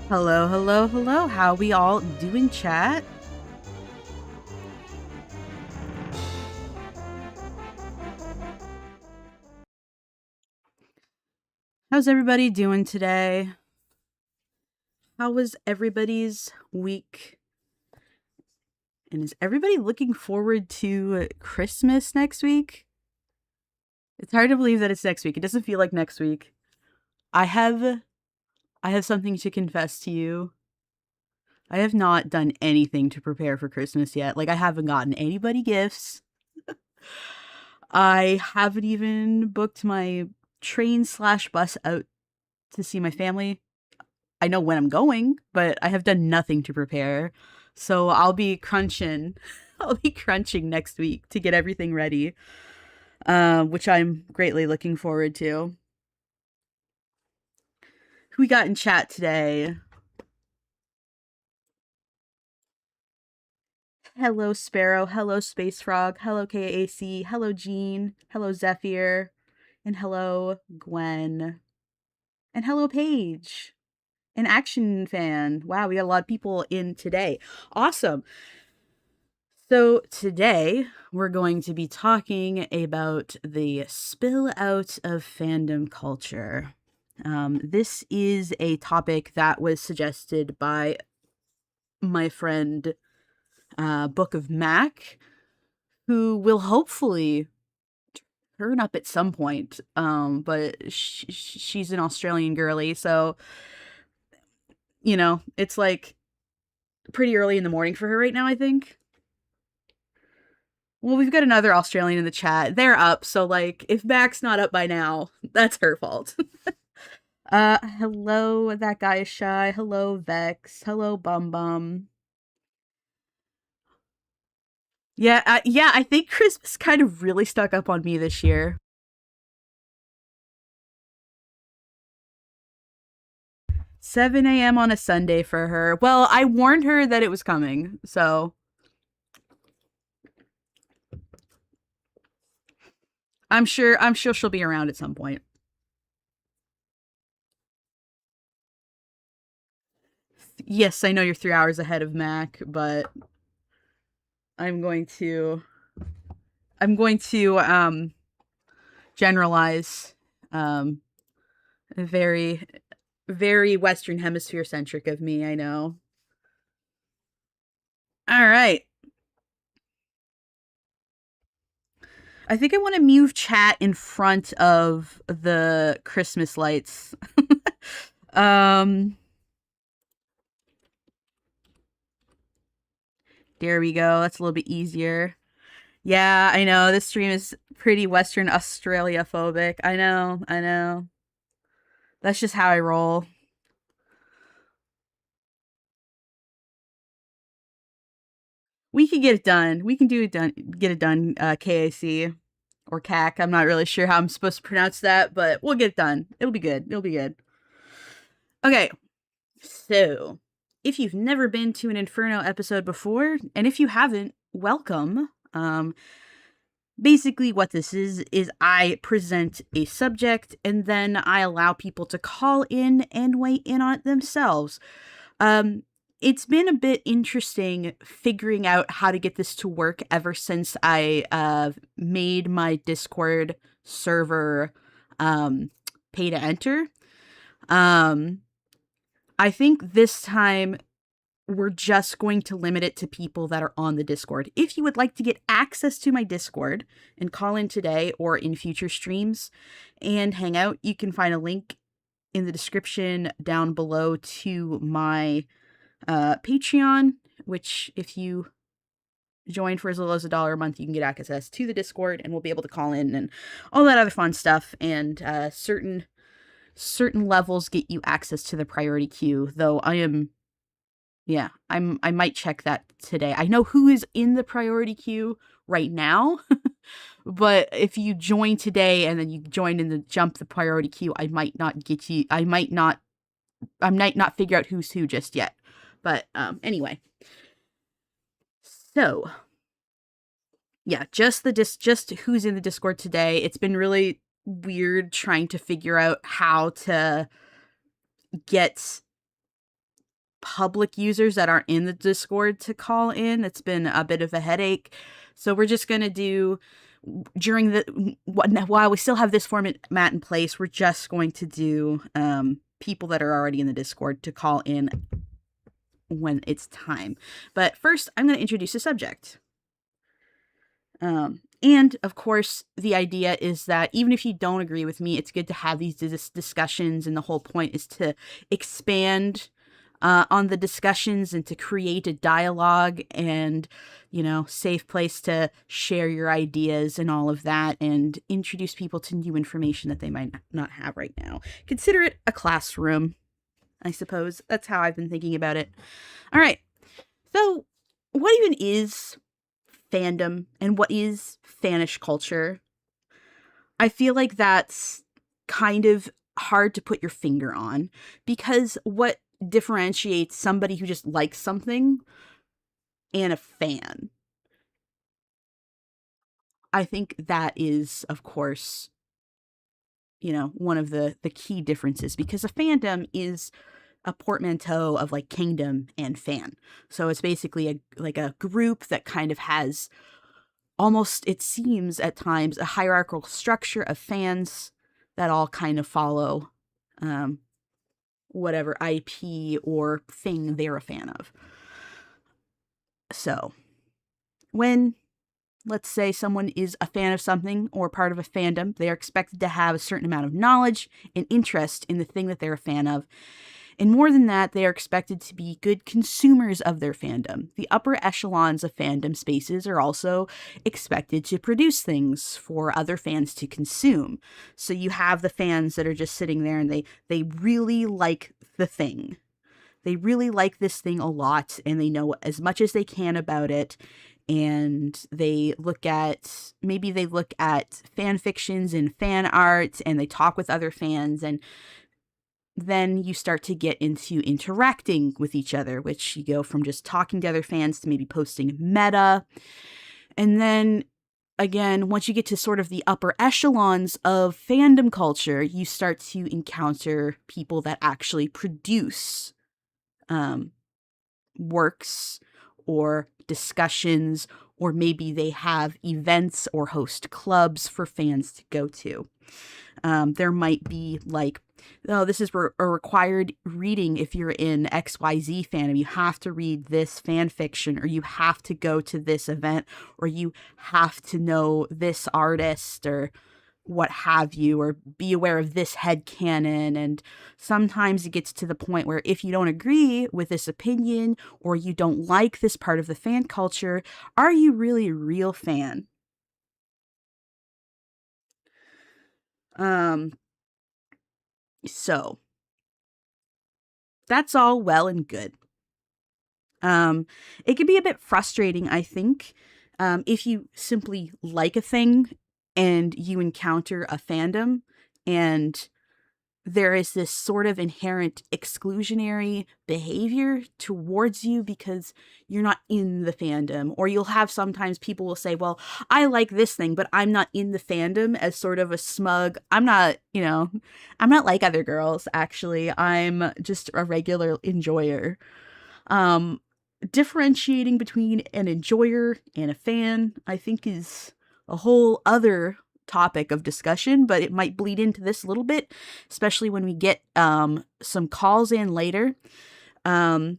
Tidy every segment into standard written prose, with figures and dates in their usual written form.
Hello, hello, hello. How we all doing, chat? How's everybody doing today? How was everybody's week? And is everybody looking forward to Christmas next week? It's hard to believe that it's next week. It doesn't feel like next week. I have something to confess to you. I have not done anything to prepare for Christmas yet. Like, I haven't gotten anybody gifts. I haven't even booked my train/bus out to see my family. I know when I'm going, but I have done nothing to prepare. So I'll be crunching. I'll be crunching next week to get everything ready, which I'm greatly looking forward to. Who we got in chat today? Hello, Sparrow. Hello, Space Frog. Hello, KAC. Hello, Jean. Hello, Zephyr. And hello, Gwen. And hello, Paige. An action fan. Wow, we got a lot of people in today. Awesome. So today we're going to be talking about the spill out of fandom culture. This is a topic that was suggested by my friend Book of Mac, who will hopefully turn up at some point. But she's an Australian girly, so it's like pretty early in the morning for her right now, I think. Well, we've got another Australian in the chat. They're up, so like if Mac's not up by now, that's her fault. Hello, that guy is shy. Hello, Vex. Hello, Bum Bum. Yeah, I think Christmas kind of really stuck up on me this year. 7 a.m. on a Sunday for her. Well, I warned her that it was coming, so I'm sure she'll be around at some point. Yes, I know you're 3 hours ahead of Mac, but I'm going to generalize very very Western Hemisphere centric of me, I know. All right. I think I want to move chat in front of the Christmas lights. There we go. That's a little bit easier. Yeah, I know. This stream is pretty Western Australia phobic. I know. That's just how I roll. We can get it done. We can get it done, KAC. Or CAC. I'm not really sure how I'm supposed to pronounce that, but we'll get it done. It'll be good. Okay, so if you've never been to an Inferno episode before, and if you haven't, welcome. Basically what this is I present a subject and then I allow people to call in and weigh in on it themselves. It's been a bit interesting figuring out how to get this to work ever since I made my Discord server pay to enter. I think this time we're just going to limit it to people that are on the Discord. If you would like to get access to my Discord and call in today or in future streams and hang out, you can find a link in the description down below to my Patreon, which if you join for as little as $1 a month, you can get access to the Discord and we'll be able to call in and all that other fun stuff. And certain levels get you access to the priority queue, though I might check that today. I know who is in the priority queue right now, but if you join today and then you join in the jump the priority queue, I might not figure out who's who just yet. But anyway. So yeah, just who's in the Discord today. It's been really weird trying to figure out how to get public users that aren't in the Discord to call in. It's been a bit of a headache. So we're just going to do while we still have this format in place, we're just going to do people that are already in the Discord to call in when it's time. But first, I'm going to introduce a subject. And of course, the idea is that even if you don't agree with me, it's good to have these discussions. And the whole point is to expand on the discussions and to create a dialogue and, safe place to share your ideas and all of that and introduce people to new information that they might not have right now. Consider it a classroom, I suppose. That's how I've been thinking about it. All right. So what even is fandom and what is fannish culture? I feel like that's kind of hard to put your finger on, because what differentiates somebody who just likes something and a fan? I think that is, of course, one of the key differences, because a fandom is a portmanteau of like kingdom and fan. So it's basically a group that kind of has almost, it seems at times, a hierarchical structure of fans that all kind of follow whatever IP or thing they're a fan of. So when let's say someone is a fan of something or part of a fandom, they are expected to have a certain amount of knowledge and interest in the thing that they're a fan of. And more than that, they are expected to be good consumers of their fandom. The upper echelons of fandom spaces are also expected to produce things for other fans to consume. So you have the fans that are just sitting there and they really like the thing. They really like this thing a lot and they know as much as they can about it. And they look at fan fictions and fan art, and they talk with other fans, and then you start to get into interacting with each other, which you go from just talking to other fans to maybe posting meta. And then again, once you get to sort of the upper echelons of fandom culture, you start to encounter people that actually produce works or discussions, or maybe they have events or host clubs for fans to go to. There might be like, oh, this is a required reading if you're in XYZ fandom. You have to read this fan fiction, or you have to go to this event, or you have to know this artist, or what have you, or be aware of this headcanon. And sometimes it gets to the point where if you don't agree with this opinion, or you don't like this part of the fan culture, are you really a real fan? So that's all well and good. It can be a bit frustrating, I think, if you simply like a thing and you encounter a fandom and there is this sort of inherent exclusionary behavior towards you because you're not in the fandom. Or you'll have sometimes people will say, well, I like this thing, but I'm not in the fandom, as sort of a smug, I'm not like other girls, actually. I'm just a regular enjoyer. Differentiating between an enjoyer and a fan, I think, is a whole other topic of discussion, but it might bleed into this a little bit, especially when we get some calls in later. But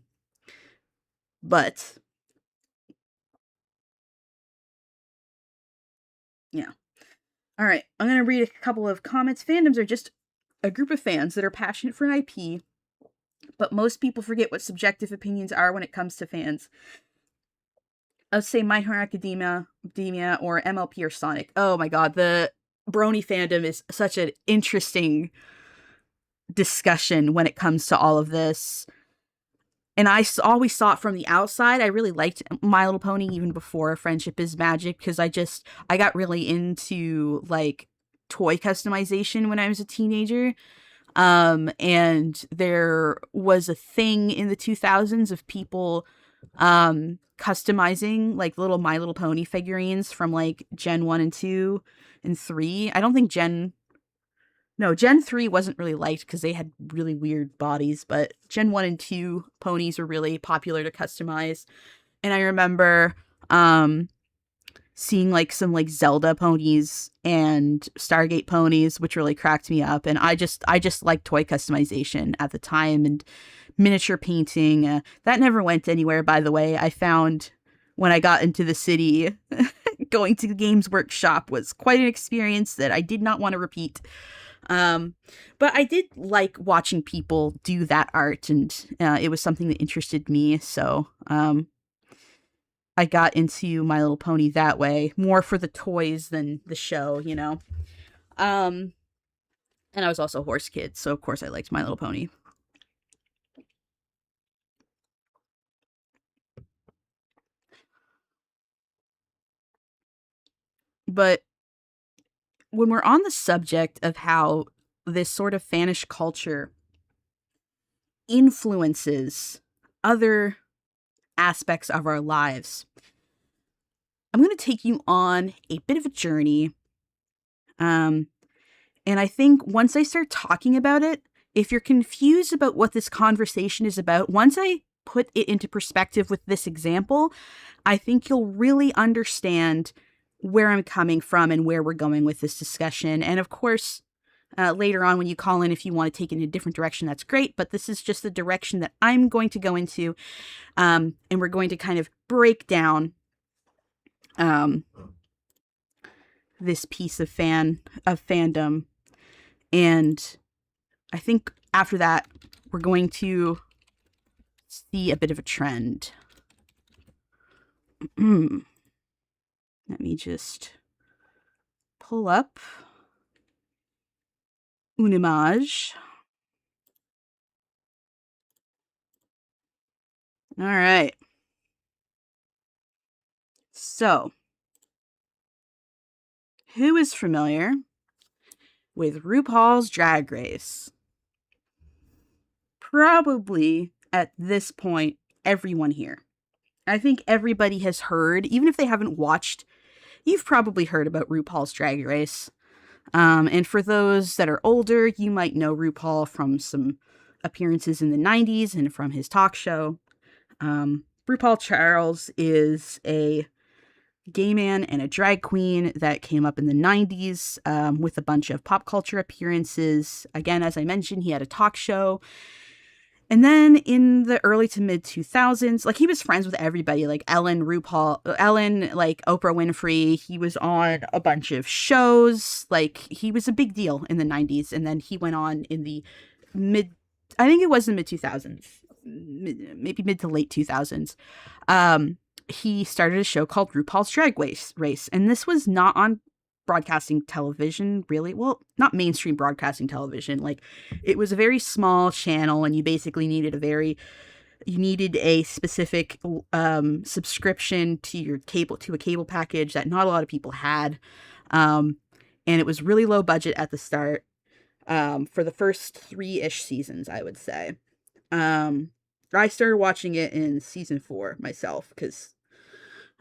yeah. All right, I'm going to read a couple of comments. Fandoms are just a group of fans that are passionate for an IP, but most people forget what subjective opinions are when it comes to fans. Let's say My Hero Academia or MLP or Sonic. Oh my god, the Brony fandom is such an interesting discussion when it comes to all of this. And I always saw it from the outside. I really liked My Little Pony even before Friendship is Magic, because I got really into like toy customization when I was a teenager. And there was a thing in the 2000s of people customizing like little My Little Pony figurines from like Gen 1 and 2 and 3. I don't think Gen 3 wasn't really liked because they had really weird bodies, but Gen 1 and 2 ponies were really popular to customize. And I remember seeing like some like Zelda ponies and Stargate ponies, which really cracked me up. And I just liked toy customization at the time, and miniature painting. That never went anywhere, by the way. I found when I got into the city, going to the Games Workshop was quite an experience that I did not want to repeat. But I did like watching people do that art, and it was something that interested me. So I got into My Little Pony that way, more for the toys than the show, you know. And I was also a horse kid, so of course I liked My Little Pony. But when we're on the subject of how this sort of fannish culture influences other aspects of our lives, I'm going to take you on a bit of a journey. And I think once I start talking about it, if you're confused about what this conversation is about, once I put it into perspective with this example, I think you'll really understand where I'm coming from and where we're going with this discussion. And of course, later on when you call in, if you want to take it in a different direction, that's great. But this is just the direction that I'm going to go into. And we're going to kind of break down um, this piece of fandom, and I think after that we're going to see a bit of a trend. Let me just pull up une image. All right. So, who is familiar with RuPaul's Drag Race? Probably at this point, everyone here. I think everybody has heard, even if they haven't watched, you've probably heard about RuPaul's Drag Race. And for those that are older, you might know RuPaul from some appearances in the 90s and from his talk show. RuPaul Charles is a gay man and a drag queen that came up in the 90s with a bunch of pop culture appearances. Again, as I mentioned, he had a talk show. And then in the early to mid 2000s, like he was friends with everybody, like Ellen, like Oprah Winfrey. He was on a bunch of shows. Like he was a big deal in the 90s. And then he went on in the I think it was the mid 2000s, maybe mid to late 2000s. He started a show called RuPaul's Drag Race. And this was not on broadcasting television, really. Well, not mainstream broadcasting television. Like it was a very small channel, and you basically needed a specific subscription to a cable package that not a lot of people had. And it was really low budget at the start for the first 3-ish seasons, I would say. I started watching it in season 4 myself because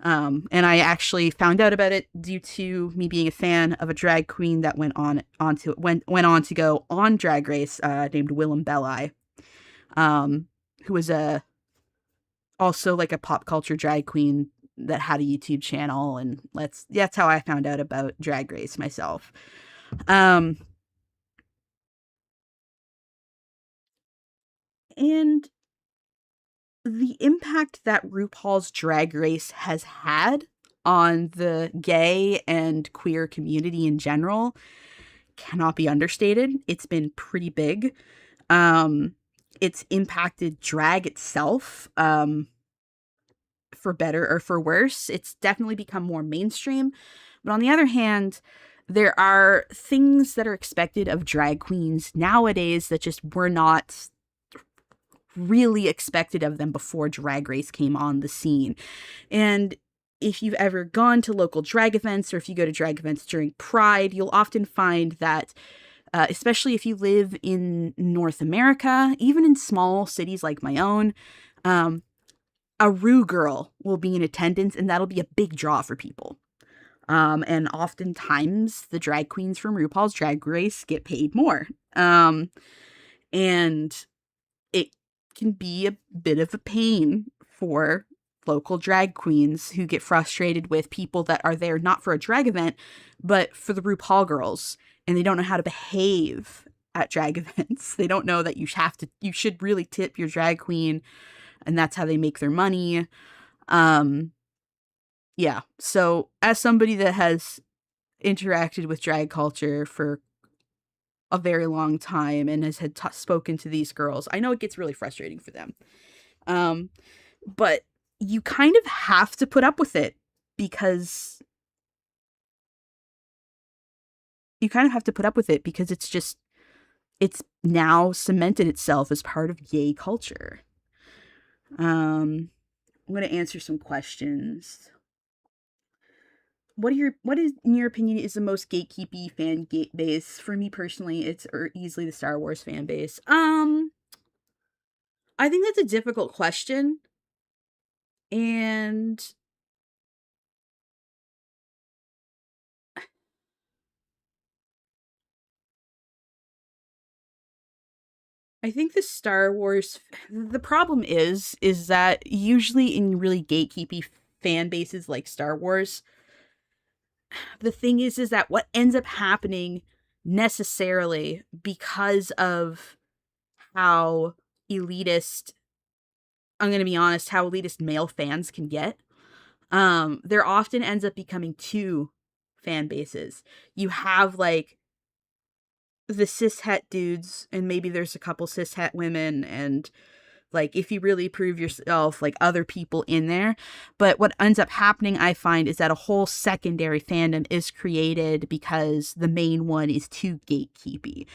and I actually found out about it due to me being a fan of a drag queen that went on to go on Drag Race, named Willem Belli, who was also like a pop culture drag queen that had a YouTube channel, and that's how I found out about Drag Race myself. And the impact that RuPaul's Drag Race has had on the gay and queer community in general cannot be understated. It's been pretty big. It's impacted drag itself, for better or for worse. It's definitely become more mainstream. But on the other hand, there are things that are expected of drag queens nowadays that just were not really expected of them before Drag Race came on the scene. And if you've ever gone to local drag events, or if you go to drag events during Pride, you'll often find that, especially if you live in North America, even in small cities like my own, a Ru girl will be in attendance, and that'll be a big draw for people. And oftentimes the drag queens from RuPaul's Drag Race get paid more. And it can be a bit of a pain for local drag queens who get frustrated with people that are there not for a drag event, but for the RuPaul girls, and they don't know how to behave at drag events. They don't know that you should really tip your drag queen, and that's how they make their money. Yeah. So as somebody that has interacted with drag culture for a very long time and has spoken to these girls, I know it gets really frustrating for them. But you kind of have to put up with it because it's now cemented itself as part of gay culture. I'm going to answer some questions. What is, in your opinion, is the most gatekeepy fan base? For me personally, it's easily the Star Wars fan base. I think that's a difficult question. And I think the problem is that usually in really gatekeepy fan bases like Star Wars, the thing is that what ends up happening necessarily, because of how elitist, I'm going to be honest, how elitist male fans can get, there often ends up becoming two fan bases. You have like the cishet dudes, and maybe there's a couple cishet women, and like if you really prove yourself, like other people in there. But what ends up happening, I find, is that a whole secondary fandom is created because the main one is too gatekeepy.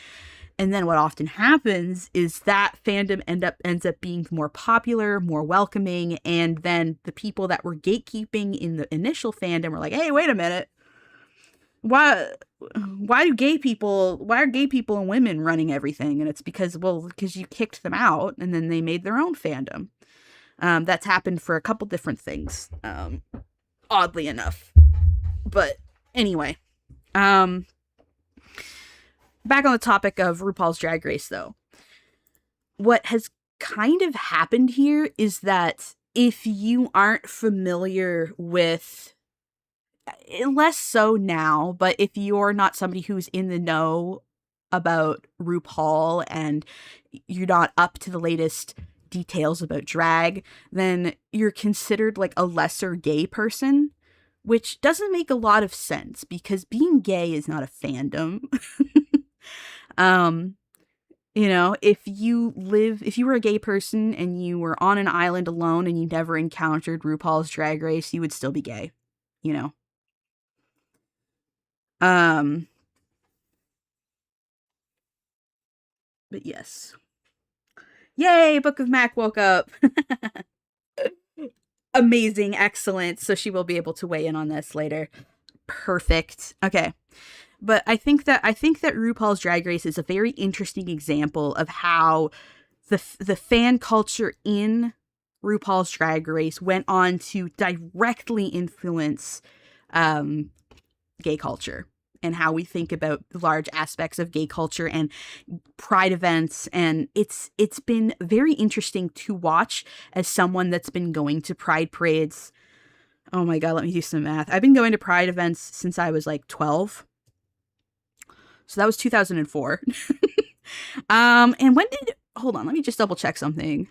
And then what often happens is that fandom ends up being more popular, more welcoming, and then the people that were gatekeeping in the initial fandom are like, hey, wait a minute. Why are gay people and women running everything? And it's because you kicked them out and then they made their own fandom. That's happened for a couple different things, oddly enough. But anyway, back on the topic of RuPaul's Drag Race, though. What has kind of happened here is that if you aren't familiar with, less so now, but if you're not somebody who's in the know about RuPaul and you're not up to the latest details about drag, then you're considered like a lesser gay person, which doesn't make a lot of sense because being gay is not a fandom. You know, if you were a gay person and you were on an island alone and you never encountered RuPaul's Drag Race, you would still be gay, you know. But yes. Yay, Book of Mac woke up. Amazing, excellent. So she will be able to weigh in on this later. Perfect. Okay. But I think that RuPaul's Drag Race is a very interesting example of how the fan culture in RuPaul's Drag Race went on to directly influence gay culture and how we think about large aspects of gay culture and pride events. And it's been very interesting to watch as someone that's been going to pride parades. Oh my God, let me do some math. I've been going to pride events since I was like 12. So that was 2004. And hold on, let me just double check something.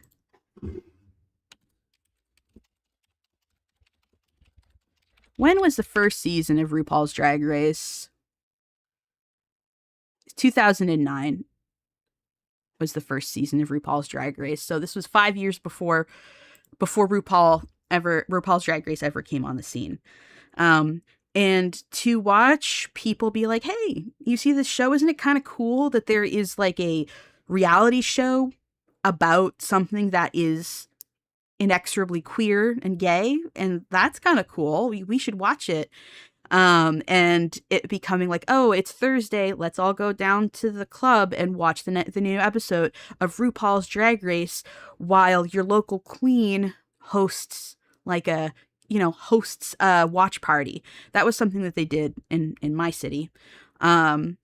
When was the first season of RuPaul's Drag Race? 2009 was the first season of RuPaul's Drag Race. So this was 5 years before RuPaul's Drag Race ever came on the scene. And to watch people be like, hey, you see this show? Isn't it kind of cool that there is like a reality show about something that is inexorably queer and gay? And that's kind of cool. We should watch it. And it becoming like, oh, it's Thursday. Let's all go down to the club and watch the new episode of RuPaul's Drag Race while your local queen hosts a watch party. That was something that they did in my city. And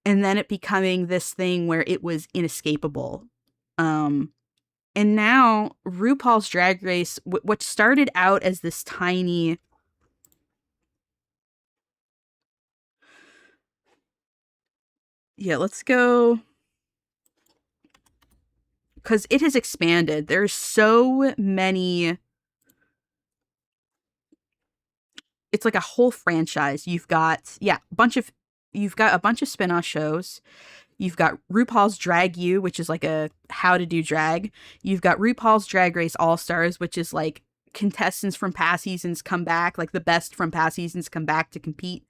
then it becoming this thing where it was inescapable. And now RuPaul's Drag Race, what started out as this tiny... Yeah, let's go... Because it has expanded. There's so many... It's like a whole franchise. You've got a bunch of spin-off shows. You've got RuPaul's Drag U, which is like a how to do drag. You've got RuPaul's Drag Race All-Stars, which is like contestants from past seasons come back, like the best from past seasons come back to compete.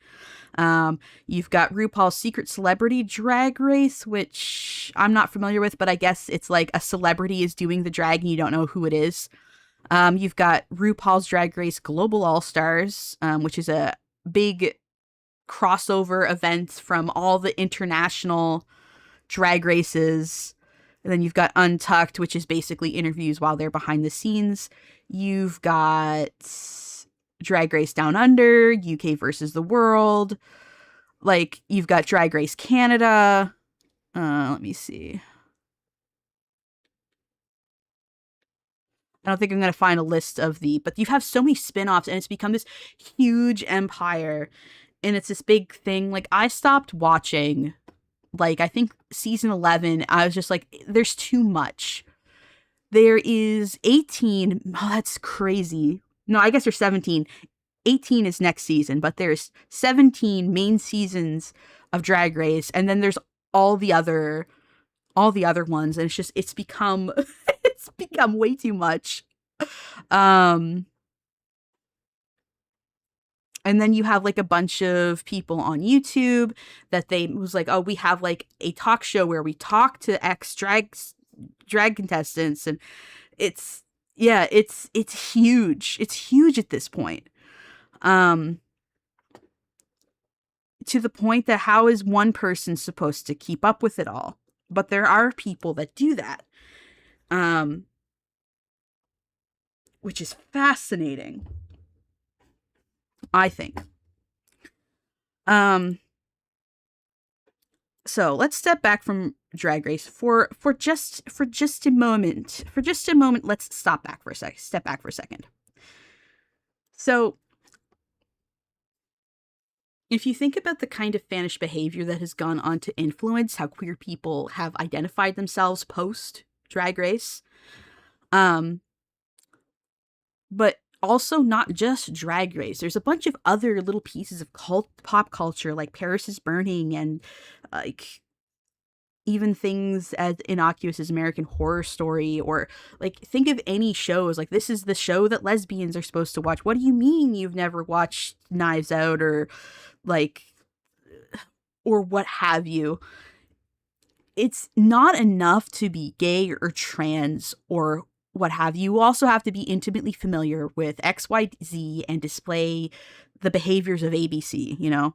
You've got RuPaul's Secret Celebrity Drag Race, which I'm not familiar with, but I guess it's like a celebrity is doing the drag and you don't know who it is. You've got RuPaul's Drag Race Global All-Stars, which is a big crossover event from all the international drag races. And then you've got Untucked, which is basically interviews while they're behind the scenes. You've got Drag Race Down Under, UK versus the World. Like, you've got Drag Race Canada. Let me see. I don't think I'm going to find a list of but you have so many spin-offs and it's become this huge empire and it's this big thing. Like, I stopped watching, like, I think season 11, I was just like, there's too much. There is 18. Oh, that's crazy. No, I guess there's 17. 18 is next season, but there's 17 main seasons of Drag Race, and then there's all the other ones, and it's become it's become way too much. Um and then you have like a bunch of people on YouTube that they was like, oh, we have like a talk show where we talk to ex drag contestants, and it's yeah, it's huge. It's huge at this point. Um to the point that how is one person supposed to keep up with it all? But there are people that do that. Um which is fascinating, I think. Um so let's step back from Drag Race for just a moment. For just a moment, let's step back for a second. So if you think about the kind of fannish behavior that has gone on to influence how queer people have identified themselves post Drag Race, but also not just Drag Race. There's a bunch of other little pieces of pop culture, like Paris is Burning, and like even things as innocuous as American Horror Story, or like think of any shows like this is the show that lesbians are supposed to watch. What do you mean you've never watched Knives Out or like or what have you? It's not enough to be gay or trans or what have you. You also have to be intimately familiar with XYZ and display the behaviors of ABC, you know?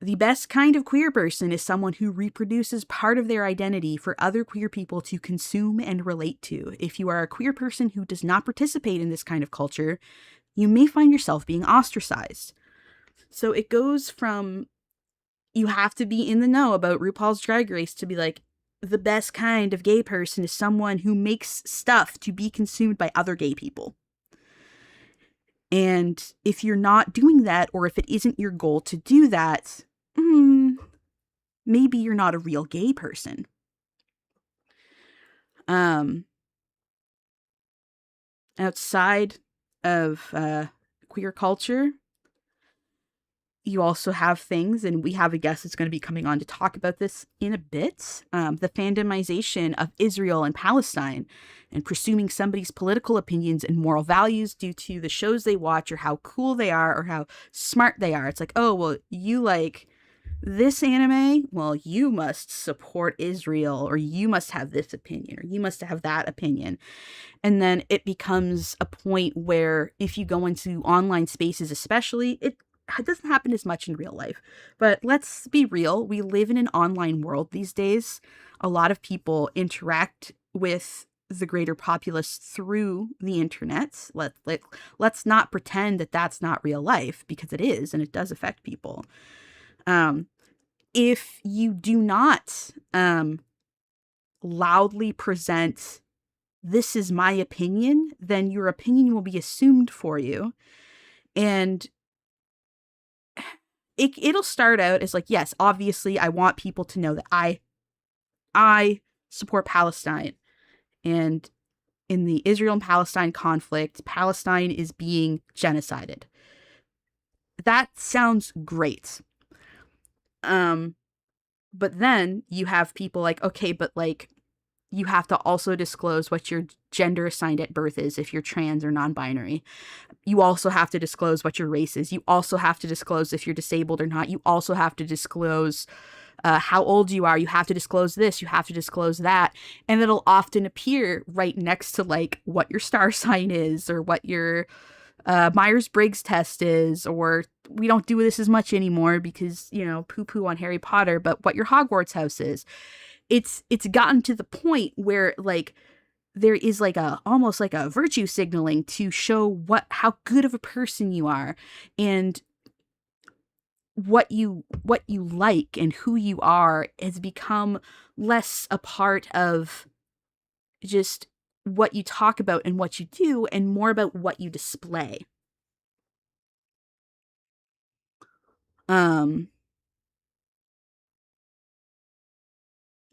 The best kind of queer person is someone who reproduces part of their identity for other queer people to consume and relate to. If you are a queer person who does not participate in this kind of culture, you may find yourself being ostracized. So it goes from you have to be in the know about RuPaul's Drag Race to be like, the best kind of gay person is someone who makes stuff to be consumed by other gay people. And if you're not doing that, or if it isn't your goal to do that, maybe you're not a real gay person. Outside of queer culture, you also have things, and we have a guest that's going to be coming on to talk about this in a bit, the fandomization of Israel and Palestine, and presuming somebody's political opinions and moral values due to the shows they watch or how cool they are or how smart they are. It's like, oh, well, you like this anime? Well, you must support Israel, or you must have this opinion, or you must have that opinion. And then it becomes a point where if you go into online spaces, especially, it doesn't happen as much in real life. But let's be real. We live in an online world these days. A lot of people interact with the greater populace through the internet. Let's not pretend that that's not real life, because it is, and it does affect people. If you do not loudly present, this is my opinion, then your opinion will be assumed for you. And it'll start out as like, yes, obviously I want people to know that I support Palestine. And in the Israel and Palestine conflict, Palestine is being genocided. That sounds great. But then you have people like, okay, but like, you have to also disclose what your gender assigned at birth is if you're trans or non-binary. You also have to disclose what your race is. You also have to disclose if you're disabled or not. You also have to disclose how old you are. You have to disclose this. You have to disclose that. And it'll often appear right next to like what your star sign is, or what your Myers-Briggs test is, or we don't do this as much anymore because, you know, poo-poo on Harry Potter, but what your Hogwarts house is. It's gotten to the point where like there is like a almost like a virtue signaling to show how good of a person you are, and what you like and who you are has become less a part of just what you talk about and what you do, and more about what you display.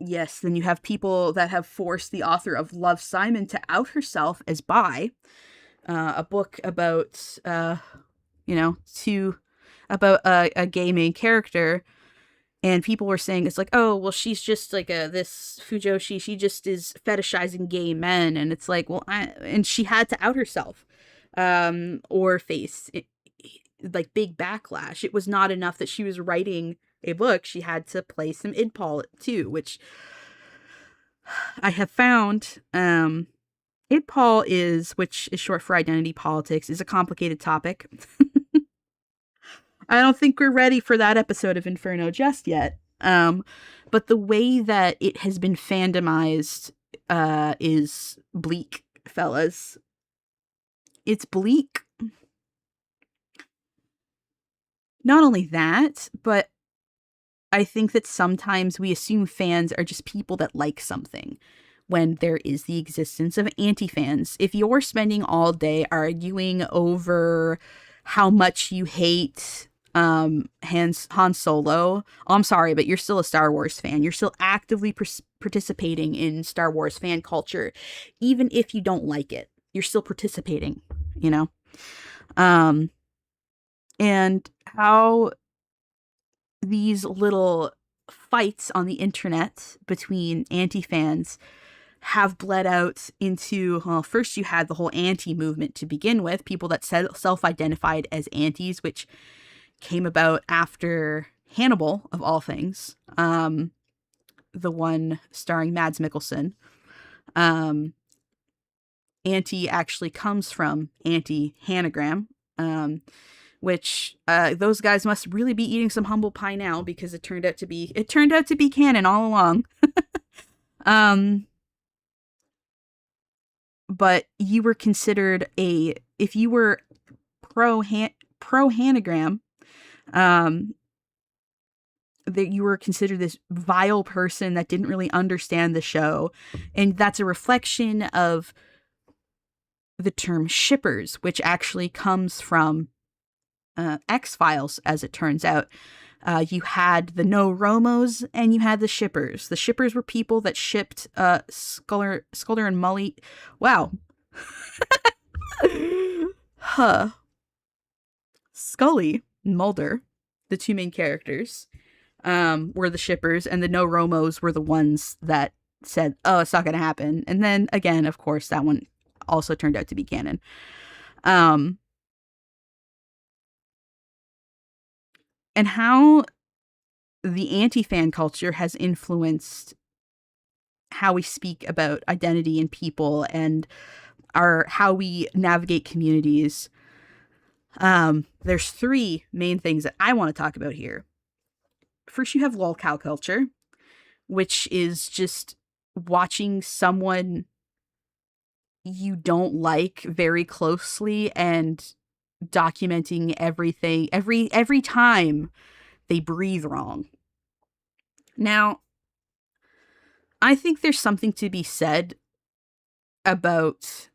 Yes, then you have people that have forced the author of Love, Simon to out herself as bi, a book about, about a gay main character, and people were saying it's like, oh, well, she's just like this Fujoshi. She just is fetishizing gay men, and it's like, well, and she had to out herself, or face like big backlash. It was not enough that she was writing a book; she had to play some idpol too, which I have found. Idpol which is short for identity politics, is a complicated topic. I don't think we're ready for that episode of Inferno just yet. But the way that it has been fandomized is bleak, fellas. It's bleak. Not only that, but I think that sometimes we assume fans are just people that like something, when there is the existence of anti-fans. If you're spending all day arguing over how much you hate Han Solo, I'm sorry, but you're still a Star Wars fan. You're still actively participating in Star Wars fan culture. Even if you don't like it, you're still participating, you know? And how these little fights on the internet between anti-fans have bled out into, well, first you had the whole anti-movement to begin with, people that self-identified as antis, which came about after Hannibal, of all things, the one starring Mads Mikkelsen. Anti actually comes from anti-hanagram, which those guys must really be eating some humble pie now, because it turned out to be canon all along. But you were considered if you were pro hanagram, that you were considered this vile person that didn't really understand the show. And that's a reflection of the term shippers, which actually comes from X-Files, as it turns out. You had the no Romos and you had the shippers. The shippers were people that shipped Scully and Mully. Wow. Huh. Scully and Mulder, the two main characters, were the shippers, and the no Romos were the ones that said, oh, it's not going to happen. And then again, of course, that one also turned out to be canon. And how the anti-fan culture has influenced how we speak about identity and people, and how we navigate communities. There's three main things that I want to talk about here. First, you have lolcow culture, which is just watching someone you don't like very closely and documenting everything every time they breathe wrong. Now, I think there's something to be said about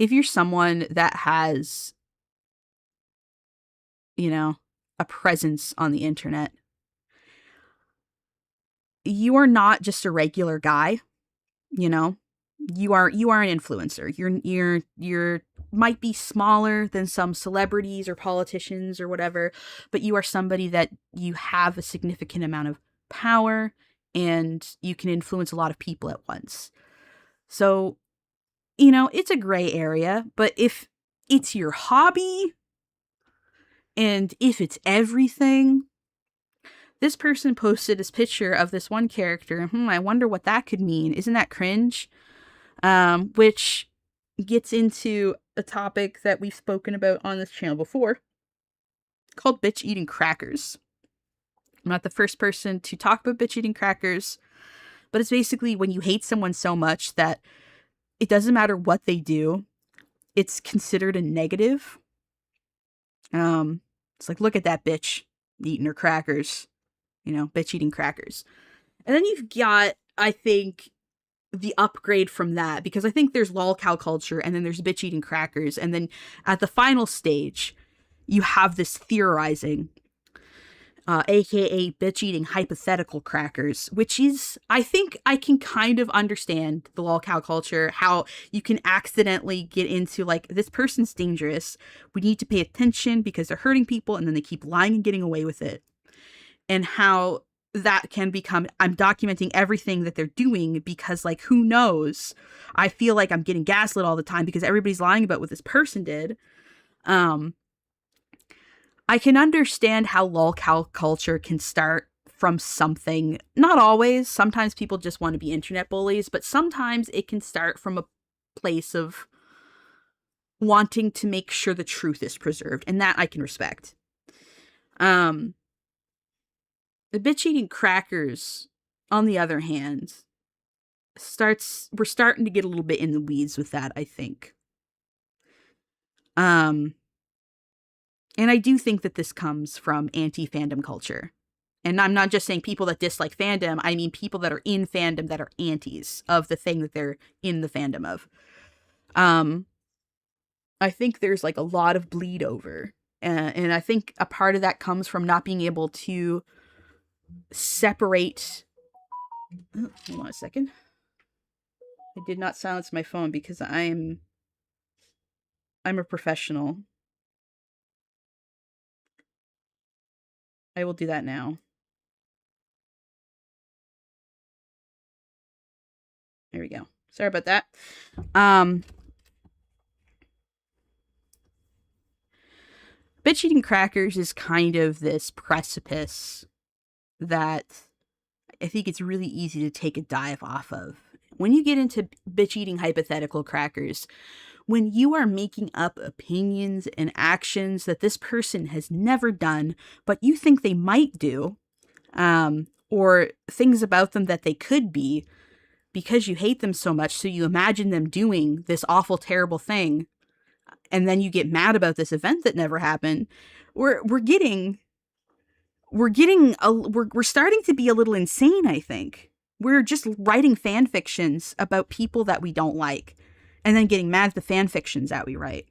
if you're someone that has, a presence on the internet, you are not just a regular guy, you are an influencer. You're might be smaller than some celebrities or politicians or whatever, but you are somebody that you have a significant amount of power and you can influence a lot of people at once. So, it's a gray area, but if it's your hobby and if it's everything, this person posted this picture of this one character. I wonder what that could mean. Isn't that cringe? Which gets into a topic that we've spoken about on this channel before, called bitch eating crackers. I'm not the first person to talk about bitch eating crackers, but it's basically when you hate someone so much that it doesn't matter what they do, it's considered a negative. It's like, look at that bitch eating her crackers, bitch eating crackers. And then you've got, I think, the upgrade from that, because I think there's lolcow culture and then there's bitch eating crackers, and then at the final stage you have this theorizing. aka bitch eating hypothetical crackers, which is, I think I can kind of understand the lolcow culture, how you can accidentally get into like, this person's dangerous, we need to pay attention because they're hurting people, and then they keep lying and getting away with it. And how that can become, I'm documenting everything that they're doing because, like, who knows? I feel like I'm getting gaslit all the time because everybody's lying about what this person did. I can understand how lolcow culture can start from something. Not always. Sometimes people just want to be internet bullies, but sometimes it can start from a place of wanting to make sure the truth is preserved, and that I can respect. The bitch eating crackers, on the other hand, we're starting to get a little bit in the weeds with that, I think. And I do think that this comes from anti-fandom culture. And I'm not just saying people that dislike fandom, I mean people that are in fandom that are antis of the thing that they're in the fandom of. I think there's like a lot of bleed over. And I think a part of that comes from not being able to separate. Oh, hold on a second. I did not silence my phone because I'm a professional. I will do that now. There we go. Sorry about that. Bitch eating crackers is kind of this precipice that I think it's really easy to take a dive off of. When you get into bitch eating hypothetical crackers, when you are making up opinions and actions that this person has never done, but you think they might do, or things about them that they could be, because you hate them so much, so you imagine them doing this awful, terrible thing, and then you get mad about this event that never happened. We're starting to be a little insane, I think. We're just writing fan fictions about people that we don't like, and then getting mad at the fan fictions that we write.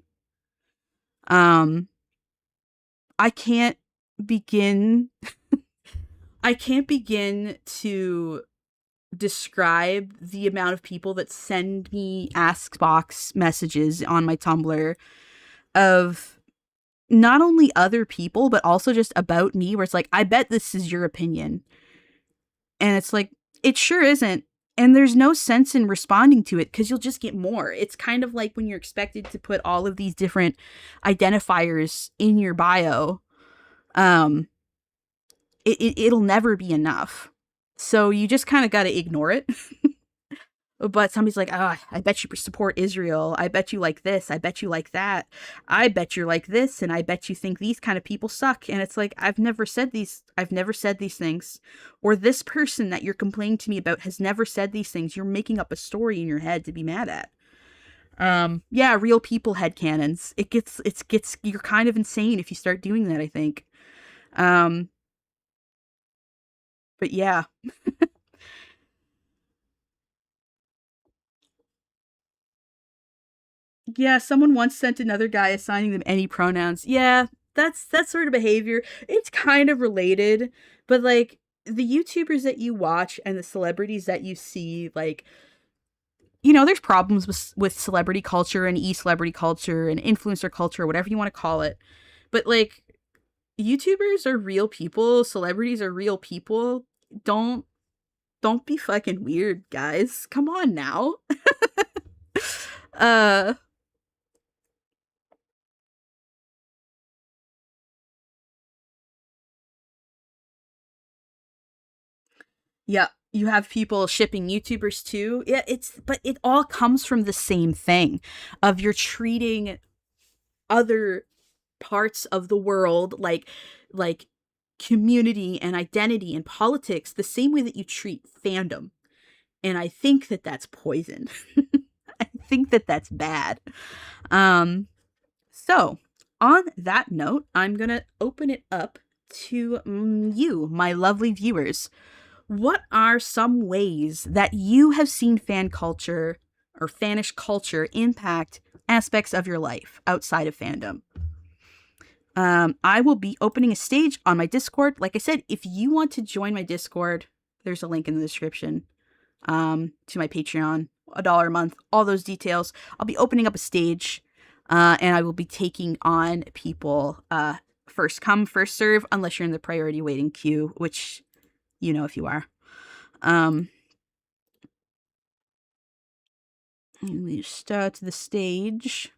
I can't begin to describe the amount of people that send me ask box messages on my Tumblr of not only other people, but also just about me, where it's like, I bet this is your opinion. And it's like, it sure isn't. And there's no sense in responding to it because you'll just get more. It's kind of like when you're expected to put all of these different identifiers in your bio. It'll never be enough. So you just kind of got to ignore it. But somebody's like, oh, I bet you support Israel. I bet you like this. I bet you like that. I bet you're like this. And I bet you think these kind of people suck. And it's like, I've never said these things. Or this person that you're complaining to me about has never said these things. You're making up a story in your head to be mad at. Yeah, real people headcanons. It gets, you're kind of insane if you start doing that, I think. But yeah. Yeah, someone once sent another guy assigning them any pronouns. Yeah, that's sort of behavior. It's kind of related, but like the YouTubers that you watch and the celebrities that you see, like, you know, there's problems with celebrity culture and e-celebrity culture and influencer culture, whatever you want to call it. But like, YouTubers are real people, celebrities are real people. Don't be fucking weird, guys. Come on now. Yeah, you have people shipping YouTubers too. Yeah, but it all comes from the same thing of you're treating other parts of the world like community and identity and politics the same way that you treat fandom. And I think that that's poison. I think that that's bad. So on that note, I'm going to open it up to you, my lovely viewers. What are some ways that you have seen fan culture or fannish culture impact aspects of your life outside of fandom? I will be opening a stage on my Discord. Like I said, if you want to join my Discord, there's a link in the description to my Patreon, $1 a month, all those details. I'll be opening up a stage, and I will be taking on people first come, first serve, unless you're in the priority waiting queue, which you know if you are. Let me start to the stage.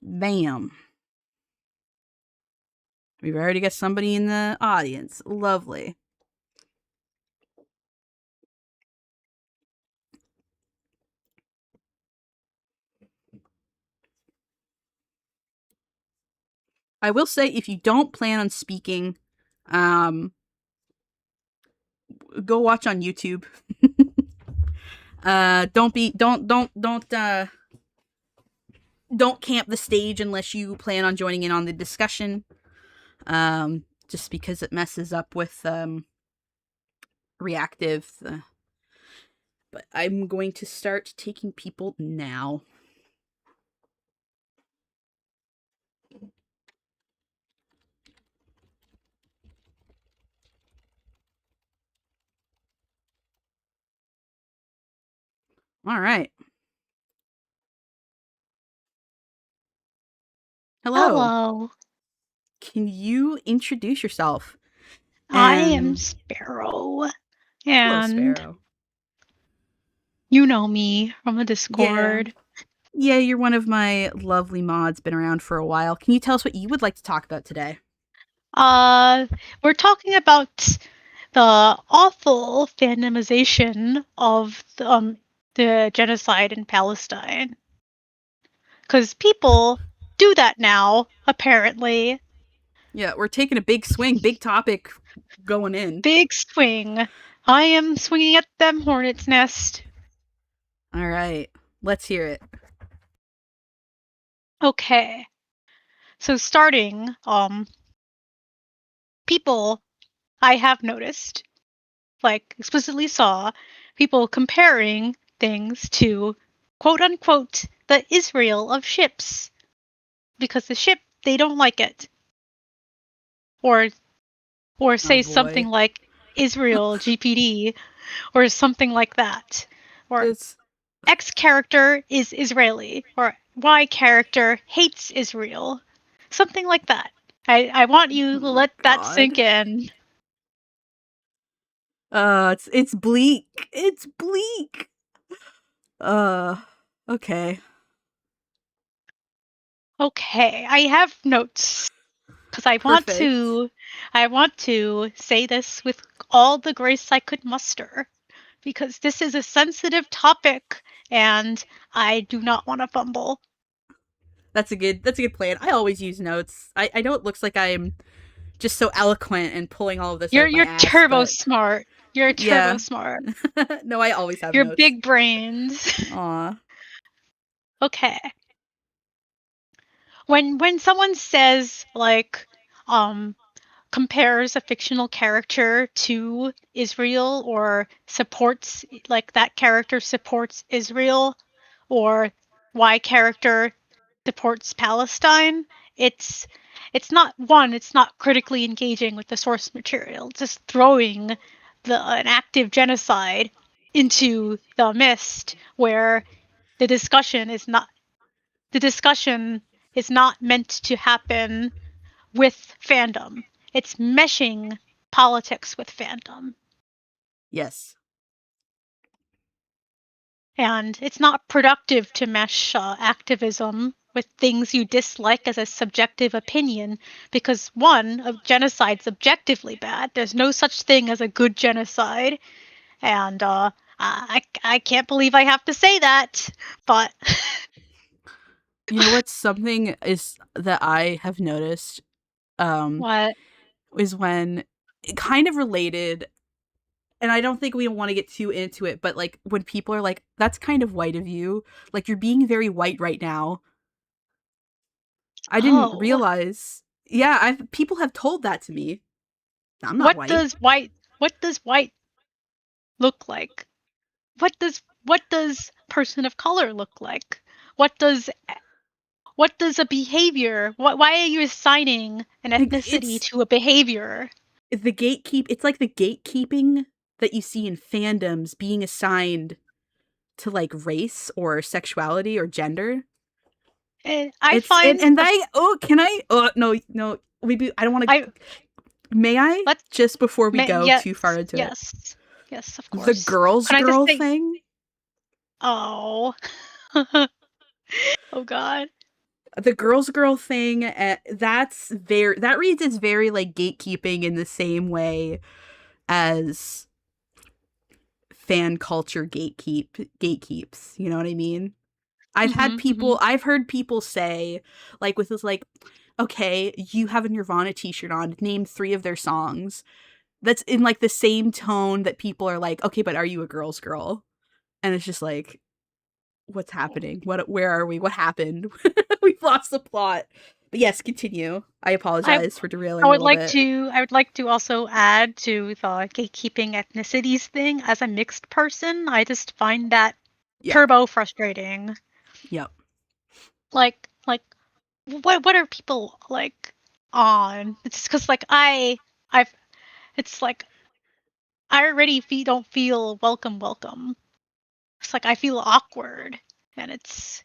Bam. We've already got somebody in the audience. Lovely. I will say, if you don't plan on speaking, go watch on YouTube. Don't camp the stage unless you plan on joining in on the discussion. Just because it messes up with reactive. But I'm going to start taking people now. All right. Hello. Hello. Can you introduce yourself? I am Sparrow. Hello, And Sparrow. you know me from the Discord. Yeah, you're one of my lovely mods, been around for a while. Can you tell us what you would like to talk about today? We're talking about the awful fandomization of the genocide in Palestine. Because people do that now, apparently. Yeah, we're taking a big swing, big topic going in. Big swing. I am swinging at them hornet's nest. All right, let's hear it. Okay. So starting, people I have noticed, like explicitly saw, people comparing things to quote unquote the Israel of ships. Because the ship, they don't like it. Or say something like Israel GPD or something like that. Or It's X character is Israeli or Y character hates Israel. Something like that. I want you to let that sink in. It's bleak. It's bleak. Okay. Okay, I have notes because Perfect. I want to say this with all the grace I could muster because this is a sensitive topic and I do not want to fumble. That's a good plan. I always use notes. I know it looks like I'm just so eloquent and pulling all of this out of my You're ass, turbo but smart. You're turbo yeah. smart. No, I always have You're notes. big brains. Aw. Okay. When someone says like compares a fictional character to Israel or supports like that character supports Israel or Y character supports Palestine, it's not critically engaging with the source material. Just throwing an active genocide into the mist where the discussion is not meant to happen with fandom. It's meshing politics with fandom. Yes. And it's not productive to mesh activism with things you dislike as a subjective opinion because one, of genocide's objectively bad. There's no such thing as a good genocide. And I can't believe I have to say that, but You know what's something is that I have noticed what? is when kind of related, and I don't think we want to get too into it, but like when people are like, that's kind of white of you, like you're being very white right now. I didn't Oh, realize. Yeah, people have told that to me. I'm not what white. does white look like? what does person of color look like? What does a behavior? Why are you assigning an ethnicity It's to a behavior? it's like the gatekeeping that you see in fandoms being assigned to like race or sexuality or gender. And I It's find and I oh can I oh no maybe I don't want I to may I let's just before we go yes, too far into it, yes, yes, of the course. girls Can I just girl say, thing, oh, oh God. the girls girl thing, that reads as very like gatekeeping in the same way as fan culture gatekeeps, you know what I mean? Mhm, mhm. I've heard people say, like, with this, like, okay, you have a Nirvana t-shirt on, name 3 of their songs. That's in, like, the same tone that people are like, okay, but are you a girl's girl? And it's just like, what's happening? Where are we? What happened? We've lost the plot. But yes, continue. I I apologize for I derailing a would little like bit. to I would like to also add to the gatekeeping ethnicities thing. As a mixed person, I just find that Yeah. turbo frustrating. Yep. Like what are people like on? It's because like I've it's like I already don't feel welcome. It's like I feel awkward, and it's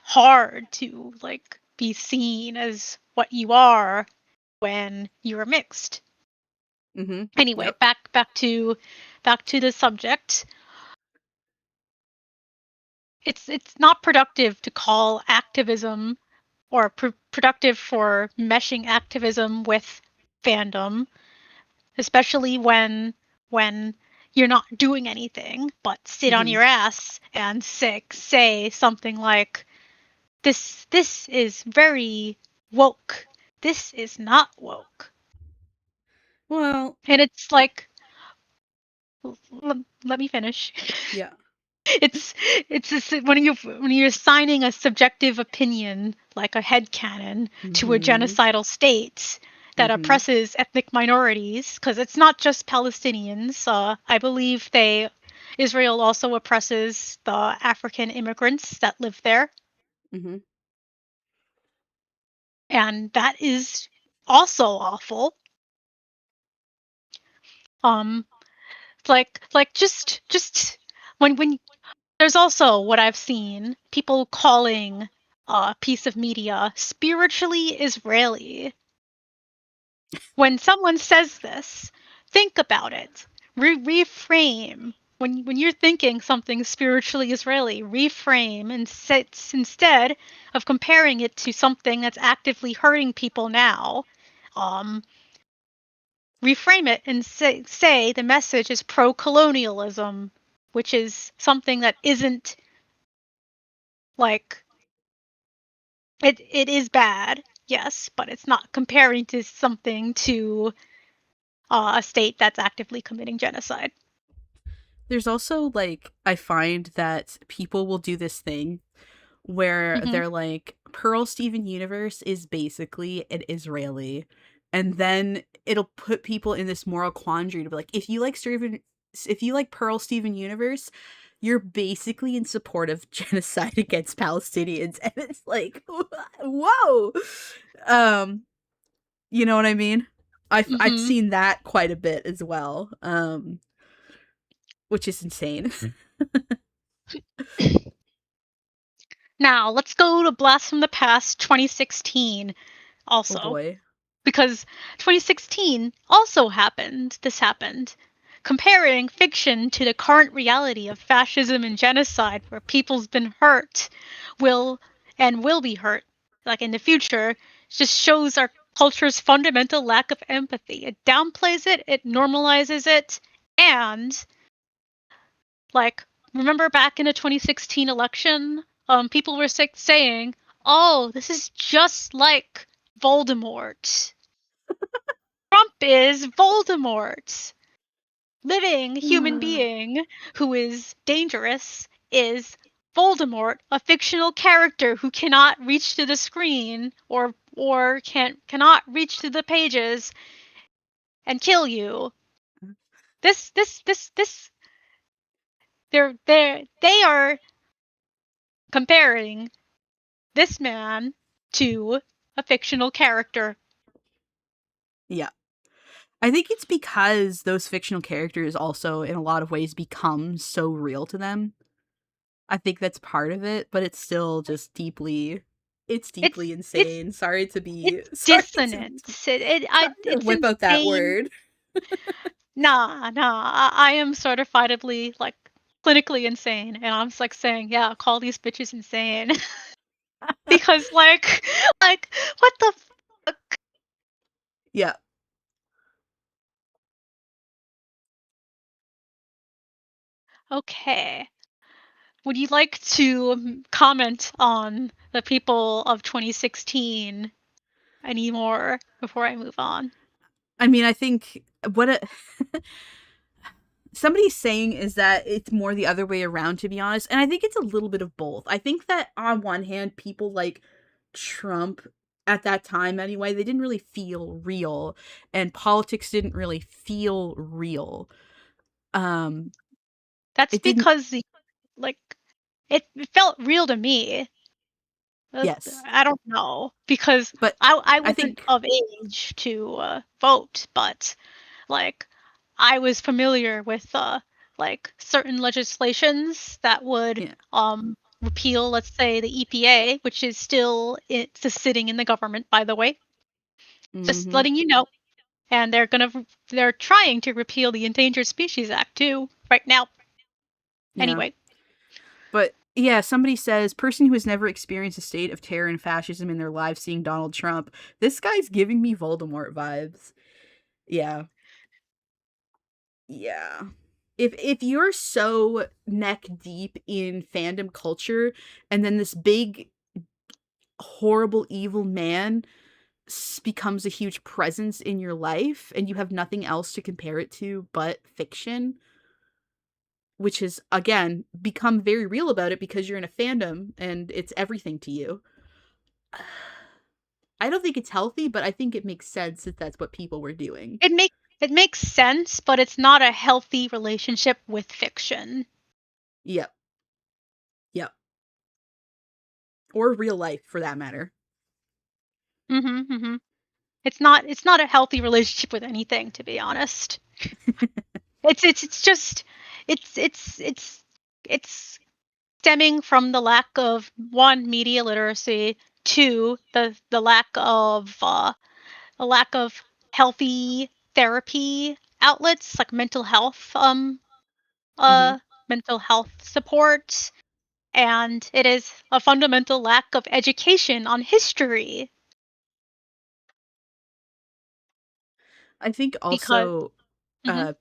hard to like be seen as what you are when you're mixed. Mhm. Anyway, Yep. back to the subject. It's not productive to call activism or productive for meshing activism with fandom, especially when you're not doing anything but sit on Mhm. your ass and say something like this is very woke. This is not woke. Well, And it's like let me finish. yeah. it's when you're assigning a subjective opinion like a headcanon to a Mhm. genocidal state that Mhm. oppresses ethnic minorities, because it's not just Palestinians. I believe Israel also oppresses the African immigrants that live there, Mhm. and that is also awful. Um, like just when there's also what I've seen people calling a piece of media spiritually Israeli. When someone says this, think about it. Reframe. When you're thinking something spiritually Israeli, reframe and instead of comparing it to something that's actively hurting people now, um, reframe it and say the message is pro-colonialism, which is something that isn't like it is bad, yes, but it's not comparing to something to a state that's actively committing genocide. There's also like I find that people will do this thing where Hmm. they're like Pearl Steven Universe is basically an Israeli, and then it'll put people in this moral quandary to be like, if you like Pearl Steven Universe, you're basically in support of genocide against Palestinians, and it's like, whoa, um, you know what I mean? I've Hmm. seen that quite a bit as well, which is insane. Now let's go to Blast from the Past 2016 Oh also, boy. because 2016 also happened. This happened. Comparing fiction to the current reality of fascism and genocide, where people's been hurt, will will be hurt, like in the future, just shows our culture's fundamental lack of empathy. It downplays it, it normalizes it, and like remember back in the 2016 election, people were saying, "Oh, this is just like Voldemort." Trump is Voldemort. Living human being who is dangerous is Voldemort, a fictional character who cannot reach to the screen or cannot reach to the pages and kill you. This they are comparing this man to a fictional character. Yeah. I think it's because those fictional characters also, in a lot of ways, become so real to them. I think that's part of it, but it's still just it's deeply It's insane. Sorry to be, it's sorry dissonance. sorry to It's whip out that insane. word. Nah. I am certifiably like clinically insane, and I'm just like saying, yeah, call these bitches insane because like what the fuck? Yeah. Okay. Would you like to comment on the people of 2016 anymore before I move on? I mean, I think what a, somebody's saying is that it's more the other way around, to be honest. And I think it's a little bit of both. I think that on one hand, people like Trump at that time anyway, they didn't really feel real, and politics didn't really feel real. Um, That's it didn't, because like it felt real to me. yes. I don't know because But I I wasn't think, of age to vote, but like I was familiar with like certain legislations that would yeah. repeal, let's say, the EPA, which is still it's just sitting in the government, by the way. Just Hmm. letting you know. And they're trying to repeal the Endangered Species Act too right now. Yeah. Anyway, But yeah, somebody says, person who has never experienced a state of terror and fascism in their life seeing Donald Trump. This guy's giving me Voldemort vibes. Yeah. Yeah. If you're so neck deep in fandom culture and then this big horrible evil man becomes a huge presence in your life and you have nothing else to compare it to but fiction, which has again become very real about it because you're in a fandom and it's everything to you. I don't think it's healthy, but I think it makes sense if that's what people were doing. it makes sense, but it's not a healthy relationship with fiction. Yep. Yep. Or real life for that matter. Mm-hmm. It's not a healthy relationship with anything, to be honest. It's just it's stemming from the lack of one media literacy, two the lack of healthy therapy outlets like Hmm. mental health support, and it is a fundamental lack of education on history I think because also mhm,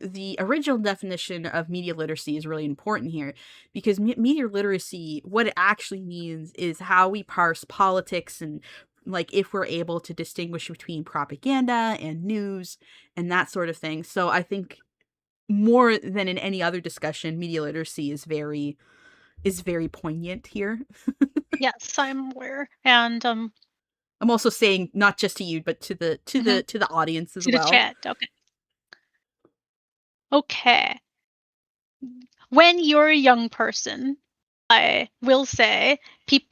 the original definition of media literacy is really important here because media literacy, what it actually means is how we parse politics and like if we're able to distinguish between propaganda and news and that sort of thing. So I think more than in any other discussion, media literacy is very poignant here. yes, I'm aware, and I'm also saying not just to you, but to the mhm, to the audience as to the well. chat. Okay. When you're a young person, I will say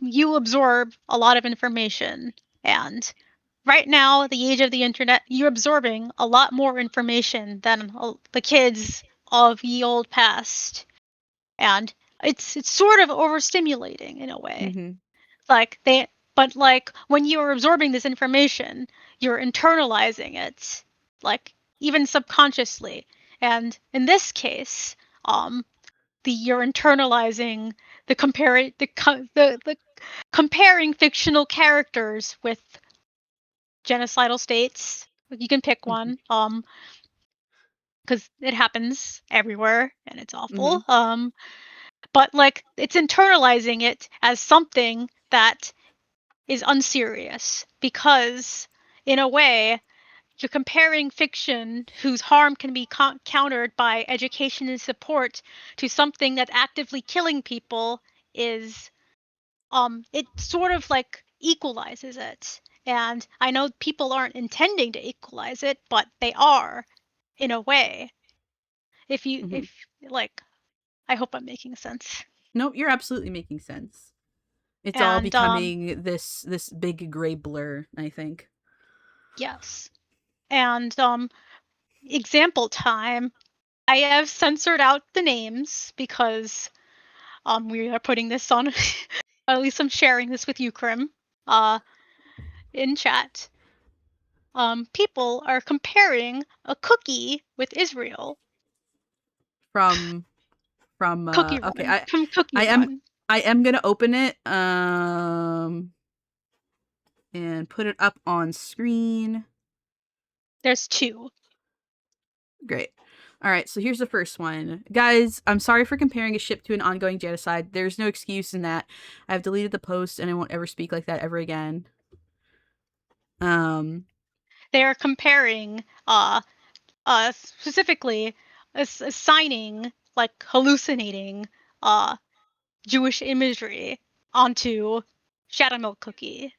you absorb a lot of information, and right now, the age of the internet, you're absorbing a lot more information than the kids of ye old past, and it's sort of overstimulating in a way. Hmm. Like but like when you're absorbing this information, you're internalizing it, like even subconsciously. And in this case, um, you're internalizing the comparing fictional characters with genocidal states. You can pick Hmm. one, because it happens everywhere and it's Hmm. awful. But like it's internalizing it as something that is unserious because, in a way, you're comparing fiction whose harm can be countered by education and support to something that actively killing people is it sort of like equalizes it. And I know people aren't intending to equalize it, but they are in a way. Hmm. If like I hope I'm making sense. Nope, you're absolutely making sense. It's all And becoming this big gray blur, I think. yes. And example time. I have censored out the names because we are putting this on at least I'm sharing this with you, Krim, in chat. People are comparing a cookie with Israel. From Cookie okay, Run. From Cookie I am Run. I am gonna open it and put it up on screen. There's two. Great. All right, so here's the first one. Guys, I'm sorry for comparing a ship to an ongoing genocide. There's no excuse in that. I've deleted the post and I won't ever speak like that ever again. They are comparing specifically assigning, like hallucinating Jewish imagery onto Shadow Milk Cookie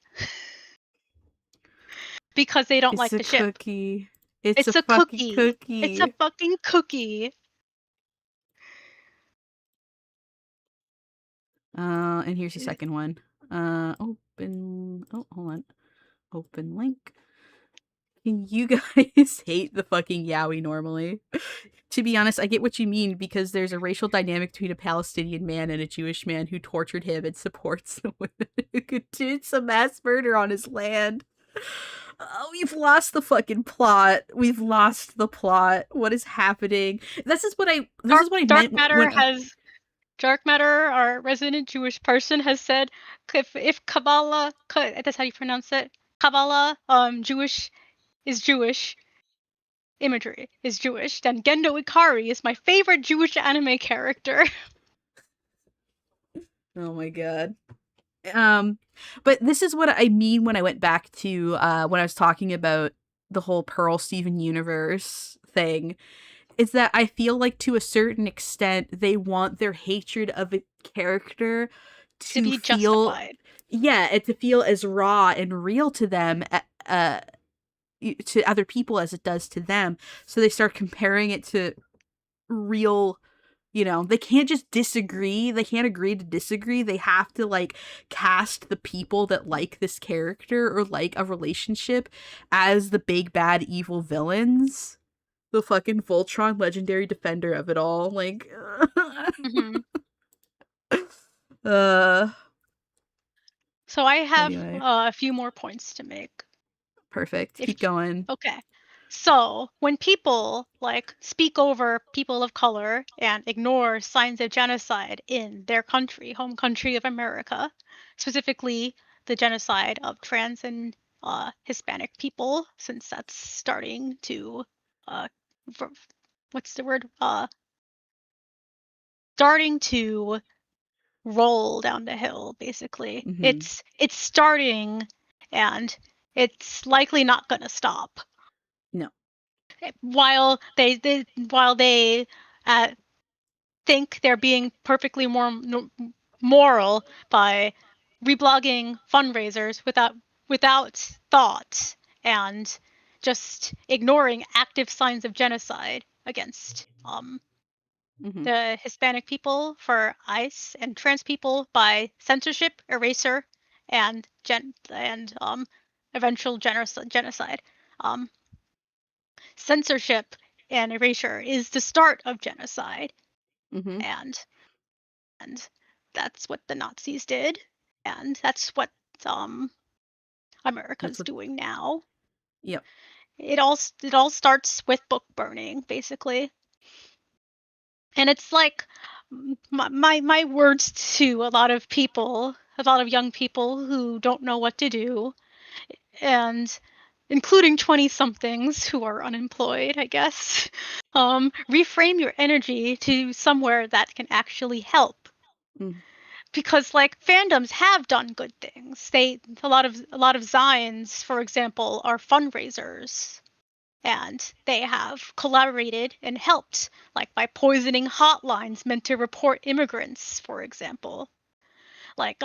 because they don't it's like a the ship. cookie. It's a It's a fucking cookie. It's a cookie. fucking cookie. And here's the second one. Open. Oh, hold on. Open link. Can you guys hate the fucking Yowie normally? To be honest, I get what you mean because there's a racial dynamic between a Palestinian man and a Jewish man who tortured him and supports the women who did some mass murder on his land. Oh, we've lost the fucking plot. We've lost the plot. What is happening? This is what I. This is what I Dark meant Matter when. has Dark Matter, our resident Jewish person, has said if Kabbalah, that's how you pronounce it, Kabbalah, Jewish is Jewish, imagery is Jewish, then Gendo Ikari is my favorite Jewish anime character. Oh my god. But this is what I mean when I went back to when I was talking about the whole Pearl Steven universe thing. Is that I feel like to a certain extent they want their hatred of a character To to be feel, justified. yeah, and to feel as raw and real to them, to other people as it does to them. So they start comparing it to real, they can't just disagree. They can't agree to disagree. They have to like cast the people that like this character or like a relationship as the big bad evil villains. The fucking Voltron legendary defender of it all. Like Mm-hmm. uh So I have anyway. a few more points to make. Perfect. If Keep going. okay. So, when people like speak over people of color and ignore signs of genocide in their country, home country of America, specifically the genocide of trans and Hispanic people, since that's starting to uh, what's the word? Starting to roll down the hill. Basically, Mm-hmm. it's starting, and it's likely not going to stop. No. While they uh, think they're being perfectly moral by reblogging fundraisers without thought and just ignoring active signs of genocide against Mm-hmm. the Hispanic people for ICE and trans people by censorship, erasure, and eventual genocide. Um, Censorship and erasure is the start of genocide, Mm-hmm. and and that's what the Nazis did, and that's what um That's America's what. doing now. Yep. It all starts with book burning, basically, and it's like my words to a lot of people, a lot of young people who don't know what to do, and including 20 somethings who are unemployed, I guess. Reframe your energy to somewhere that can actually help. Mm. Because like fandoms have done good things. A lot of Zines, for example, are fundraisers. And they have collaborated and helped, like by poisoning hotlines meant to report immigrants, for example. Like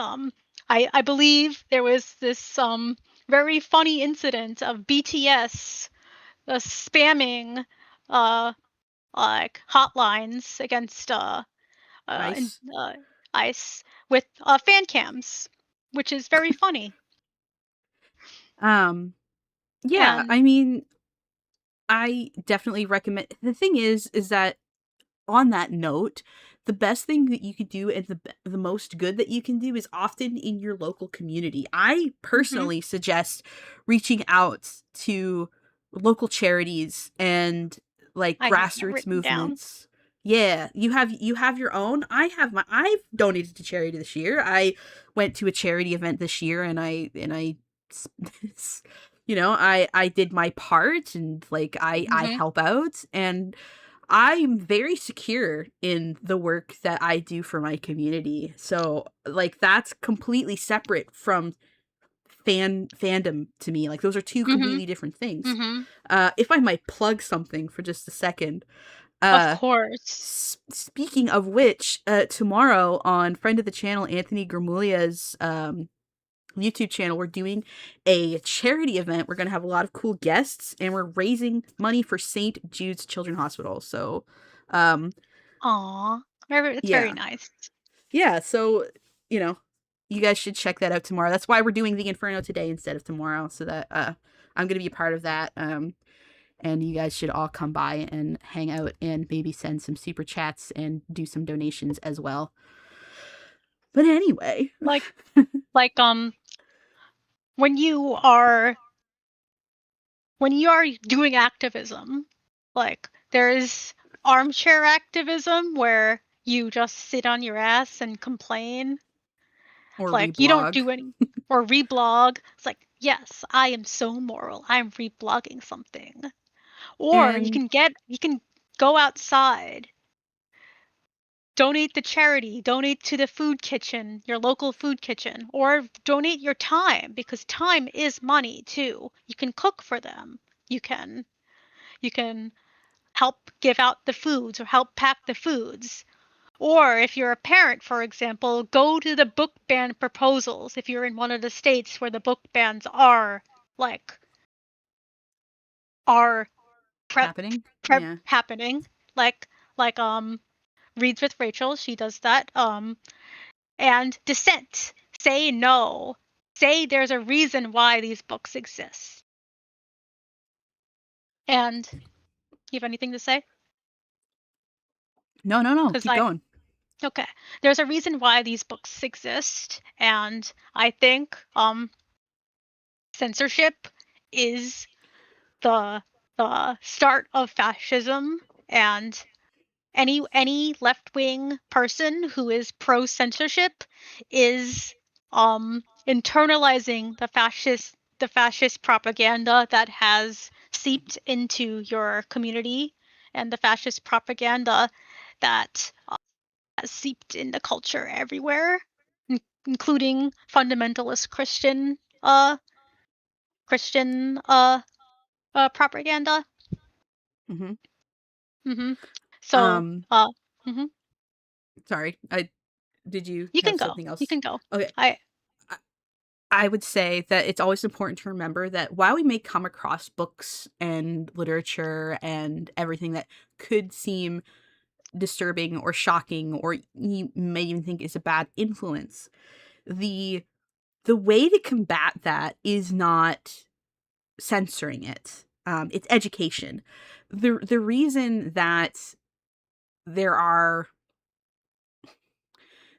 I believe there was this very funny incident of BTS spamming uh like hotlines against in Ice. ice with fan cams, which is very funny. Um, yeah, And I mean, I definitely recommend. The thing is that on that note, the best thing that you could do and the most good that you can do is often in your local community. I mhm, personally suggest reaching out to local charities and like I have that grassroots written down. movements. Yeah, you have your own. I've donated to charity this year. I went to a charity event this year and I I did my part and like I Mhm, help out and I'm very secure in the work that I do for my community. So, like, that's completely separate from fandom to me. Like, those are two mhm, completely different things. mhm. If I might plug something for just a second, Of uh, course. speaking of which, tomorrow on friend of the channel Anthony Gramulia's YouTube channel, we're doing a charity event. We're going to have a lot of cool guests and we're raising money for St. Jude's Children's Hospital. So, um, Aw, it's very yeah. nice. Yeah. So, you know, you guys should check that out tomorrow. That's why we're doing the Inferno today instead of tomorrow. So that, I'm going to be a part of that. And you guys should all come by and hang out and maybe send some super chats and do some donations as well. But anyway, Like like, when you are doing activism, like, there's armchair activism where you just sit on your ass and complain, or like, you don't reblog. do any or reblog. It's like, "Yes, I am so moral. I'm reblogging something." Or And you can go outside, donate to charity, donate to the food kitchen, your local food kitchen, or donate your time because time is money too. You can cook for them. You can you can help give out the foods or help pack the foods. Or if you're a parent, for example, go to the book ban proposals if you're in one of the states where the book bans like are prep happening. Yeah. happening. Like like Reads with Rachel, she does that. And dissent. Say no. Say there's a reason why these books exist. And you have anything to say? No, no, no. Because Keep going. okay, there's a reason why these books exist, and I think censorship is the start of fascism, and any left wing person who is pro censorship is internalizing the fascist propaganda that has seeped into your community and the fascist propaganda that has seeped into culture everywhere, including fundamentalist Christian propaganda. Hmm. Hmm. So Um, mhm. sorry. Did you You can have go. something You else? can go. Okay. I I I would say that it's always important to remember that while we may come across books and literature and everything that could seem disturbing or shocking or you may even think is a bad influence, the way to combat that is not censoring it. It's education. The reason that there are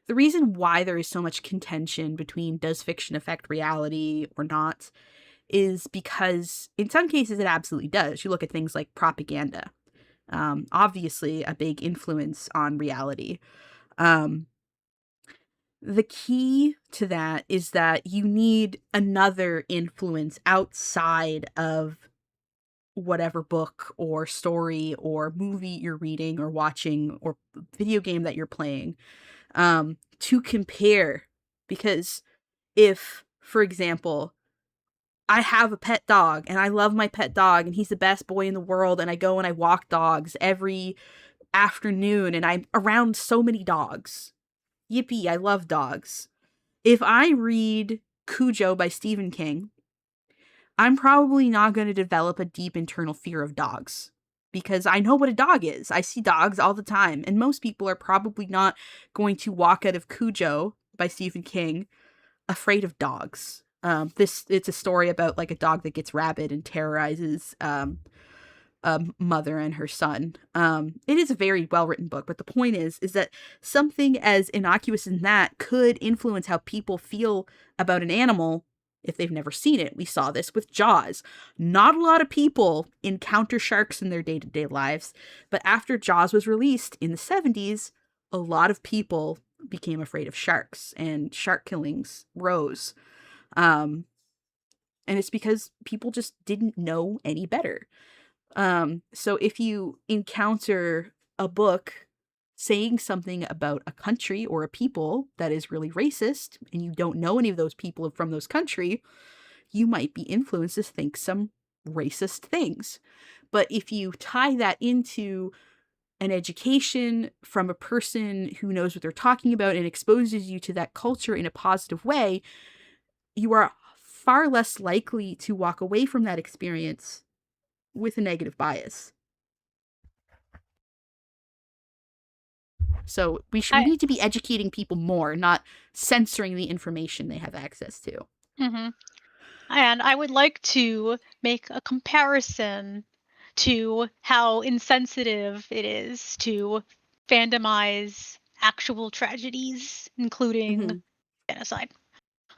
the reason why there is so much contention between does fiction affect reality or not is because in some cases it absolutely does. You look at things like propaganda, obviously a big influence on reality. Um, the key to that is that you need another influence outside of whatever book or story or movie you're reading or watching or video game that you're playing, to compare. Because if, for example, I have a pet dog and I love my pet dog and he's the best boy in the world and I go and I walk dogs every afternoon and I'm around so many dogs. Yippee, I love dogs. If I read Cujo by Stephen King, I'm probably not going to develop a deep internal fear of dogs. because I know what a dog is. I see dogs all the time, and most people are probably not going to walk out of Cujo by Stephen King afraid of dogs. This it's a story about like a dog that gets rabid and terrorizes a mother and her son. It is a very well written book, but the point is that something as innocuous as that could influence how people feel about an animal if they've never seen it. We saw this with Jaws. Not a lot of people encounter sharks in their day to day lives, but after Jaws was released in the 70s, a lot of people became afraid of sharks and shark killings rose. Um, and it's because people just didn't know any better. So if you encounter a book saying something about a country or a people that is really racist, and you don't know any of those people from those country, you might be influenced to think some racist things. But if you tie that into an education from a person who knows what they're talking about and exposes you to that culture in a positive way, you are far less likely to walk away from that experience with a negative bias. So we I need to be educating people more, not censoring the information they have access to. mhm. And I would like to make a comparison to how insensitive it is to fandomize actual tragedies, including Hmm. genocide.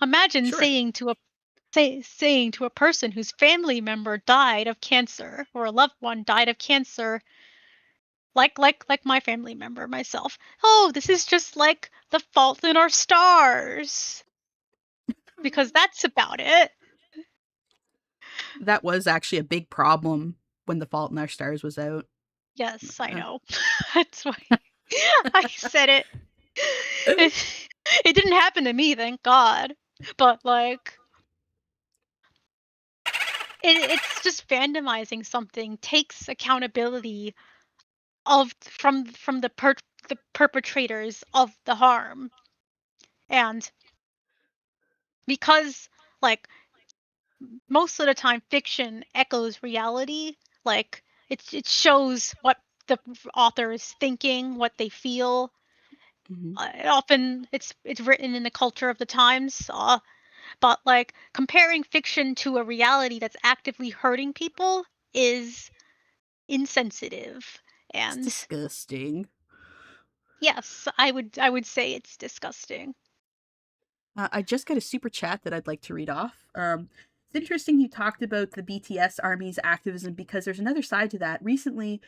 Imagine Sure. saying to a person whose family member died of cancer or a loved one died of cancer, like my family member myself. Oh, this is just like The Fault in Our Stars, because that's about it. That was actually a big problem when The Fault in Our Stars was out. Yes, I Uh, know. That's why I said it. It, it didn't happen to me, thank God. But like, it's just fandomizing something takes accountability of from the perpetrators of the harm, and because like most of the time fiction echoes reality, like it shows what the author is thinking, what they feel. mhm. Often it's written in the culture of the times, but like comparing fiction to a reality that's actively hurting people is insensitive. It's And disgusting. yes, I would say it's disgusting. I just got a super chat that I'd like to read off. It's interesting you talked about the BTS Army's activism because there's another side to that. Recently,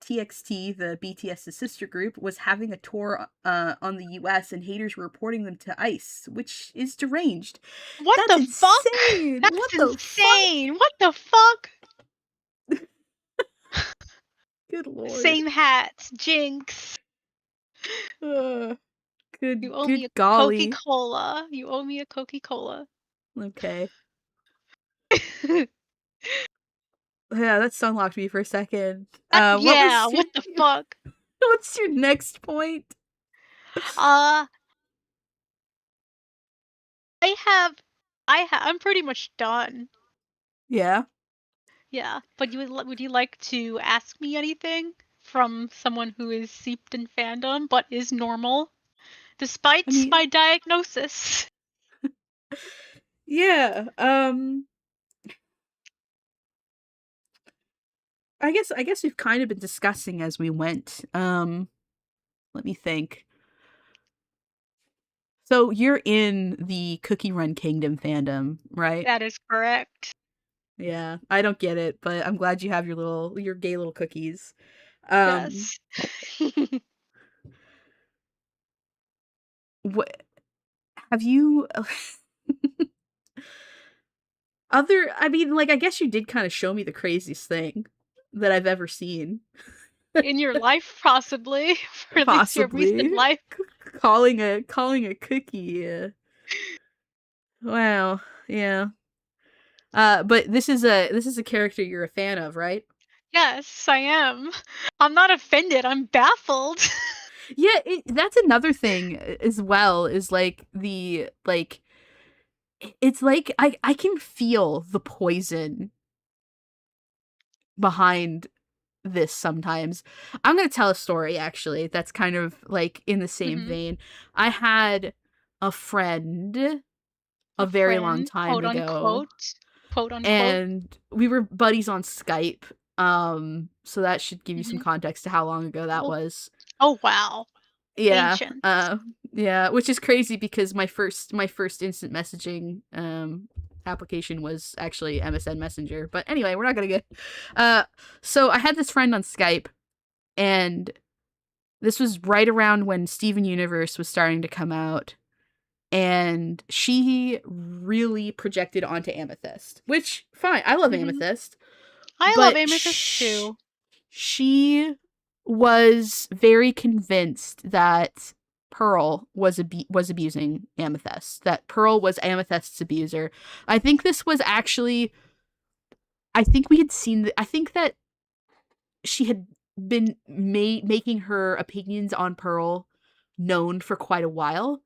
TXT, the BTS's sister group, was having a tour on the US and haters were reporting them to ICE, which is deranged. What That's the fuck? insane! What That's the fuck? insane. What the fuck? Good lord. Same hats, Jinx. Uh, You good owe me good a golly. Coca-Cola. You owe me a Coca-Cola. Okay. Yeah, that song locked me for a second. What Yeah, was your what the fuck? what's your next point? Uh, I have, I'm pretty much done. Yeah. Yeah, but would you like to ask me anything from someone who is seeped in fandom but is normal I despite mean, my diagnosis? yeah. I guess we've kind of been discussing as we went. Let me think. So you're in the Cookie Run Kingdom fandom, right? That is correct. Yeah. I don't get it, but I'm glad you have your gay little cookies. Um Yes. what have you other I mean, like I guess you did kind of show me the craziest thing that I've ever seen. In your life, possibly, or at least your recent Possibly. life. Calling a cookie. Wow. Yeah. But this is a character you're a fan of, right? Yes, I am. I'm not offended. I'm baffled. Yeah, that's another thing as well, is like it's like I can feel the poison behind this sometimes. I'm going to tell a story actually that's kind of like in the same Mm-hmm. vein. I had a friend a A very long friend, time quote ago, unquote, quote unquote. and we were buddies on Skype. So that should give you some Mm-hmm. context to how long ago that Oh, was. oh wow, Yeah. ancient. Yeah, which is crazy because my first instant messaging application was actually MSN Messenger. But anyway, we're not going to get uh so I had this friend on Skype, and this was right around when Steven Universe was starting to come out, and she really projected onto Amethyst, which fine, I love Mm-hmm. Amethyst, I love but amethyst too. she was very convinced that Pearl was abusing Amethyst, that Pearl was Amethyst's abuser. I think this was actually, I think we had seen, I think that she had been making her opinions on Pearl known for quite a while.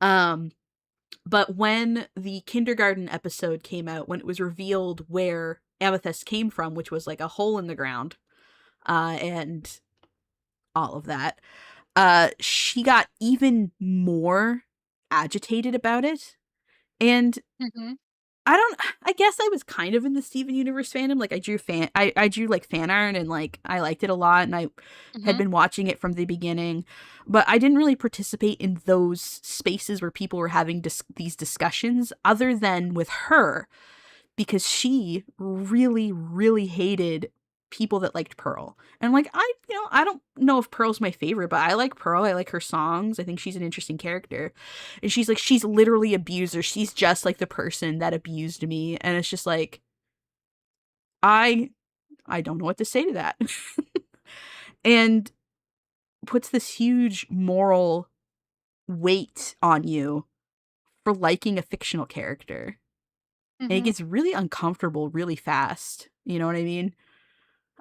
Um, but when the kindergarten episode came out, when it was revealed where Amethyst came from, which was like a hole in the ground, and all of that, she got even more agitated about it. And Mm-hmm. I guess I was kind of in the Steven Universe fandom. Like I drew like fan art, and like I liked it a lot, and I had Mm-hmm. been watching it from the beginning, but I didn't really participate in those spaces where people were having these discussions other than with her, because she really, really hated people that liked Pearl. And like I don't know if Pearl's my favorite, but I like Pearl. I like her songs. I think she's an interesting character. And she's like, she's literally abused her. She's just like the person that abused me. And it's just like I I don't know what to say to that. And puts this huge moral weight on you for liking a fictional character. And it Mm-hmm. gets really uncomfortable really fast. You know what I mean?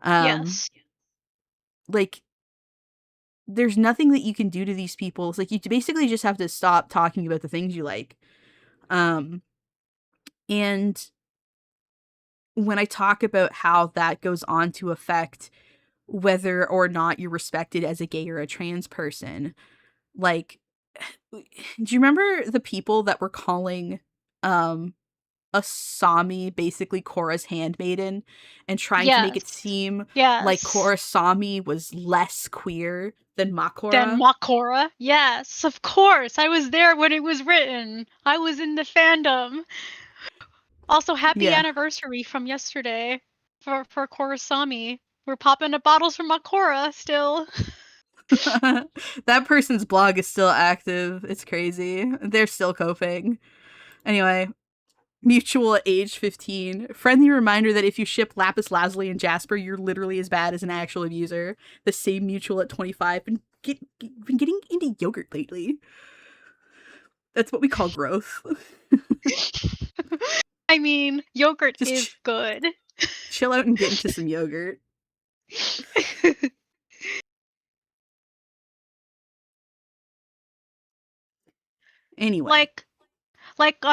Um Yes. like there's nothing that you can do to these people. It's like you basically just have to stop talking about the things you like. Um and when I talk about how that goes on to affect whether or not you're respected as a gay or a trans person, like do you remember the people that were calling um Asami basically Korra's handmaiden and trying to make Yes. it seem like Yes. Korasami was less queer than Then Makora? Makora? Yes, of course. I was there when it was written. I was in the fandom. Also, happy Yeah. anniversary from yesterday for Korosami. We're popping up bottles from Makora still. That person's blog is still active. It's crazy. They're still coping. Anyway, mutual at age 15. Friendly reminder that if you ship Lapis Lazuli and Jasper, you're literally as bad as an actual abuser. The same mutual at 25. Been getting into yogurt lately. That's what we call growth. I mean, yogurt Just is good. chill out and get into some yogurt. Anyway. like like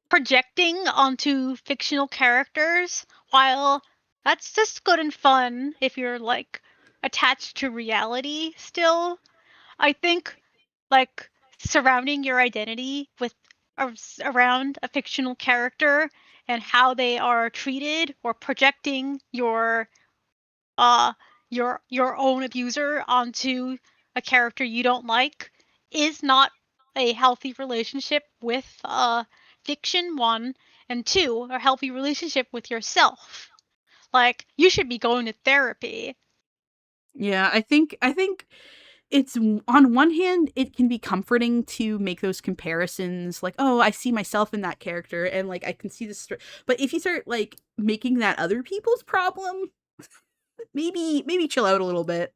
projecting onto fictional characters, while that's just good and fun if you're like attached to reality still, I think like surrounding your identity with around a fictional character and how they are treated, or projecting uh your own abuser onto a character you don't like, is not a healthy relationship with fiction, one, and two, a healthy relationship with yourself. Like, you should be going to therapy. Yeah, I think it's, on one hand it can be comforting to make those comparisons, like, oh, I see myself in that character, and like I can see this but if you start like making that other people's problem, maybe chill out a little bit.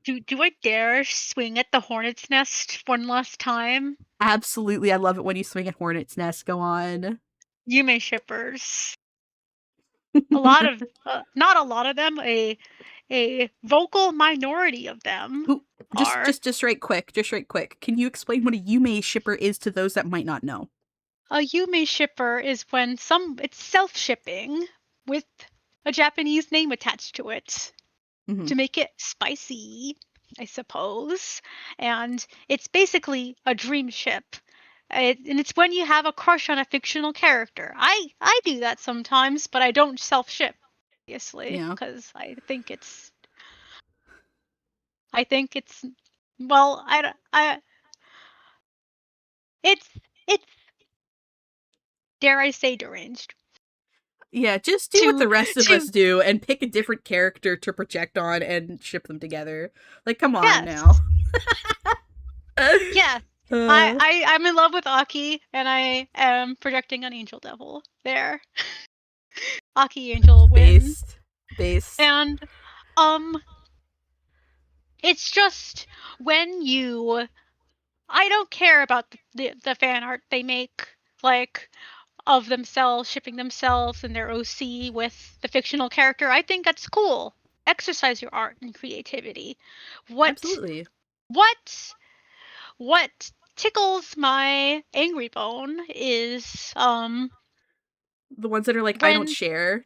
Do I dare swing at the hornet's nest one last time? Absolutely, I love it when you swing at hornet's nest. Go on. Yume shippers. A lot of, not a lot of them, a vocal minority of them Who, just are. just just right quick, can you explain what a Yume shipper is to those that might not know? A Yume shipper is when it's self-shipping with a Japanese name attached to it Mm-hmm. to make it spicy, I suppose. And it's basically a dream ship. And it's when you have a crush on a fictional character. I do that sometimes, but I don't self ship, obviously, Yeah. because I think it's well, I it's it's dare I say deranged Yeah, just do what to the rest of us to do and pick a different character to project on and ship them together. Like, come on now. yes. Yes. uh, I'm in love with Aki, and I am projecting an Angel Devil. There. Aki Angel win. based. Based. And um it's just when you I don't care about the fan art they make, like of themselves shipping themselves and their OC with the fictional character. I think that's cool. Exercise your art and creativity. What Absolutely. what what tickles my angry bone is The ones that are like, I don't when share.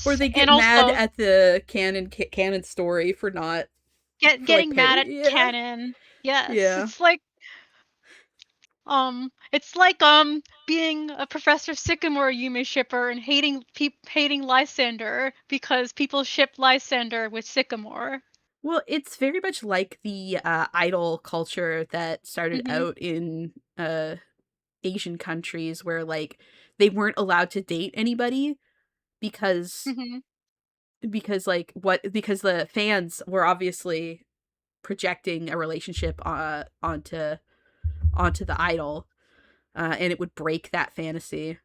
Or yes, they and get mad also at the canon story for not for like getting mad at yeah. canon. Yes, Yeah. it's like being a Professor Sycamore Yumi shipper and hating Lysander because people ship Lysander with Sycamore. Well, it's very much like the idol culture that started Mhm. out in Asian countries where like they weren't allowed to date anybody because Mhm. because the fans were obviously projecting a relationship onto the idol, and it would break that fantasy.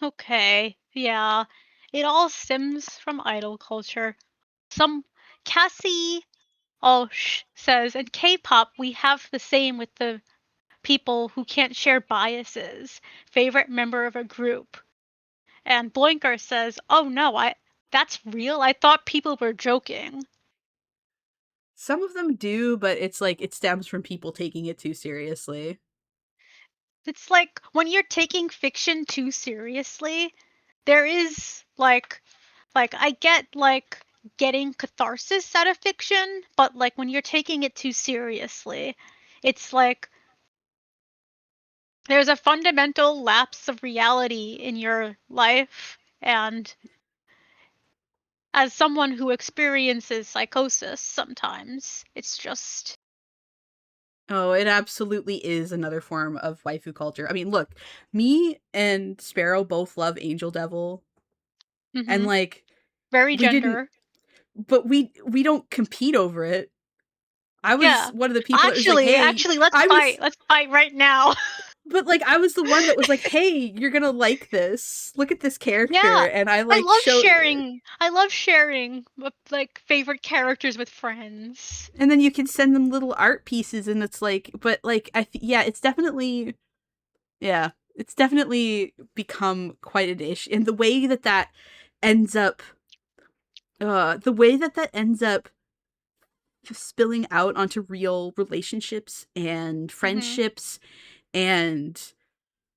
Okay. Yeah. It all stems from idol culture. Some Cassie Olsh says in K-pop we have the same with the people who can't share biases. Favorite member of a group. And Blinker says, "Oh no, I that's real. I thought people were joking." Some of them do, but it's like it stems from people taking it too seriously. It's like when you're taking fiction too seriously, there is like I get like getting catharsis out of fiction, but like when you're taking it too seriously, it's like there's a fundamental lapse of reality in your life. And as someone who experiences psychosis sometimes, it's just Oh, it absolutely is another form of waifu culture. I mean, look, me and Sparrow both love Angel Devil, and mhm, like very we didn't, gender. but we don't compete over it. I was Yeah. one of the people that was like, Actually, "Hey," actually, let's I fight. was, Let's fight right now. but like I was the one that was like, "Hey, you're gonna like this. Look at this character," Yeah. and I like show, I love sharing like favorite characters with friends. and then you can send them little art pieces, and it's like, but like yeah, it's definitely yeah, it's definitely become quite an issue, and ends up, the way that ends up spilling out onto real relationships and Mhm. friendships and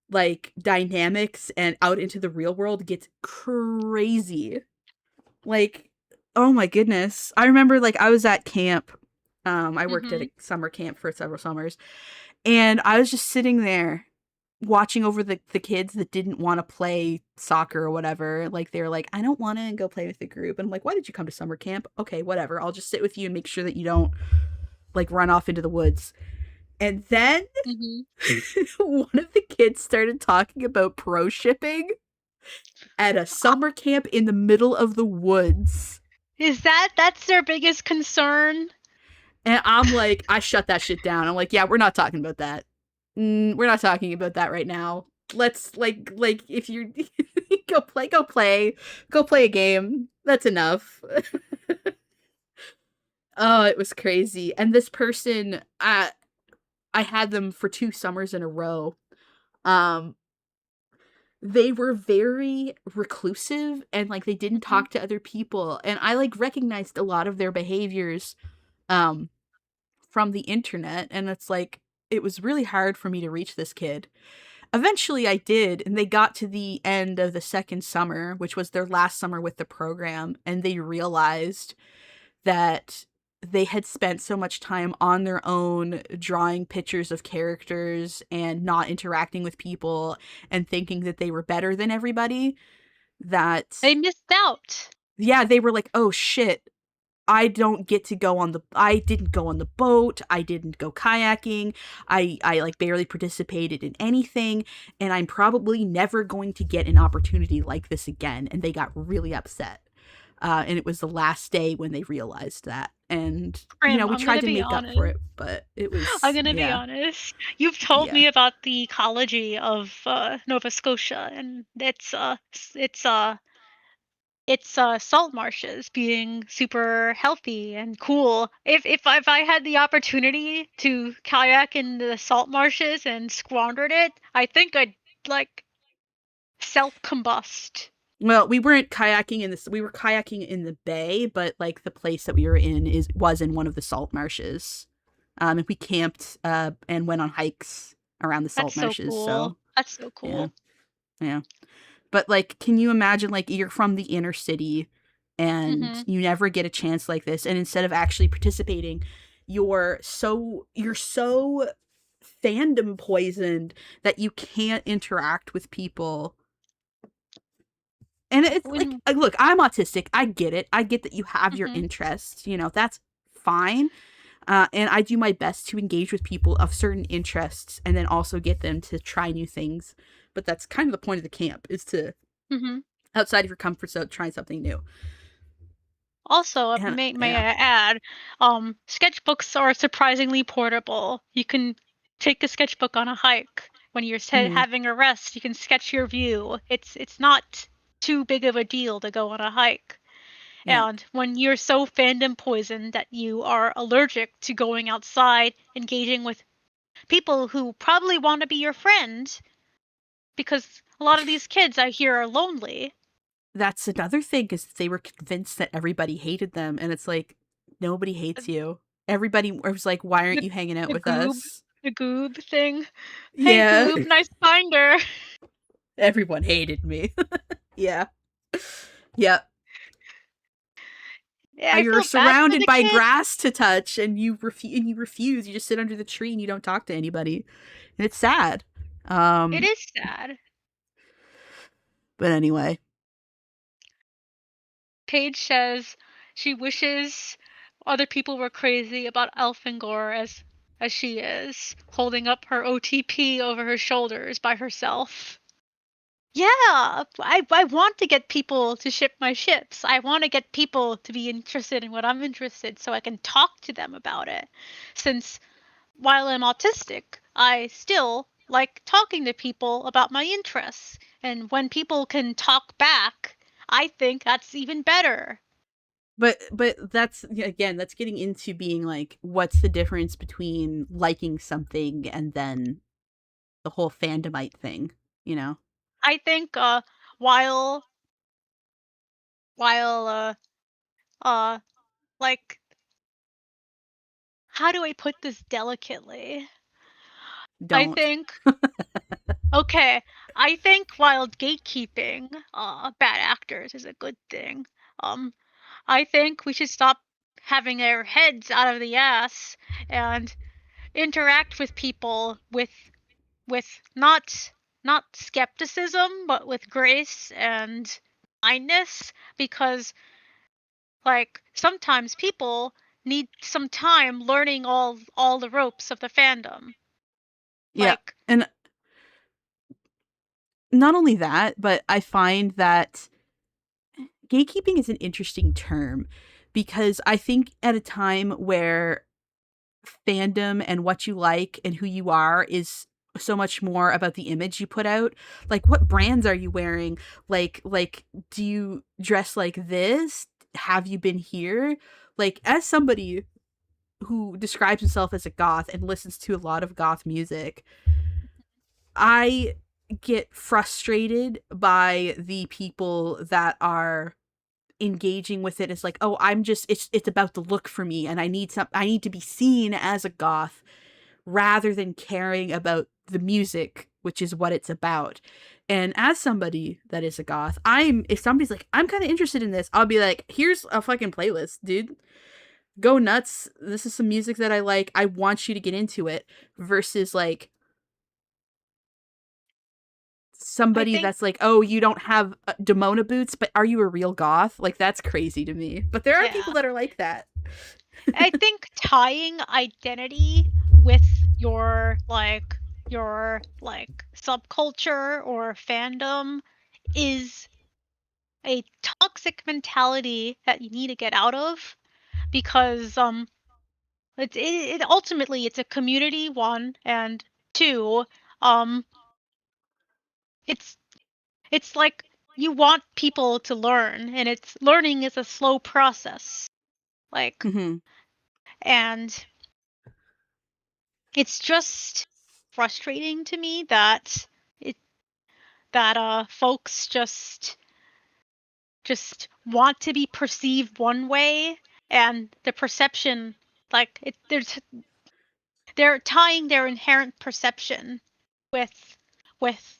like dynamics and out into the real world gets crazy. Like, oh my goodness. I remember like I was at camp. I worked at a Mhm. summer camp for several summers, and I was just sitting there watching over the kids that didn't want to play soccer or whatever. Like they were like, I don't want to go play with the group. And I'm like, why did you come to summer camp? Okay, whatever. I'll just sit with you and make sure that you don't like run off into the woods. And then Mhm. one of the kids started talking about pro shipping at a Uh, summer camp in the middle of the woods. Is that's their biggest concern? And I'm like, I shut that shit down. I'm like, yeah, we're not talking about that. We're not talking about that right now. Let's like if you're go play a game. That's enough. Oh, it was crazy. And this person, I had them for 2 summers in a row. Um, they were very reclusive and like they didn't Mhm. talk to other people. And I like recognized a lot of their behaviors um from the internet, and it's like it was really hard for me to reach this kid. Eventually I did, and they got to the end of the second summer, which was their last summer with the program, and they realized that they had spent so much time on their own drawing pictures of characters and not interacting with people and thinking that they were better than everybody, They that missed out. yeah, they were like, "Oh shit, I didn't go on the boat, I didn't go kayaking, I like barely participated in anything, and I'm probably never going to get an opportunity like this again." And they got really upset. And it was the last day when they realized that. And Prim, we I'm tried gonna to be make up for honest. it, but it I'm was gonna be yeah. honest. You've told Yeah. me about the ecology of Nova Scotia, and it's salt marshes being super healthy and cool. If I had the opportunity to kayak in the salt marshes and squandered it, I think I'd like self combust. Well, we weren't kayaking in this. We were kayaking in the bay, but like the place that we were in was in one of the salt marshes. And we camped and went on hikes around the That's salt so marshes. cool. So That's so yeah, cool. yeah. But like, can you imagine like you're from the inner city and Mhm. you never get a chance like this, and instead of actually participating, you're so fandom poisoned that you can't interact with people. And it's like, When look, I'm autistic. I get it. I get that you have your mhm. interests. That's fine. And I do my best to engage with people of certain interests and then also get them to try new things. But that's kind of the point of the camp, is to, Mhm. outside of your comfort zone, try something new. Also, And may yeah. I add, sketchbooks are surprisingly portable. You can take a sketchbook on a hike. When you're Hmm. having a rest, you can sketch your view. It's not too big of a deal to go on a hike. Yeah. And when you're so fandom poisoned that you are allergic to going outside, engaging with people who probably want to be your friend, because a lot of these kids I hear are lonely. That's another thing, is they were convinced that everybody hated them. And it's like, nobody Uh, hates you. Everybody was like, why aren't The you hanging out the with goob, us? the goob thing. Hey Yeah. goob, nice binder. Everyone hated me. Yeah. Yeah. Yeah, I You're feel bad for surrounded the by kid. grass to touch, and you refuse. You just sit under the tree and you don't talk to anybody. And it's sad. It Um is sad. but anyway. Paige says she wishes other people were crazy about Elfangor as she is, holding up her OTP over her shoulders by herself. Yeah, I want to get people to ship my ships. I want to get people to be interested in what I'm interested so I can talk to them about it. Since while I'm autistic, I still like talking to people about my interests. And when people can talk back, I think that's even better. But that's, again, that's getting into being like, what's the difference between liking something and then the whole fandomite thing, you know? I think while while uh like how do I put this delicately? I Don't. think okay, I think while gatekeeping bad actors is a good thing. Um I think we should stop having our heads out of the ass and interact with people with not skepticism but with grace and kindness, because like sometimes people need some time learning all the ropes of the fandom. Yeah. Like And not only that, but I find that gatekeeping is an interesting term, because I think at a time where fandom and what you like and who you are is so much more about the image you put out, like what brands are you wearing, like do you dress like this, have you been here, like as somebody who describes himself as a goth and listens to a lot of goth music, I get frustrated by the people that are engaging with it as like, oh, I'm just, it's about the look for me, and I need to be seen as a goth, rather than caring about the music, which is what it's about. And as somebody that is a goth, if somebody's like, I'm kind of interested in this, I'll be like, here's a fucking playlist, dude. Go nuts. This is some music that I like. I want you to get into it. Versus like I somebody think, that's like, oh, you don't have Demona boots, but are you a real goth? Like, that's crazy to me. But there are people yeah. that are like that. I think tying identity with your subculture or fandom is a toxic mentality that you need to get out of, because it ultimately it's a community, one, and two, um it's it's like you want people to learn, and it's learning is a slow process, like, Mm-hmm. and it's just frustrating to me that it that folks just want to be perceived one way, and the perception, like, they're tying their inherent perception with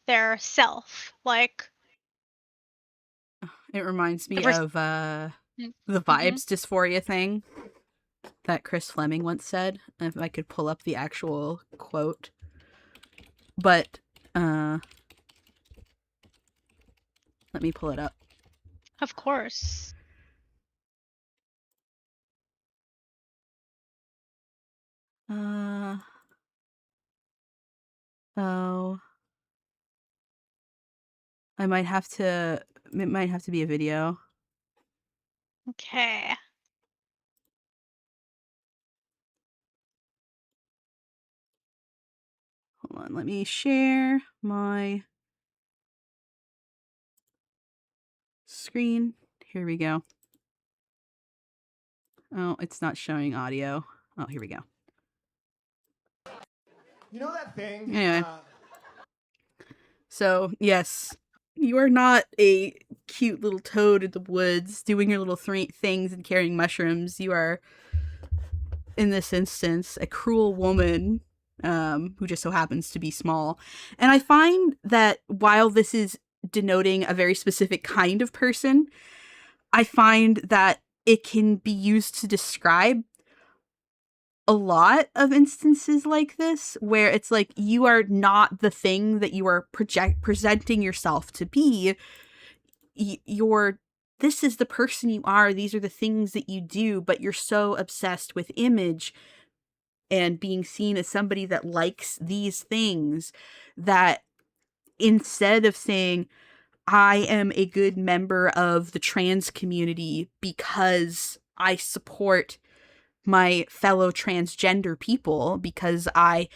their self, like It reminds the me of the mm-hmm. vibes dysphoria thing that Chris Fleming once said. If I could pull up the actual quote. But let me pull it up. Of course. Uh oh. I might have to it might have to be a video. Okay. Hold on, let me share my screen. Here we go. Oh, it's not showing audio. Oh, here we go. You know that thing? Anyway. So, yes, you are not a cute little toad in the woods doing your little things and carrying mushrooms. You are, in this instance, a cruel woman who just so happens to be small. And I find that while this is denoting a very specific kind of person, I find that it can be used to describe a lot of instances like this where it's like you are not the thing that you are presenting yourself to be. You're this is the person you are, these are the things that you do, but you're so obsessed with image and being seen as somebody that likes these things that instead of saying I am a good member of the trans community because I support my fellow transgender people, because I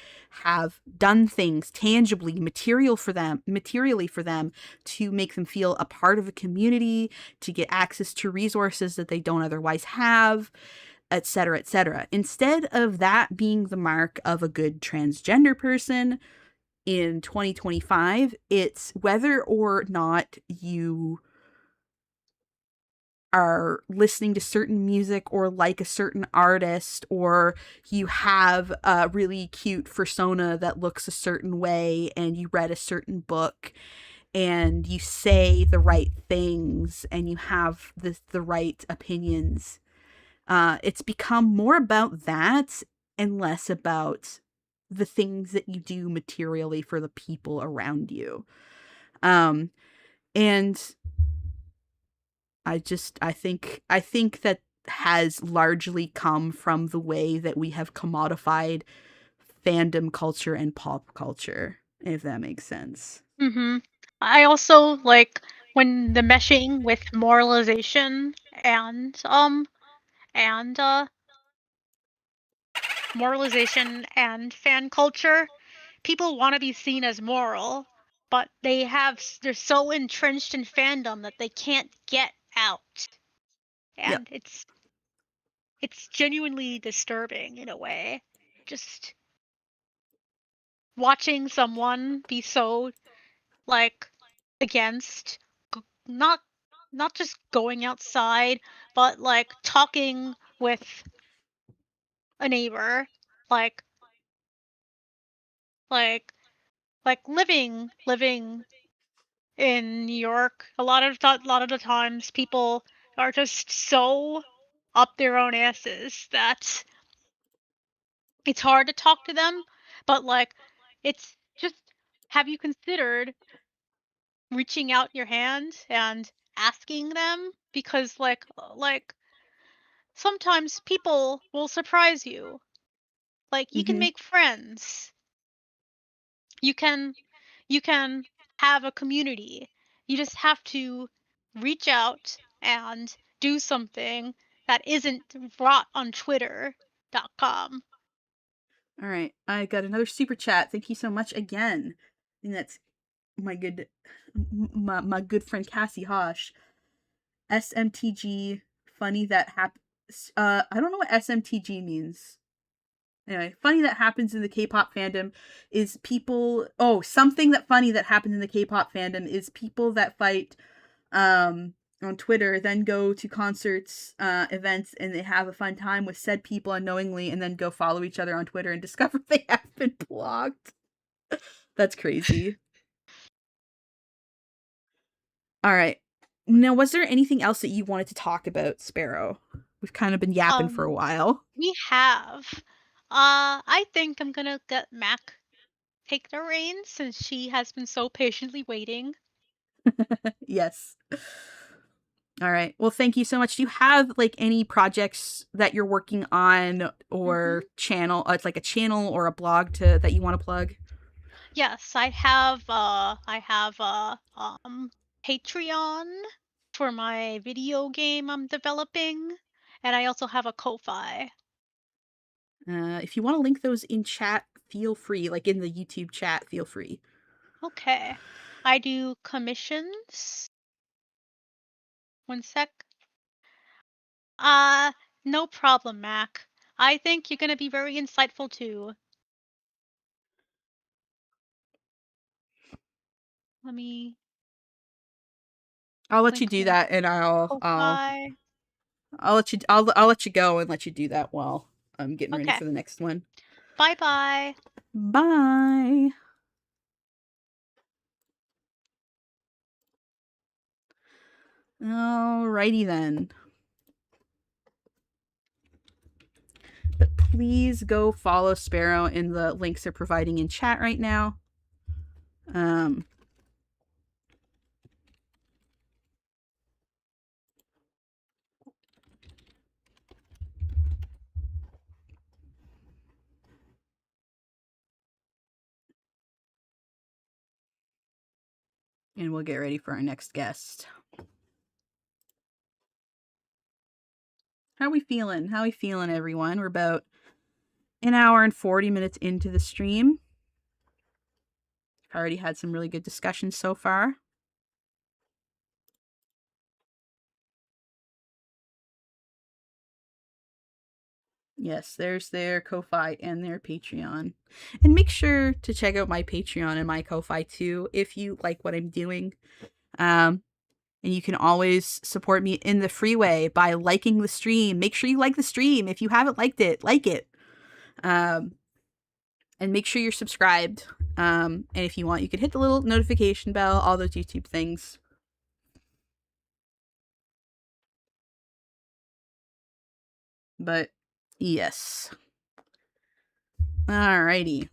have done things materially for them to make them feel a part of a community, to get access to resources that they don't otherwise have, etc., etc. Instead of that being the mark of a good transgender person in 2025, it's whether or not you are listening to certain music or like a certain artist, or you have a really cute persona that looks a certain way and you read a certain book and you say the right things and you have the right opinions. It's become more about that and less about the things that you do materially for the people around you. Um, and I think that has largely come from the way that we have commodified fandom culture and pop culture, if that makes sense. Mm-hmm. I also like when the meshing with moralization and and fan culture. People want to be seen as moral, but they're so entrenched in fandom that they can't get out. Yep. And it's genuinely disturbing in a way. Just watching someone be so, like, against not just going outside, but like talking with a neighbor, like Like living in New York, a lot of the times people are just so up their own asses that it's hard to talk to them, but, like, it's just have you considered reaching out your hand and asking them? Because, sometimes people will surprise you. Like, you can Mhm. make friends. You can you can have a community. You just have to reach out and do something that isn't rot on Twitter.com. All right. I got another super chat. Thank you so much again. And that's my good my good friend Cassie Hosh. SMTG funny that I don't know what SMTG means. Anyway, funny that happens in the K-pop fandom is people something that funny that happens in the K-pop fandom is people that fight on Twitter, then go to concerts, events, and they have a fun time with said people unknowingly, and then go follow each other on Twitter and discover they have been blocked. That's crazy. All right. Now, was there anything else that you wanted to talk about, Sparrow? We've kind of been yapping for a Um, while. we have. I think I'm gonna let Mac take the reins since she has been so patiently waiting. Yes. All right. Well, thank you so much. Do you have like any projects that you're working on or Hmm. channel? It's like a channel or a blog to that you want to plug? Yes, I have Patreon for my video game I'm developing, and I also have a Ko-fi. If you want to link those in chat, feel free. Like in the YouTube chat, feel free. Okay. I do commissions. One sec. Uh, no problem, Mac. I think you're gonna be very insightful too. Let me I'll let you link do my that, and Ko-fi. I'll let you go and let you do that while I'm getting ready Okay. for the next one. Bye bye. Bye. Alrighty then. But please go follow Sparrow in the links they're providing in chat right now. Um, and we'll get ready for our next guest. How we feeling? How we feeling, everyone? We're about an hour and 40 minutes into the stream. Already had some really good discussions so far. Yes, there's their Ko-Fi and their Patreon. And make sure to check out my Patreon and my Ko-Fi too if you like what I'm doing. And you can always support me in the free way by liking the stream. Make sure you like the stream. If you haven't liked it, like it. Um, and make sure you're subscribed. And if you want, you can hit the little notification bell, all those YouTube things. But yes. Alrighty.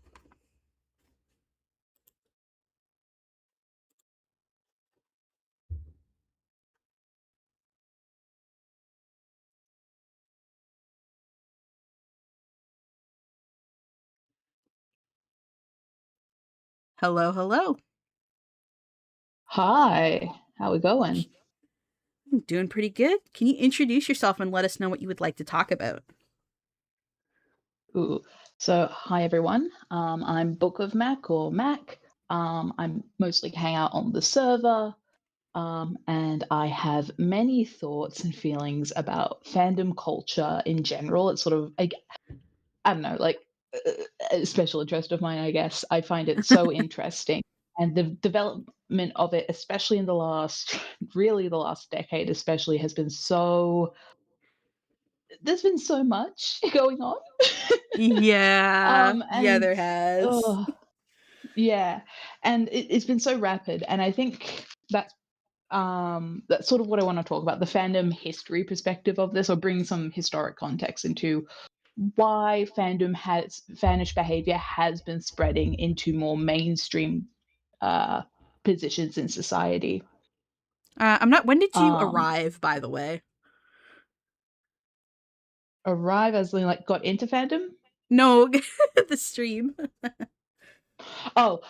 Hello, hello. Hi, how we going? I'm doing pretty good. Can you introduce yourself and let us know what you would like to talk about? Ooh. So, hi everyone. I'm Book of Mac or Mac. I'm mostly hang out on the server, and I have many thoughts and feelings about fandom culture in general. It's sort of, I don't know, like a special interest of mine, I guess. I find it so interesting, and the development of it, especially in the last, really the last decade, especially, has been so. There's been so much going on. Yeah, And there has. Yeah, and it's been so rapid, and I think that's sort of what I want to talk about, the fandom history perspective of this, or bring some historic context into why fannish behavior has been spreading into more mainstream uh, positions in society. I'm not. When did you Um, arrive, by the way? arrive as in like got into fandom. No, the stream. Oh,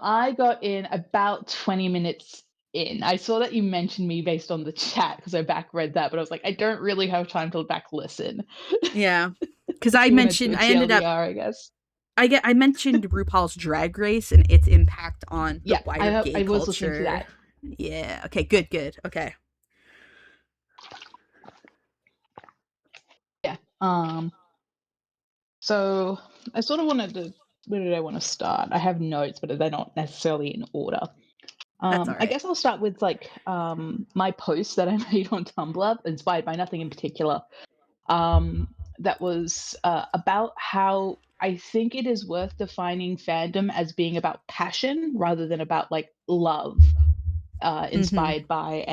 I got in about 20 minutes in. I saw that you mentioned me based on the chat because I back read that, but I was like, I don't really have time to back listen. Yeah, because If I you want to do mentioned a I ended up TLDR, I guess. I mentioned RuPaul's Drag Race and its impact on the Yeah, wider gay I was listening to culture. that. Yeah. Okay. Good. Good. Okay. Yeah. So I sort of wanted to. Where did I want to start? I have notes, but they're not necessarily in order. That's all I right. guess I'll start with like my post that I made on Tumblr, inspired by nothing in particular. Um, that was about how I think it is worth defining fandom as being about passion rather than about like love, Mm-hmm. inspired by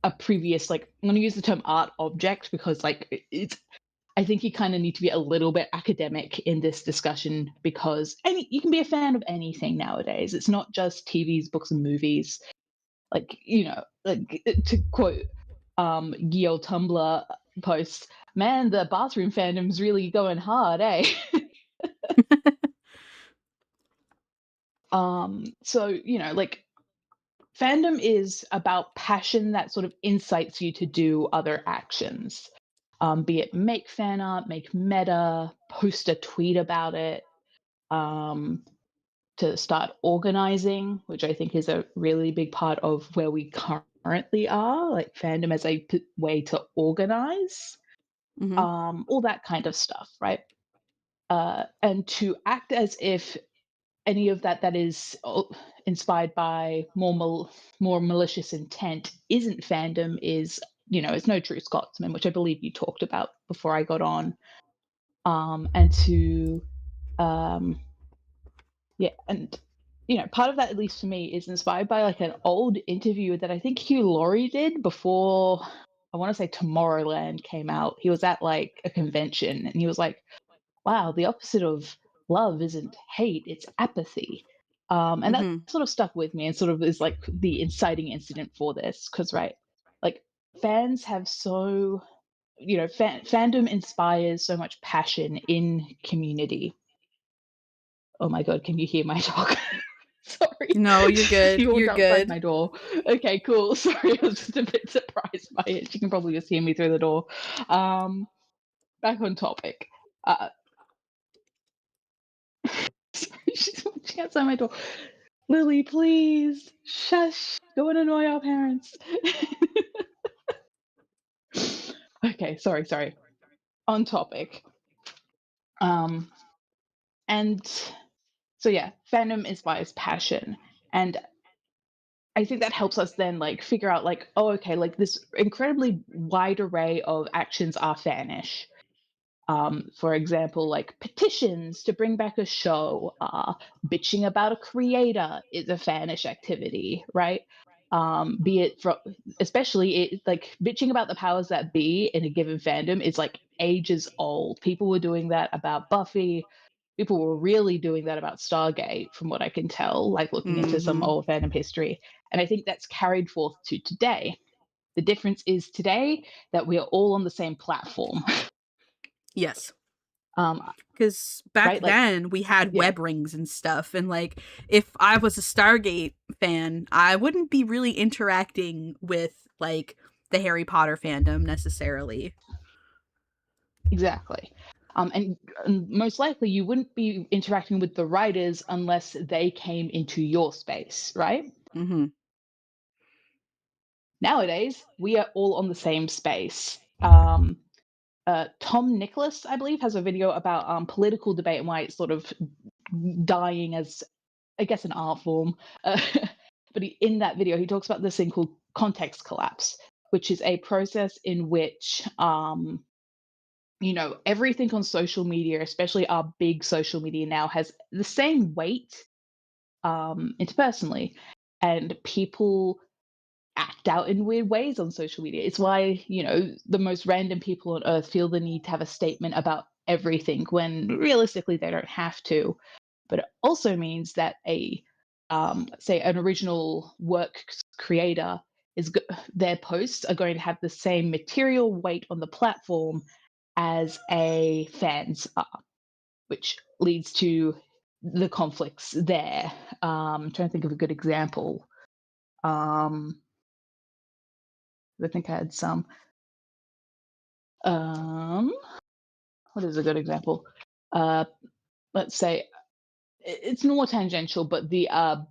a previous, like, I'm going to use the term art object because like it's I think you kind of need to be a little bit academic in this discussion because you can be a fan of anything nowadays. It's not just TVs, books, and movies. Like, like to quote Gil Tumblr post, man, the bathroom fandom's really going hard, eh? So, like fandom is about passion that sort of incites you to do other actions. Be it make fan art, make meta, post a tweet about it, um, to start organizing, which I think is a really big part of where we currently are, like fandom as a way to organize, Mm-hmm. all that kind of stuff, right? And to act as if any of that is inspired by more malicious intent isn't fandom is, it's no true Scotsman, which I believe you talked about before I got on. And to um, Yeah, and part of that, at least for me, is inspired by like an old interview that I think Hugh Laurie did before, I want to say, Tomorrowland came out. He was at like a convention and he was like, "Wow, the opposite of love isn't hate; it's apathy." And that Mm-hmm. sort of stuck with me and sort of is like the inciting incident for this, because right, like fans have so fandom inspires so much passion in community. Oh my god, can you hear my dog? Sorry. No, you're good. She walked You're outside good. my door. Okay, cool. Sorry, I was just a bit surprised by it. She can probably just hear me through the door. Um, back on topic. Uh, sorry, she's watching outside my door. Lily, please, shush. Go and annoy our parents. Okay, sorry. On topic. Um, and so yeah, fandom inspires passion, and I think that helps us then like figure out like, oh, okay, like this incredibly wide array of actions are fannish. For example, like petitions to bring back a show, bitching about a creator is a fannish activity, right? Be it from, especially it like bitching about the powers that be in a given fandom is like ages old. People were doing that about Buffy. People were really doing that about Stargate, from what I can tell, like looking into some Mm-hmm. old fandom history. And I think that's carried forth to today. The difference is today that we are all on the same platform. Yes. um, Because back right? Like, then we had yeah, web rings and stuff, and like if I was a Stargate fan, I wouldn't be really interacting with like the Harry Potter fandom necessarily. exactly. And most likely you wouldn't be interacting with the writers unless they came into your space, right? Mm-hmm. Nowadays, we are all on the same space. Tom Nicholas, I believe, has a video about political debate and why it's sort of dying as, I guess, an art form. But in that video, he talks about this thing called context collapse, which is a process in which everything on social media, especially our big social media now, has the same weight interpersonally, and people act out in weird ways on social media. It's why, the most random people on earth feel the need to have a statement about everything when realistically they don't have to. But it also means that say an original work creator their posts are going to have the same material weight on the platform as a fan's are, which leads to the conflicts there. I'm trying to think of a good example. Um, I think I had some. Um, what is a good example? Uh, let's say it's more tangential, but the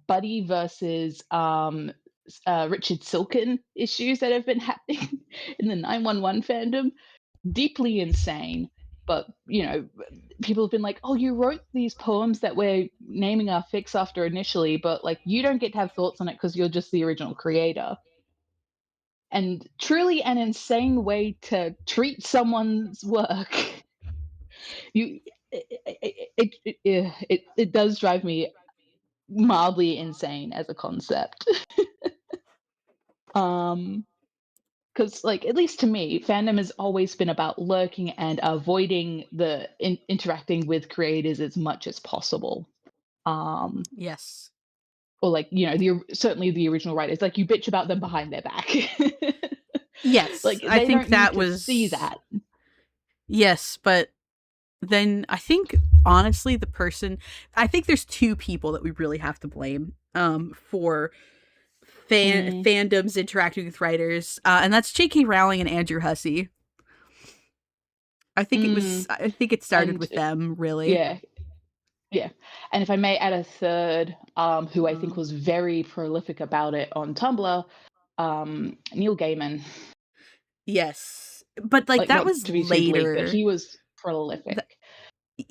Buddy versus Richard Silken issues that have been happening in the 911 fandom, deeply insane. But people have been like, "Oh, you wrote these poems that we're naming our fix after initially, but like you don't get to have thoughts on it because you're just the original creator." And truly an insane way to treat someone's work. you it does drive me mildly insane as a concept. um because like, at least to me, fandom has always been about lurking and avoiding the interacting with creators as much as possible. um Yes. or like, certainly the original writers, like, you bitch about them behind their back. Yes, Like, I they think don't need that to see was that. yes, but then I think honestly I think there's two people that we really have to blame for Mm, fandoms interacting with writers, and that's J.K. Rowling and Andrew Hussey. mm, I think it started and with them, really. yeah, yeah. And if I may add a third, who I think Uh, was very prolific about it on Tumblr, Neil Gaiman. yes, but like Like, that not was to be too bleak, but later. he was prolific. Th-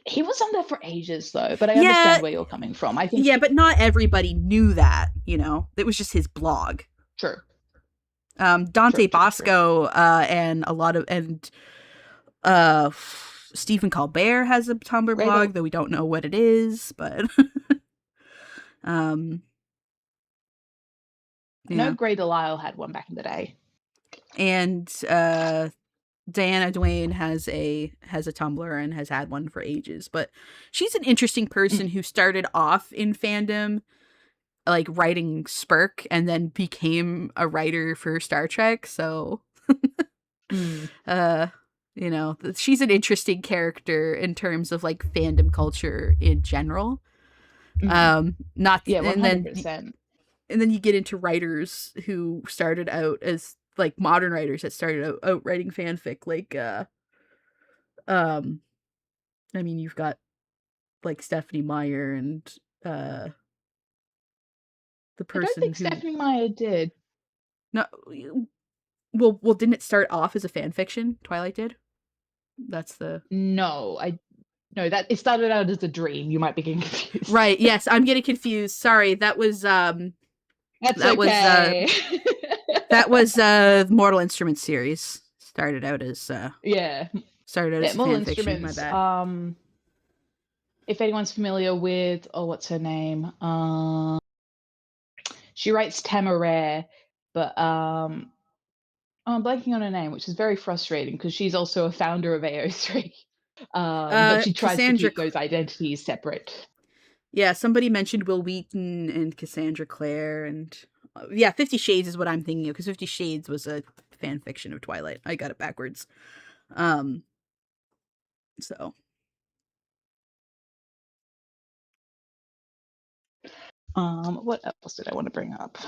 He was on there for ages, though, but I yeah, understand where you're coming from. I think yeah, but not everybody knew that. It was just his blog. true, true, Dante true, true. Bosco, and a lot of and uh Stephen Colbert has a Tumblr Great. blog, though we don't know what it is, but um I know yeah. Grey Delisle had one back in the day. And Diana Duane has a Tumblr and has had one for ages, but she's an interesting Mm, person who started off in fandom like writing Spurk and then became a writer for Star Trek. So mm, uh she's an interesting character in terms of like fandom culture in general. mm. Not Yeah, and then 100%. you get into writers who started out as like modern writers that started out writing fanfic, like um I mean, you've got like Stephanie Meyer and uh the I don't person think who Stephanie Meyer did. no well didn't it start off as a fan fiction? Twilight did. That's the No, I no, that it started out as a dream. You might be getting confused. right. Yes, I'm getting confused. Sorry, That's that was okay. Mortal Instruments series. Yeah, Started out yeah. as a Mortal fan fiction. My Instruments. bad. If anyone's familiar with, oh, what's her name? She writes Temeraire, but oh, I'm blanking on her name, which is very frustrating because she's also a founder of AO3. But she tries to Cassandra. keep those identities separate. Yeah, somebody mentioned Will Wheaton and Cassandra Clare, and yeah, 50 Shades is what I'm thinking of because 50 Shades was a fan fiction of Twilight. I got it backwards. Um, so What else did I want to bring up?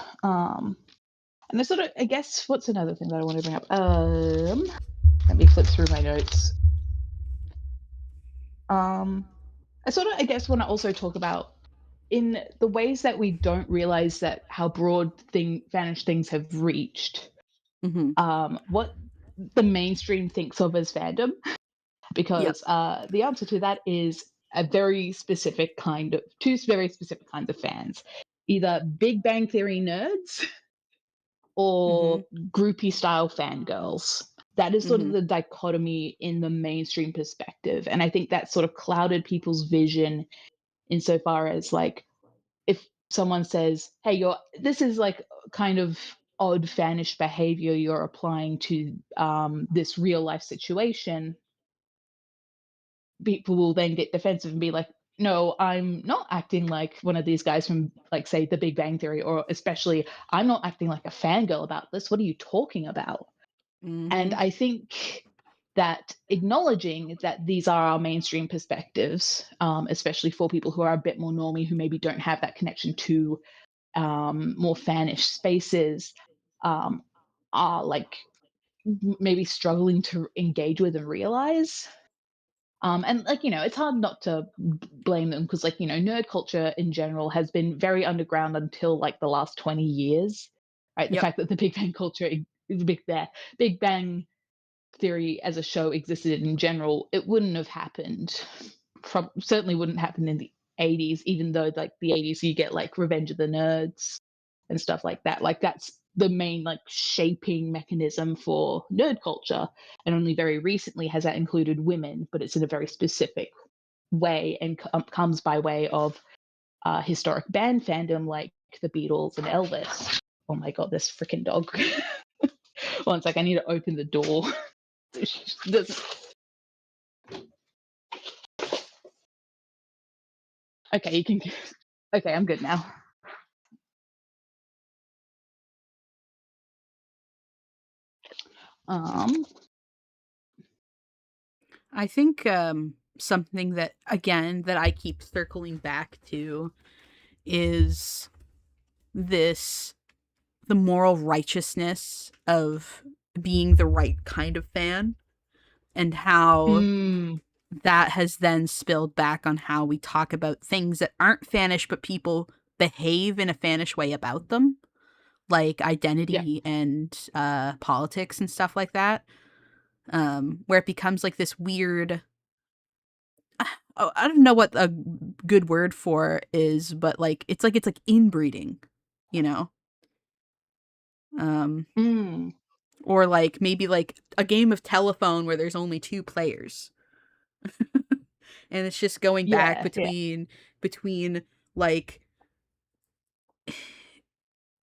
And I sort of, I guess, what's another thing that I want to bring up? Let me flip through my notes. I sort of, I guess, want to also talk about in the ways that we don't realize that how broad vanished things have reached. mhm. What the mainstream thinks of as fandom, Yep. because the answer to that is a very specific kind of two very specific kinds of fans, either Big Bang Theory nerds or Mhm. groupie style fangirls. That is sort of Mhm. the dichotomy in the mainstream perspective, and I think that sort of clouded people's vision insofar as, like, if someone says, "Hey, you're this is, like, kind of odd fannish behavior you're applying to, this real life situation," people will then get defensive and be like, "No, I'm not acting like one of these guys from, like, say, The Big Bang Theory," or especially, "I'm not acting like a fangirl about this. What are you talking about?" And Mhm. I think that acknowledging that these are our mainstream perspectives, especially for people who are a bit more normie, who maybe don't have that connection to more fanish spaces, um, are like maybe struggling to engage with and realize. And like, it's hard not to blame them because, like, nerd culture in general has been very underground until like the last 20 years, right? The Yep. fact that the Big Bang culture is big there. Big Bang Theory as a show existed in general, it wouldn't have happened. Certainly wouldn't happen in the 80s, even though like the 80s you get like Revenge of the Nerds and stuff like that. Like that's the main like shaping mechanism for nerd culture. And only very recently has that included women, but it's in a very specific way and comes by way of historic band fandom like the Beatles and Elvis. Oh my god, this freaking dog. One sec, I need to open the door. This, okay, you can. Okay, I'm good now. Um, I think something that again that I keep circling back to is this the moral righteousness of being the right kind of fan and how mm, that has then spilled back on how we talk about things that aren't fanish but people behave in a fanish way about them, like yeah. identity and politics and stuff like that, where it becomes like this weird, oh, I don't know what a good word for is, but like it's like inbreeding, you know? Um, Mm, or like maybe like a game of telephone where there's only two players. And it's just going back yeah, yeah. between like,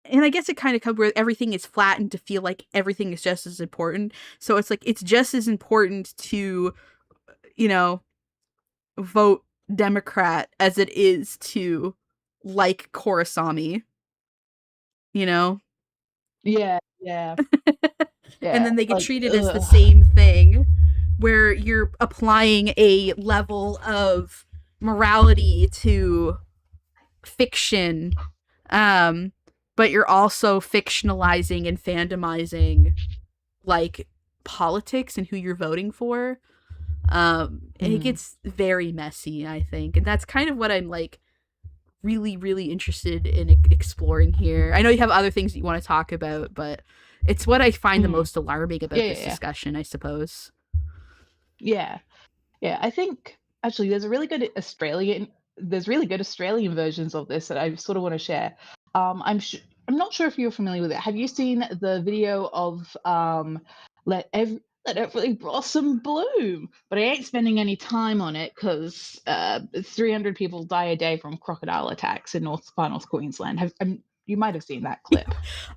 and I guess it kind of comes where everything is flattened to feel like everything is just as important. So it's like it's just as important to, you know, vote Democrat as it is to like Korosami, you know? Yeah, yeah, And yeah. then they get Like, treated as the ugh. same thing, where you're applying a level of morality to fiction, um, but you're also fictionalizing and fandomizing like politics and who you're voting for. And it Mm, gets very messy, I think, and that's kind of what I'm like really, really interested in exploring here. I know you have other things that you want to talk about, but it's what I find the mm. most alarming Yeah, about yeah, this yeah. discussion, I suppose. Yeah. Yeah, I think actually there's really good Australian versions of this that I sort of want to share. I'm not sure if you're familiar with it. Have you seen the video of let every blossom bloom? But I ain't spending any time on it because 300 people die a day from crocodile attacks in Far North Queensland. You might have seen that clip.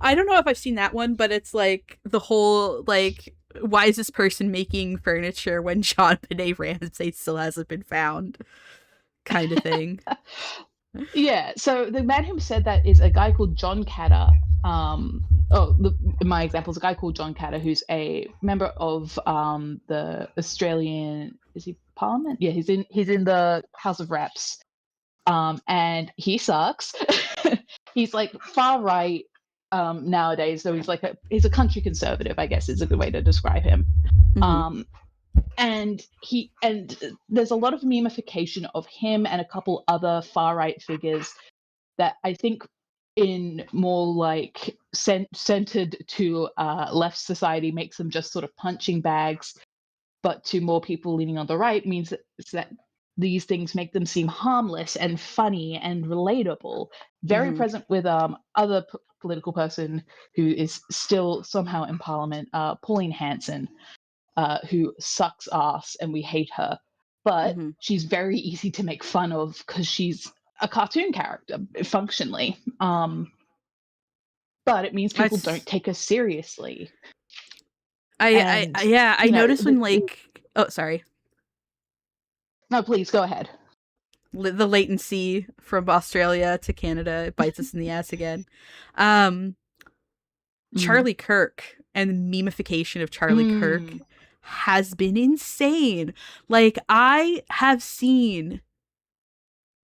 I don't know if I've seen that one, but it's like the whole like why is this person making furniture when John Benet Ramsey still hasn't been found kind of thing. Yeah, so the man who said that is a guy called John Catter. In my example is a guy called John Catter, who's a member of the Australian. Is he Parliament? Yeah, he's in the House of Reps, and he sucks. He's like far right nowadays, so he's a country conservative, I guess is a good way to describe him. Mm-hmm. Um, and there's a lot of memification of him and a couple other far right figures that I think in more like centered to left society makes them just sort of punching bags, but to more people leaning on the right means that these things make them seem harmless and funny and relatable. Very Mm-hmm. present with other political person who is still somehow in Parliament, Pauline Hanson, who sucks ass and we hate her, but Mm-hmm. she's very easy to make fun of because she's a cartoon character functionally. But it means people don't That's take her seriously. I And, yeah, I you know, noticed when like oh sorry. no, please go ahead. The latency from Australia to Canada bites us in the ass again. Um Mm. Charlie Kirk and the memification of Charlie Kirk Mm. has been insane. Like I have seen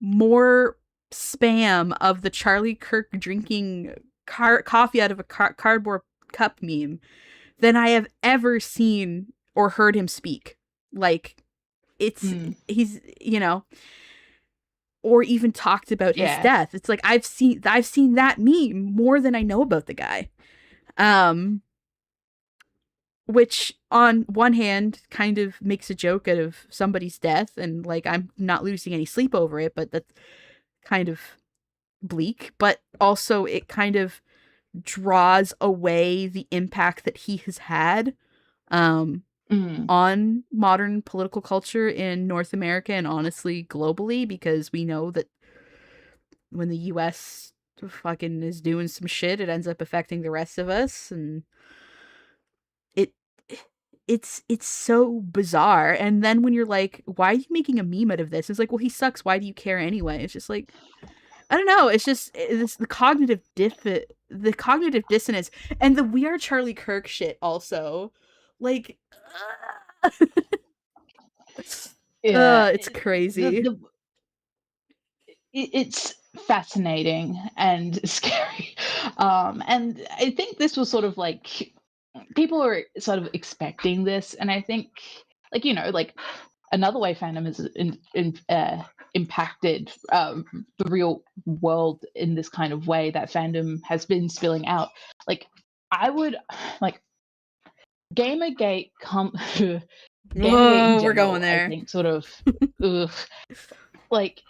more spam of the Charlie Kirk drinking coffee out of a cardboard cup meme than I have ever seen or heard him speak. Like it's Mm. he's or even talked about his Yeah. death. It's like I've seen that meme more than I know about the guy. Um which on one hand kind of makes a joke out of somebody's death and like I'm not losing any sleep over it, but that's kind of bleak, but also it kind of draws away the impact that he has had um Mm. on modern political culture in North America and honestly globally, because we know that when the US fucking is doing some shit, it ends up affecting the rest of us, and it it's so bizarre. And then when you're like, why are you making a meme out of this? It's like, well, he sucks. Why do you care anyway? It's just like, I don't know. It's just it's the cognitive dissonance, and the "We Are Charlie Kirk" shit also. Like, Yeah. it's The, crazy. the, it's fascinating and scary. And I think this was sort of like people were sort of expecting this, and I think, like, you know, like another way fandom has impacted the real world in this kind of way that fandom has been spilling out. Like, I would like Gamergate come Gamergate in Whoa, we're going general. I there. think sort of ugh, like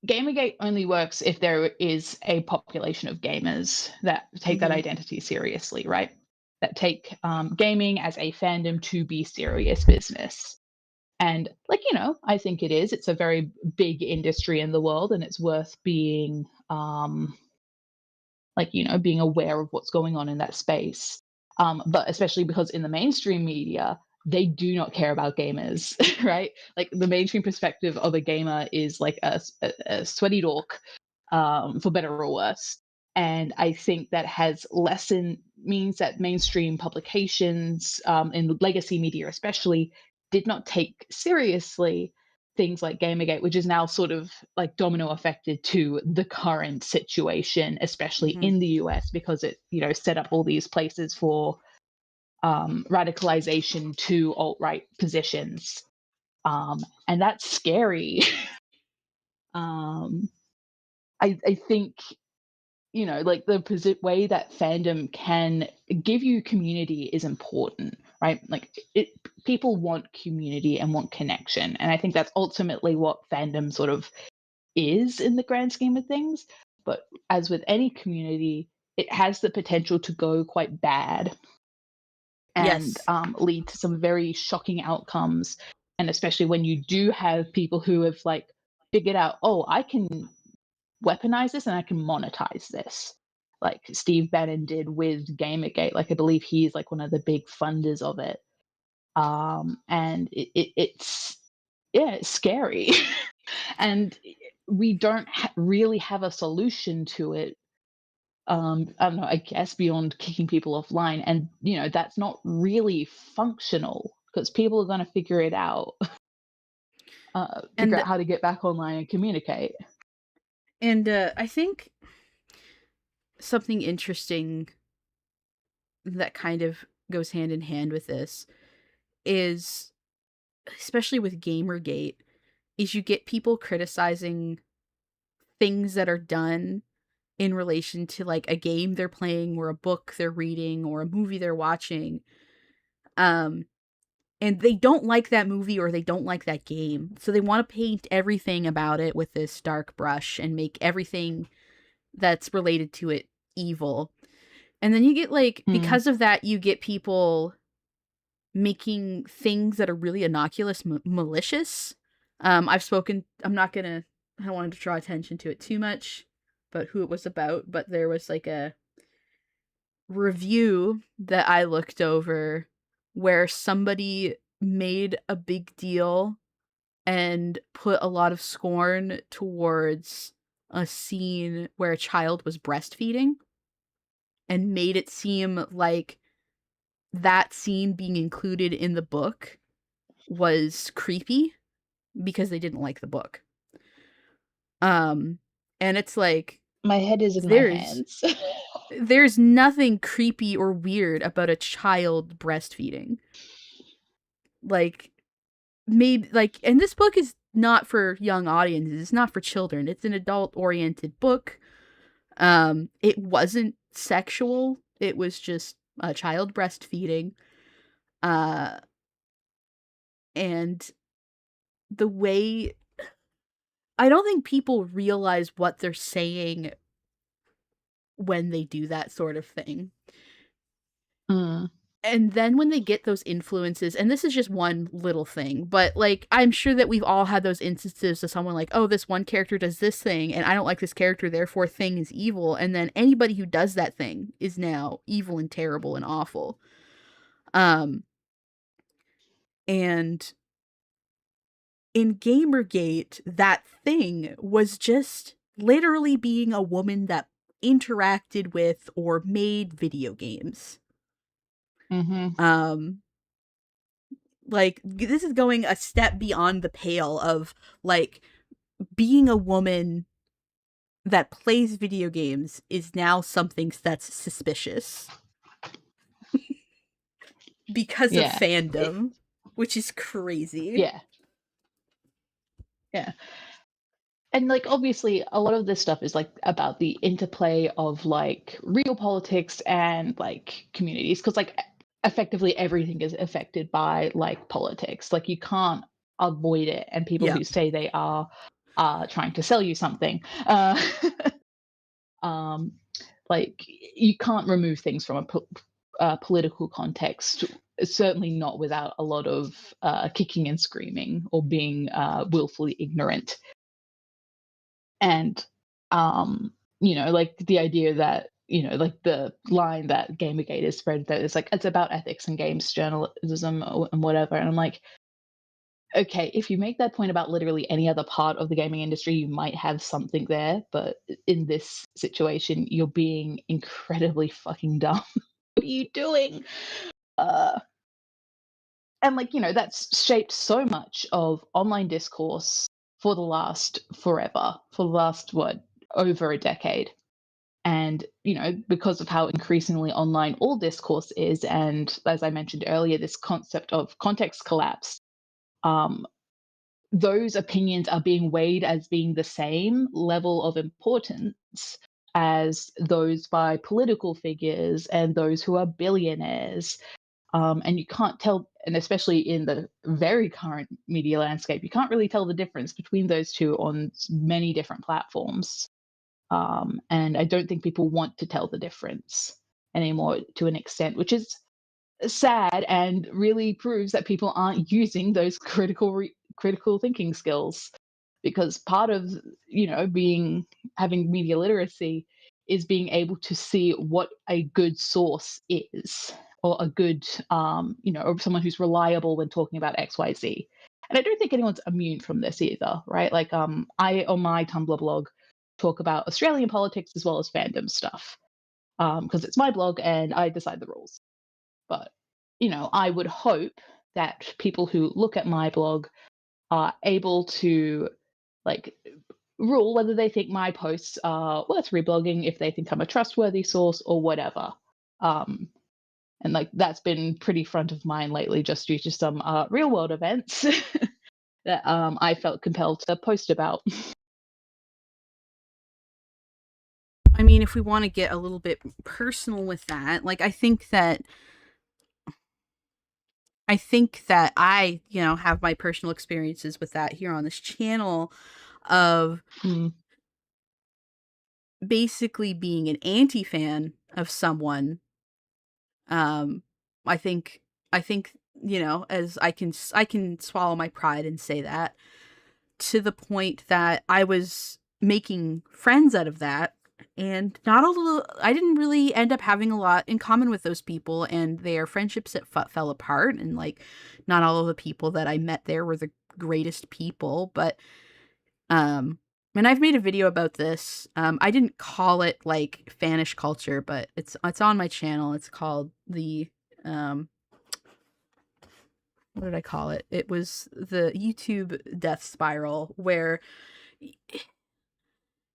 Gamergate only works if there is a population of gamers that take that Mm-hmm. identity seriously, right? That take gaming as a fandom to be serious business. And, like, you know, I think it is. It's a very big industry in the world, and it's worth being, like, you know, being aware of what's going on in that space. But especially because in the mainstream media, they do not care about gamers, right? Like the mainstream perspective of a gamer is like a sweaty dork, for better or worse. And I think that has lessened means that mainstream publications, in legacy media especially, did not take seriously things like Gamergate, which is now sort of like domino affected to the current situation, especially Mm-hmm. in the US, because it, you know, set up all these places for radicalization to alt right positions. And that's scary. um, I think, you know, like the way that fandom can give you community is important, right? Like people want community and want connection, and I think that's ultimately what fandom sort of is in the grand scheme of things. But as with any community, it has the potential to go quite bad and Yes. lead to some very shocking outcomes. And especially when you do have people who have like figured out, oh, I can weaponize this and I can monetize this. Like Steve Bannon did with Gamergate. Like I believe he's like one of the big funders of it. And it's yeah, it's scary. And we don't really have a solution to it. I don't know, I guess beyond kicking people offline, and you know that's not really functional because people are going to figure And out how to get back online and communicate. I think something interesting that kind of goes hand in hand with this is, especially with Gamergate, is you get people criticizing things that are done in relation to like a game they're playing or a book they're reading or a movie they're watching. Um and they don't like that movie or they don't like that game. So they want to paint everything about it with this dark brush and make everything that's related to it evil. And then you get like, Mm. because of that, you get people making things that are really innocuous malicious. I'm not gonna, I don't want to draw attention to it too much, but who it was about, but there was like a review that I looked over where somebody made a big deal and put a lot of scorn towards a scene where a child was breastfeeding and made it seem like that scene being included in the book was creepy because they didn't like the book. Um and it's like My head is in my there's hands. there's nothing creepy or weird about a child breastfeeding. Like maybe like, and this book is not for young audiences. It's not for children. It's an adult oriented book. It wasn't sexual. It was just a child breastfeeding. Uh and the way, I don't think people realize what they're saying when they do that sort of thing. Mm. And then when they get those influences, and this is just one little thing, but like I'm sure that we've all had those instances of someone like, oh, this one character does this thing and I don't like this character, therefore thing is evil, and then anybody who does that thing is now evil and terrible and awful. um and in Gamergate, that thing was just literally being a woman that interacted with or made video games. Mhm. um like this is going a step beyond the pale of like being a woman that plays video games is now something that's suspicious because of Yeah. fandom, which is crazy. Yeah. Yeah. And like obviously a lot of this stuff is like about the interplay of like real politics and like communities, because like effectively everything is affected by like politics. Like you can't avoid it, and people Yeah. who say they are trying to sell you something. Um like you can't remove things from a political context, certainly not without a lot of kicking and screaming or being willfully ignorant. And like the idea that like the line that Gamergate is spread, that it's like it's about ethics and games journalism and whatever. And I'm like, okay, if you make that point about literally any other part of the gaming industry, you might have something there, but in this situation you're being incredibly fucking dumb. What are you doing? uh and like that's shaped so much of online discourse for the last forever, for the last what, over a decade. And because of how increasingly online all discourse is, and as I mentioned earlier, this concept of context collapse, um, those opinions are being weighed as being the same level of importance as those by political figures and those who are billionaires. And you can't tell, and especially in the very current media landscape, you can't really tell the difference between those two on many different platforms. And I don't think people want to tell the difference anymore, to an extent, which is sad and really proves that people aren't using those critical thinking skills. Because part of being having media literacy is being able to see what a good source is, or a good or someone who's reliable when talking about XYZ. And I don't think anyone's immune from this either, right? Like I, on my Tumblr blog, talk about Australian politics as well as fandom stuff, because it's my blog and I decide the rules. But I would hope that people who look at my blog are able to like rule whether they think my posts are worth reblogging, if they think I'm a trustworthy source or whatever. Um, and like that's been pretty front of mind lately, just due to some real world events that I felt compelled to post about. I mean, if we want to get a little bit personal with that, like I think that I, have my personal experiences with that here on this channel of Mm. basically being an anti-fan of someone, um, I think, as I can swallow my pride and say that, to the point that I was making friends out of that. And I didn't really end up having a lot in common with those people, and their friendships that fell apart. And like, not all of the people that I met there were the greatest people, but, and I've made a video about this. I didn't call it like fannish culture, but it's on my channel. It's called what did I call it? It was the YouTube death spiral, where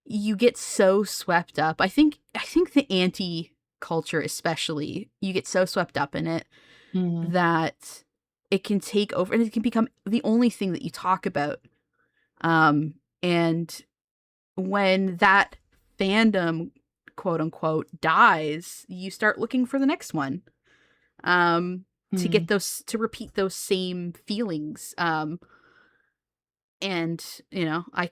you get so swept up. I think the anti culture, especially, you get so swept up in it that it can take over, and it can become the only thing that you talk about. And when that fandom, quote unquote, dies, you start looking for the next one. To get to repeat those same feelings. And I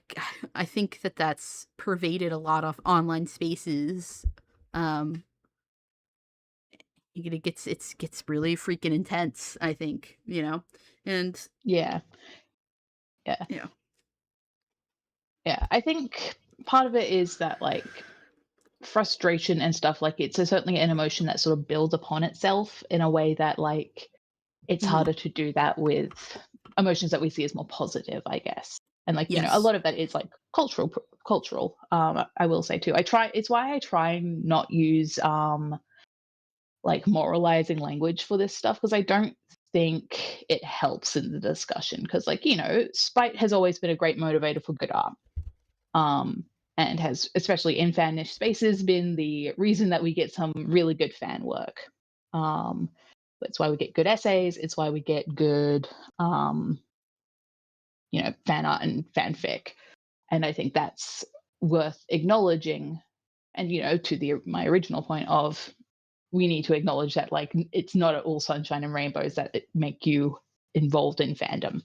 think that that's pervaded a lot of online spaces. It gets really freaking intense, I think, and Yeah. Yeah. yeah. Yeah. I think part of it is that, like, frustration and stuff, like, it's certainly an emotion that sort of builds upon itself in a way that, like, it's Mhm. harder to do that with emotions that we see as more positive, I guess. And, like, a Yes. lot of that is like cultural. I will say too. It's why I try and not use like moralizing language for this stuff, because I don't think it helps in the discussion, because, like, spite has always been a great motivator for good art. Um and has, especially in fan niche spaces, been the reason that we get some really good fan work. Um that's why we get good essays. It's why we get good, um, fan art and fanfic. And I think that's worth acknowledging. And, to my original point of, we need to acknowledge that, like, it's not at all sunshine and rainbows that make you involved in fandom.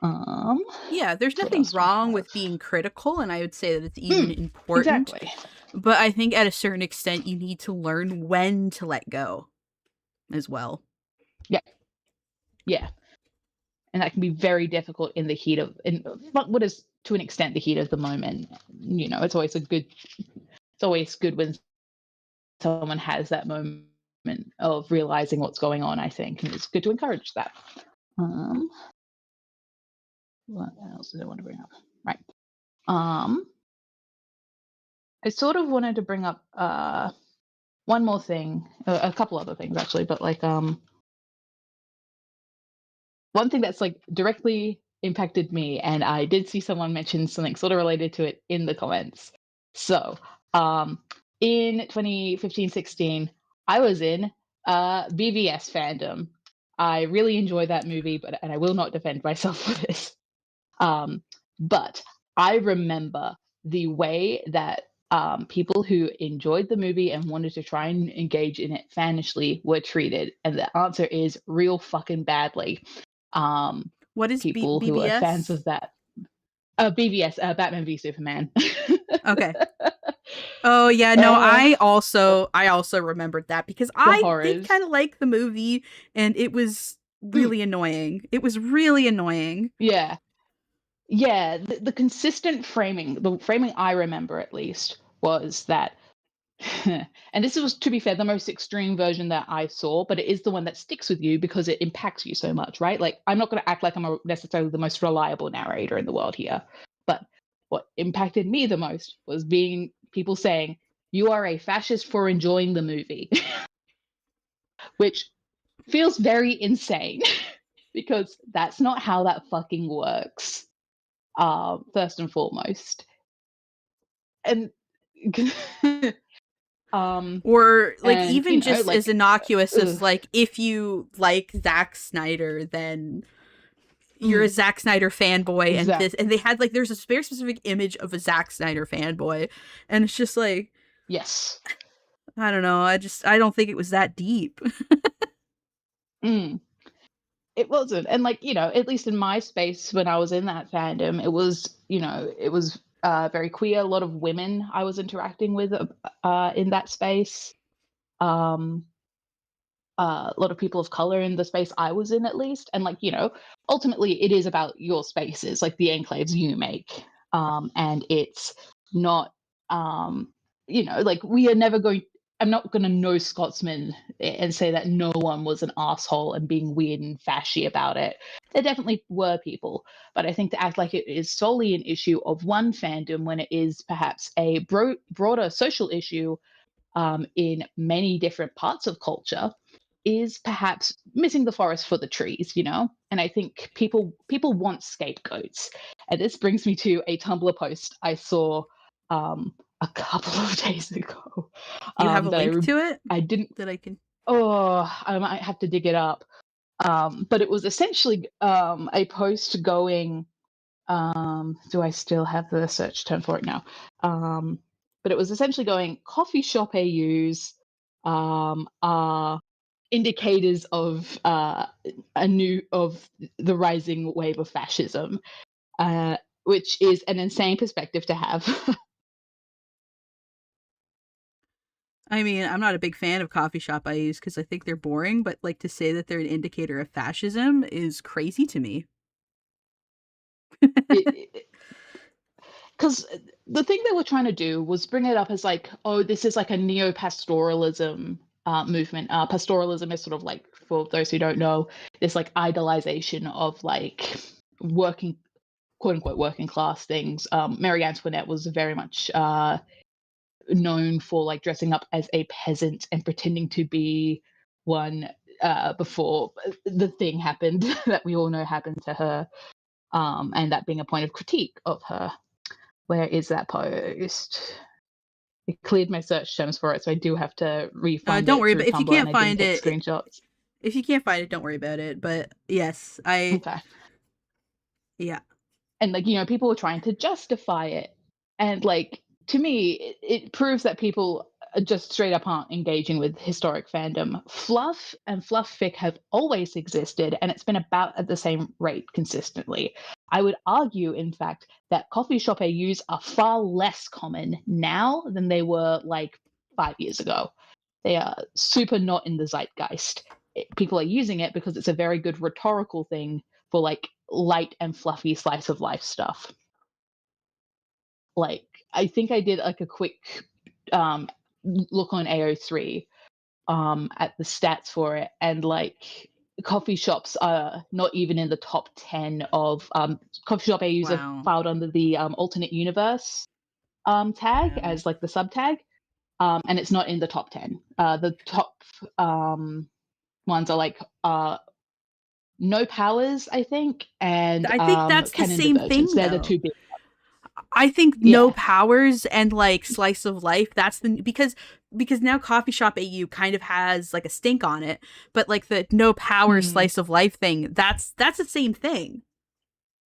Um, Yeah, there's what nothing else do I wrong have? with being critical, and I would say that it's even important. Exactly. But I think at a certain extent, you need to learn when to let go as well. Yeah. Yeah. And that can be very difficult in the heat of, in what is to an extent the heat of the moment. It's always good when someone has that moment of realizing what's going on, I think, and it's good to encourage that. Um, what else did I want to bring up? Right. Um, I sort of wanted to bring up one more thing, a couple other things actually, but, like, one thing that's, like, directly impacted me, and I did see someone mention something sort of related to it in the comments. So, in 2015-16, I was in BVS fandom. I really enjoyed that movie, and I will not defend myself for this. But I remember the way that people who enjoyed the movie and wanted to try and engage in it fanishly were treated, and the answer is real fucking badly. Um, What is People who are fans BBS? of that, BVS, Batman v Superman. Okay. Oh yeah, no, uh, I also remembered that, because the I did horrors. kind of like the movie, and it was Mm, really annoying. It was really annoying. yeah, yeah. The consistent framing, the framing I remember at least, was that, and this was, to be fair, the most extreme version that I saw, but it is the one that sticks with you because it impacts you so much, right? Like, I'm not going to act like I'm necessarily the most reliable narrator in the world here, but what impacted me the most was being people saying, "You are a fascist for enjoying the movie," which feels very insane because that's not how that fucking works. First and foremost, and um, Or like, and even just as like, innocuous as ugh, like, if you like Zack Snyder, then you're a mm, Zack Snyder fanboy, and exactly. they had like, there's a very specific image of a Zack Snyder fanboy, and it's just like, Yes. I don't know, I don't think it was that deep. Mm. it wasn't. And like, at least in my space when I was in that fandom, it was very queer. A lot of women I was interacting with in that space. Um, a lot of people of color in the space I was in, at least. And like, ultimately it is about your spaces, like the enclaves you make. And it's not, like we are never going, I'm not going to know Scotsman and say that no one was an asshole and being weird and fashy about it. There definitely were people, but I think to act like it is solely an issue of one fandom when it is perhaps a broader social issue in many different parts of culture is perhaps missing the forest for the trees. And I think people want scapegoats. And this brings me to a Tumblr post I saw a couple of days ago Do you have a that link to it I didn't. that I can? Oh, I might have to dig it up. But it was essentially a post going. Do I still have the search term for it now? But it was essentially going coffee shop AUs are indicators of the rising wave of fascism, which is an insane perspective to have. I mean, I'm not a big fan of coffee shop IUs because I think they're boring, but like to say that they're an indicator of fascism is crazy to me. Because the thing they were trying to do was bring it up as like, oh, this is like a neo-pastoralism movement. Pastoralism is sort of like, for those who don't know, this like idolization of like working, quote unquote, working class things. Marie Antoinette was very much known for like dressing up as a peasant and pretending to be one before the thing happened that we all know happened to her, and that being a point of critique of her. Where is that post? It cleared my search terms for it, so I do have to refund Don't it worry, through but if you Tumblr, and can't I didn't find take it, screenshots. if you can't find it, don't worry about it. But yes, Okay. yeah. And like, people were trying to justify it. And like, to me, it proves that people just straight up aren't engaging with historic fandom. Fluff and fluff fic have always existed, and it's been about at the same rate consistently. I would argue, in fact, that coffee shop AUs are far less common now than they were like 5 years ago. They are super not in the zeitgeist. People are using it because it's a very good rhetorical thing for like light and fluffy slice of life stuff. Like, I think I did like a quick um, look on AO3 at the stats for it, and like coffee shops are not even in the top 10 of coffee shop AUs are Wow. filed under the alternate universe tag Wow. as like the sub tag, and it's not in the top 10. The top ones are like No Powers, I think, and I think that's the Canon same Divergence. thing, They're the though. two big. I think No Yeah. Powers and like Slice of Life, that's the because now Coffee Shop AU kind of has like a stink on it, but like the No Powers Mm, Slice of Life thing, that's the same thing.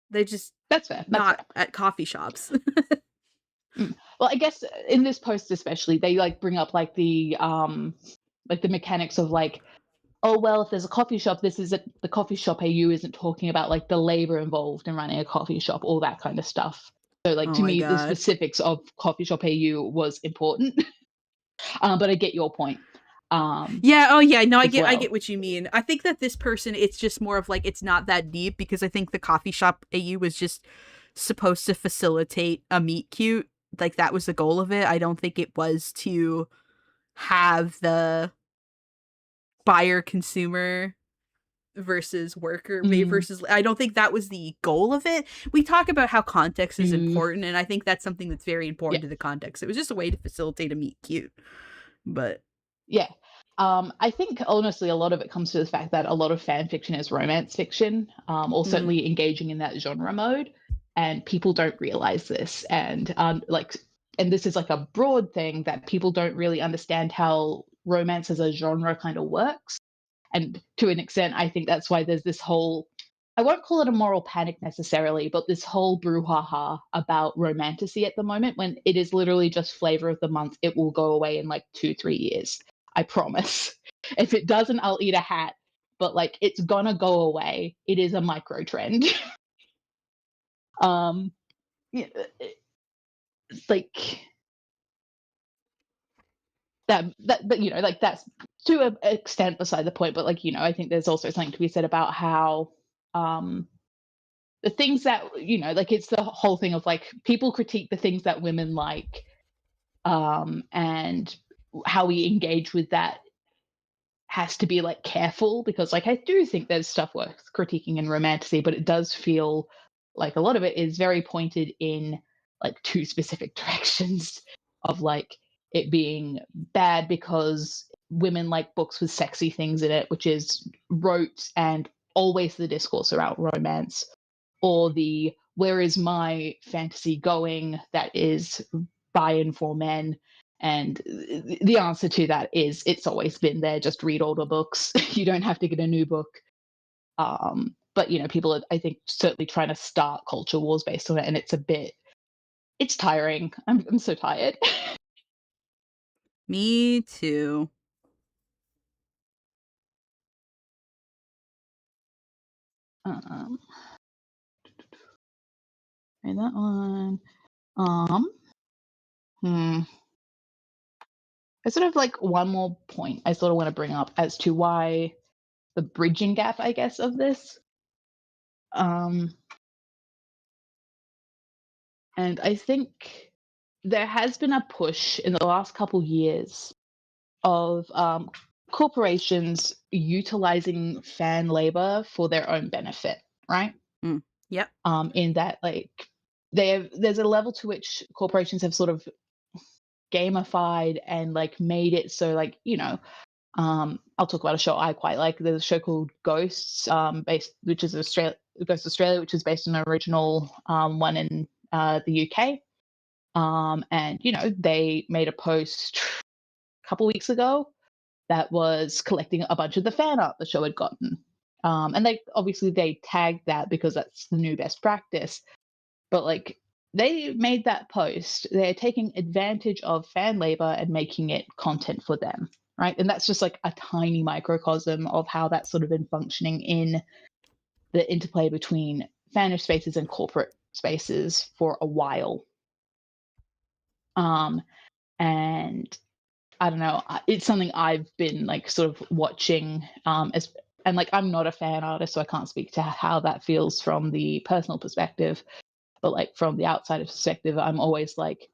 They're just that's fair. That's not fair. at coffee shops. Well, I guess in this post especially, they like bring up like the mechanics of like, oh well, if there's a coffee shop, the coffee shop AU isn't talking about like the labor involved in running a coffee shop, all that kind of stuff. So like Oh to my me, the god. specifics of coffee shop AU was important, but I get your point Yeah, oh yeah, no, as I get well. what you mean. I think that this person, it's just more of like it's not that deep because I think the coffee shop AU was just supposed to facilitate a meet cute. Like that was the goal of it. I don't think it was to have the buyer consumer versus worker Mm, versus I don't think that was the goal of it. We talk about how context is mm, important, and I think that's something that's very yeah. important to the context. It was just a way to facilitate a meet cute. But Yeah. I think honestly, a lot of it comes to the fact that a lot of fan fiction is romance fiction, or mm, certainly engaging in that genre mode, and people don't realize this. And this is like a broad thing that people don't really understand how romance as a genre kind of works. And to an extent, I think that's why there's this whole, I won't call it a moral panic necessarily, but this whole brouhaha about romantasy at the moment, when it is literally just flavor of the month. It will go away in like 2, 3 years. I promise. If it doesn't, I'll eat a hat. but like it's gonna go away. It is a micro trend. um, yeah, it's like that, but like that's to an extent beside the point. But like I think there's also something to be said about how um the things that like it's the whole thing of like people critique the things that women like, and how we engage with that has to be like careful, because like I do think there's stuff worth critiquing in romantasy, but it does feel like a lot of it is very pointed in like two specific directions of like it being bad because women like books with sexy things in it, which is rote and always the discourse around romance, or the where is my fantasy going that is by and for men. And the answer to that is it's always been there. Just read older books. You don't have to get a new book. But people are, I think, certainly trying to start culture wars based on it, and it's tiring. I'm so tired. Me too. um, and that one. Um, hmm. I sort of like one more point I sort of want to bring up as to why the bridging gap, I guess, of this. Um, and I think there has been a push in the last couple years of corporations utilizing fan labor for their own benefit, right? Mm. Yep. In that, like, there's a level to which corporations have sort of gamified and like made it so, like, I'll talk about a show I quite like. There's a show called Ghosts, which is Ghost Australia, which is based on an original one in the UK. And they made a post a couple weeks ago that was collecting a bunch of the fan art the show had gotten. And they tagged that because that's the new best practice. But like they made that post, they're taking advantage of fan labor and making it content for them, right? And that's just like a tiny microcosm of how that's sort of been functioning in the interplay between fannish spaces and corporate spaces for a while. And I don't know, it's something I've been like sort of watching, and like I'm not a fan artist, so I can't speak to how that feels from the personal perspective. But like from the outsider perspective, I'm always like,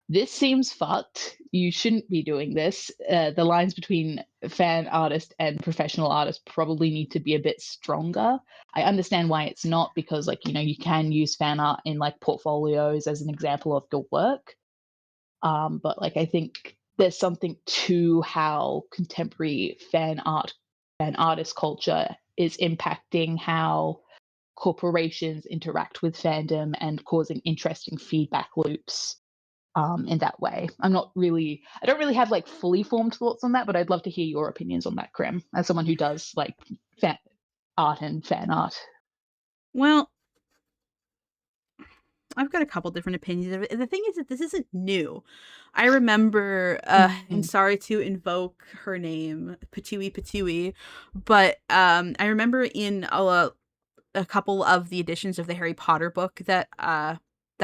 this seems fucked. You shouldn't be doing this. The lines between fan artist and professional artist probably need to be a bit stronger. I understand why it's not, because like you can use fan art in like portfolios as an example of your work. But like I think there's something to how contemporary fan artist culture is impacting how corporations interact with fandom and causing interesting feedback loops, in that way. I don't really have like fully formed thoughts on that, but I'd love to hear your opinions on that, Krim, as someone who does like fan art and fan art. Well, I've got a couple different opinions of it. The thing is that this isn't new. I remember, and Mm, sorry to invoke her name, Patui, but I remember in a couple of the editions of the Harry Potter book that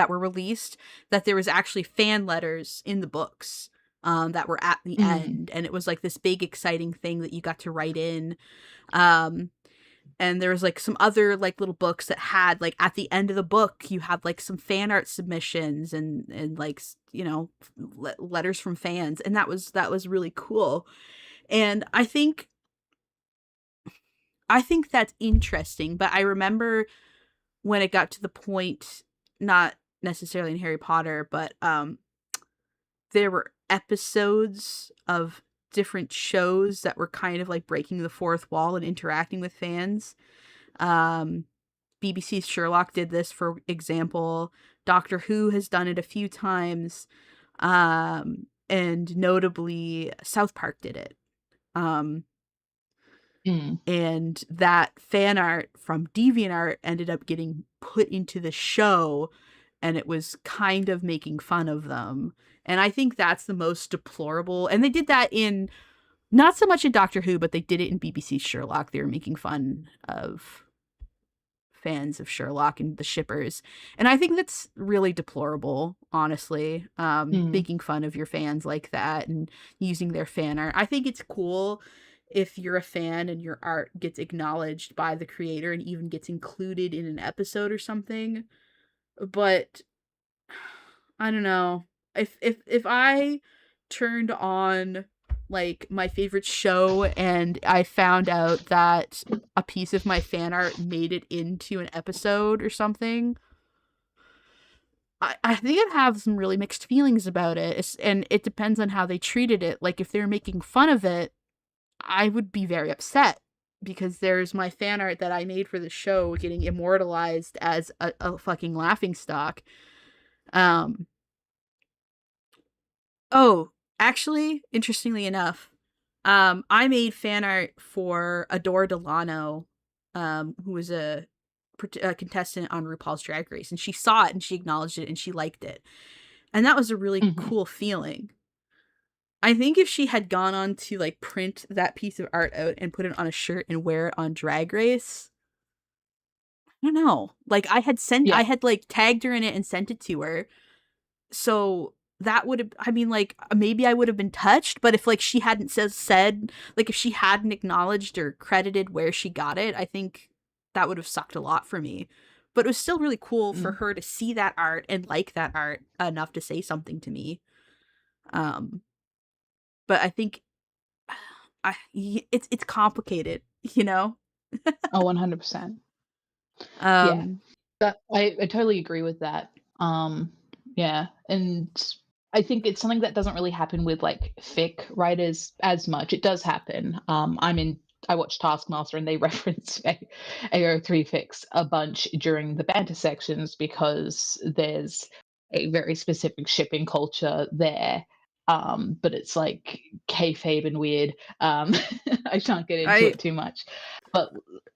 were released, that there was actually fan letters in the books that were at the mm, end, and it was like this big exciting thing that you got to write in. Um, and there was like some other like little books that had like at the end of the book you had like some fan art submissions and like letters from fans, and that was really cool. And I think that's interesting, but I remember when it got to the point, not necessarily in Harry Potter, but there were episodes of different shows that were kind of like breaking the fourth wall and interacting with fans. um BBC's Sherlock did this, for example. Doctor Who has done it a few times. And notably South Park did it. Um mm, and that fan art from DeviantArt ended up getting put into the show, and it was kind of making fun of them. And I think that's the most deplorable. And they did that in Not so much in Doctor Who, but they did it in BBC Sherlock. They were making fun of fans of Sherlock and the shippers. And I think that's really deplorable, honestly. Mm. Making fun of your fans like that and using their fan art. I think it's cool if you're a fan and your art gets acknowledged by the creator and even gets included in an episode or something. But I don't know. If I turned on like my favorite show and I found out that a piece of my fan art made it into an episode or something, I think I'd have some really mixed feelings about it. And it depends on how they treated it. Like if they're making fun of it, I would be very upset because there's my fan art that I made for the show getting immortalized as a fucking laughing stock. Um, Oh, actually, interestingly enough, I made fan art for Adore Delano, who was a contestant on RuPaul's Drag Race, and she saw it and she acknowledged it and she liked it, and that was a really Hmm. cool feeling. I think if she had gone on to like print that piece of art out and put it on a shirt and wear it on Drag Race, I don't know. Like I Yeah. had like tagged her in it and sent it to her, so that would have, I mean, like maybe I would have been touched, but if like she hadn't said like if she hadn't acknowledged or credited where she got it, I think that would have sucked a lot for me. But it was still really cool for Mm. her to see that art and like that art enough to say something to me. um but I think it's complicated, you know. Oh, 100%. Yeah. um I totally agree with that. Yeah, and I think it's something that doesn't really happen with like fic writers as much. It does happen. I watch Taskmaster and they reference AO3 fics a bunch during the banter sections because there's a very specific shipping culture there. But it's like kayfabe and weird. I shan't get into I it too much,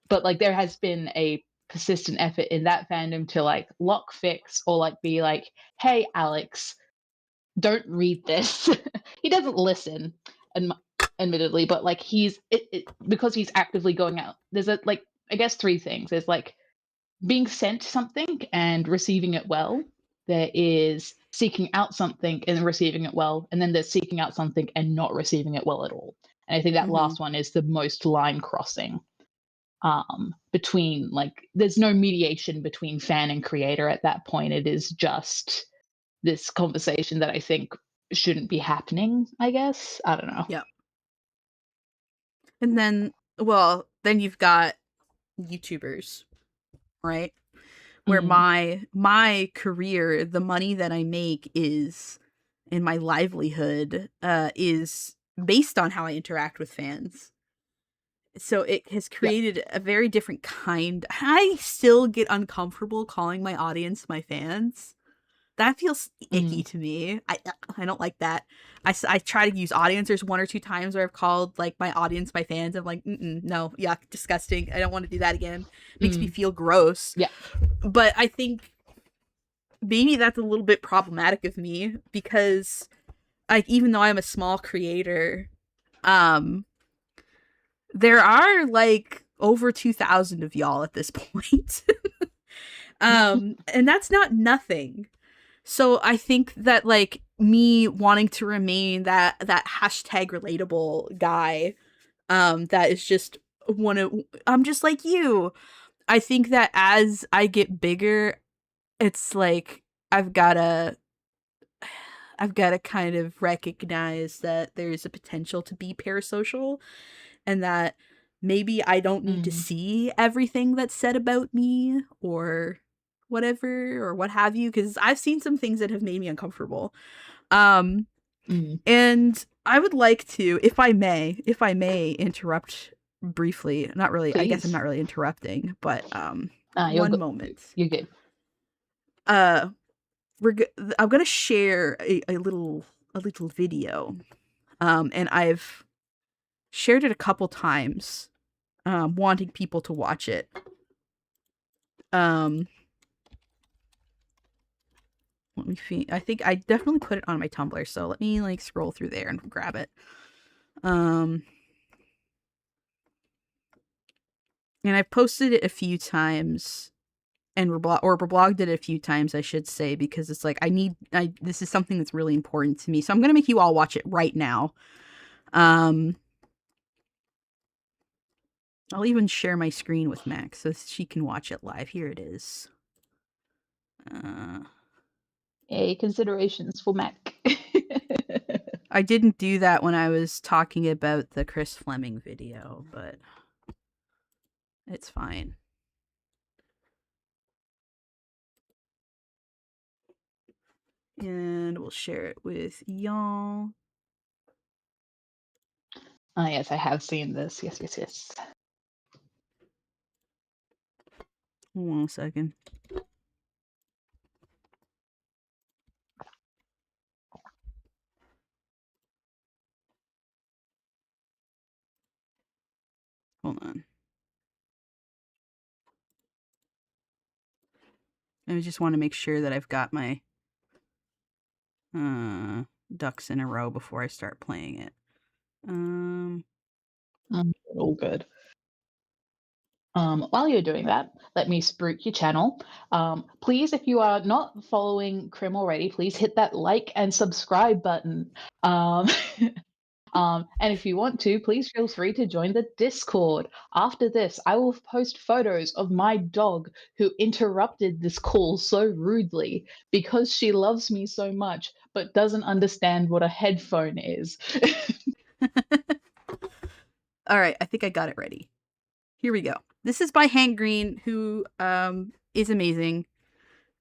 but like there has been a persistent effort in that fandom to like lock fix or like be like, hey Alex, don't read this. He doesn't listen, and admittedly, but like because he's actively going out. There's a like I guess three things. There's like being sent something and receiving it well. There is seeking out something and receiving it well, and then there's seeking out something and not receiving it well at all. And I think that mhm. last one is the most line crossing between like there's no mediation between fan and creator at that point. It is just this conversation that I think shouldn't be happening, I guess. I don't know. Yeah. And then, well, then you've got YouTubers, right? Where Mm, my career, the money that I make is in my livelihood is based on how I interact with fans. So it has yeah. created a very different kind. I still get uncomfortable calling my audience my fans. That feels icky Mm, to me. I don't like that. I try to use audience. There's one or two times where I've called like my audience my fans. I'm like, no, yuck, disgusting. I don't want to do that again. Makes me mm, feel gross. yeah. But I think maybe that's a little bit problematic of me because like even though I'm a small creator, um there are like over 2,000 of y'all at this point. And that's not nothing. So I think that like me wanting to remain that hashtag relatable guy, that is just one of, I'm just like you. I think that as I get bigger, it's like I've gotta I've got to kind of recognize that there's a potential to be parasocial and that maybe I don't need to Mm, see everything that's said about me or whatever or what have you, because I've seen some things that have made me uncomfortable. Um, mm, and I would like to, if I may interrupt briefly, not really, I guess I'm please. not really interrupting, but You're one good. moment. You're good. Uh, I'm gonna share a little video. And I've shared it a couple times, wanting people to watch it. Um, let me see. I think I definitely put it on my Tumblr, so let me like scroll through there and grab it. And I've posted it a few times and reblogged it a few times, I should say, because it's like this is something that's really important to me. So I'm gonna make you all watch it right now. I'll even share my screen with Max so she can watch it live. Here it is. A considerations for Mac. I didn't do that when I was talking about the Chris Fleming video, but it's fine. And we'll share it with y'all. Ah, yes, I have seen this. Yes, yes, yes. Hold on a second. Hold on. I just want to make sure that I've got my ducks in a row before I start playing it. All good. While you're doing that, let me spruik your channel. Please, if you are not following Krim already, please hit that like and subscribe button. And if you want to, please feel free to join the Discord. After this, I will post photos of my dog who interrupted this call so rudely because she loves me so much but doesn't understand what a headphone is. All right, I think I got it ready. Here we go. This is by Hank Green, who is amazing.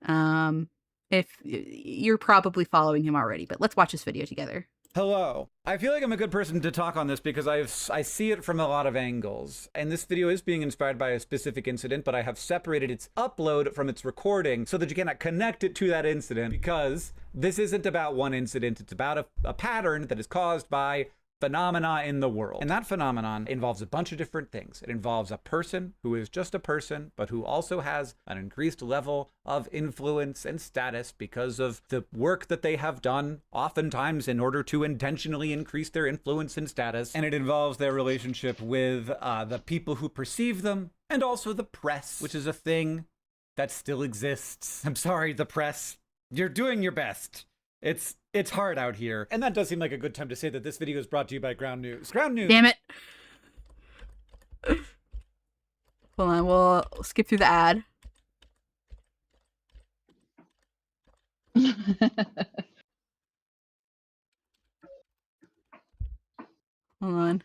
If you're probably following him already, but let's watch this video together. Hello. I feel like I'm a good person to talk on this because I see it from a lot of angles. And this video is being inspired by a specific incident, but I have separated its upload from its recording so that you cannot connect it to that incident, because this isn't about one incident. It's about a pattern that is caused by phenomena in the world. And that phenomenon involves a bunch of different things. It involves a person who is just a person, but who also has an increased level of influence and status because of the work that they have done, oftentimes in order to intentionally increase their influence and status. And it involves their relationship with the people who perceive them, and also the press, which is a thing that still exists. I'm sorry, the press. You're doing your best. It's hard out here. And that does seem like a good time to say that this video is brought to you by Ground News. Ground News. Damn it. Hold on, we'll skip through the ad. Hold on.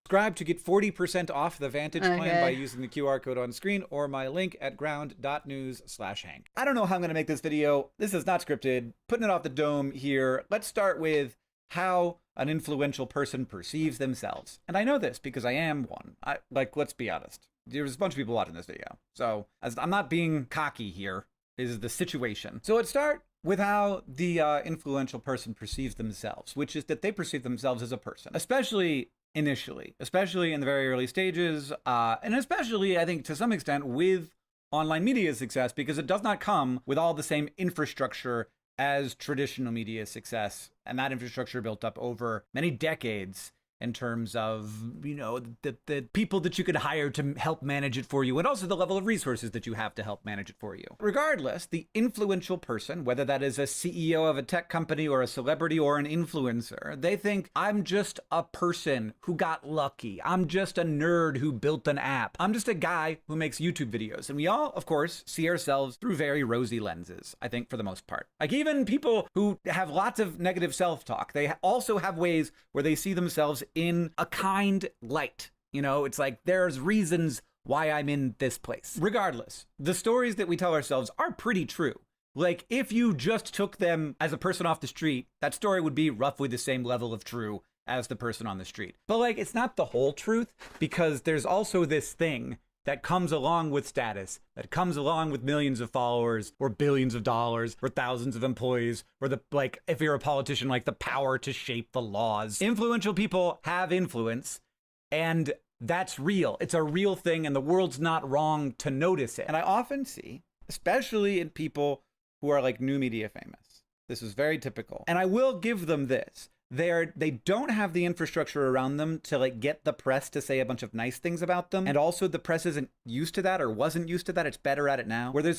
Subscribe to get 40% off the Vantage plan by using the QR code on screen or my link at ground.news/Hank. I don't know how I'm going to make this video. This is not scripted. Putting it off the dome here. Let's start with how an influential person perceives themselves. And I know this because I am one. Let's be honest. There's a bunch of people watching this video. So I'm not being cocky here. This is the situation. So let's start with how the influential person perceives themselves, which is that they perceive themselves as a person, especially initially, especially in the very early stages, and especially, I think, to some extent with online media success, because it does not come with all the same infrastructure as traditional media success, and that infrastructure built up over many decades in terms of, you know, the people that you could hire to help manage it for you, and also the level of resources that you have to help manage it for you. Regardless, the influential person, whether that is a CEO of a tech company or a celebrity or an influencer, they think, I'm just a person who got lucky. I'm just a nerd who built an app. I'm just a guy who makes YouTube videos. And we all, of course, see ourselves through very rosy lenses, I think, for the most part. Like, even people who have lots of negative self-talk, they also have ways where they see themselves in a kind light. You know, it's like, there's reasons why I'm in this place. Regardless, the stories that we tell ourselves are pretty true. Like, if you just took them as a person off the street, that story would be roughly the same level of true as the person on the street. But like, it's not the whole truth, because there's also this thing that comes along with status, that comes along with millions of followers, or billions of dollars, or thousands of employees, or if you're a politician, like the power to shape the laws. Influential people have influence, and that's real. It's a real thing, and the world's not wrong to notice it. And I often see, especially in people who are like new media famous, this is very typical. And I will give them this. they don't have the infrastructure around them to like get the press to say a bunch of nice things about them. And also the press isn't used to that or wasn't used to that. It's better at it now, where there's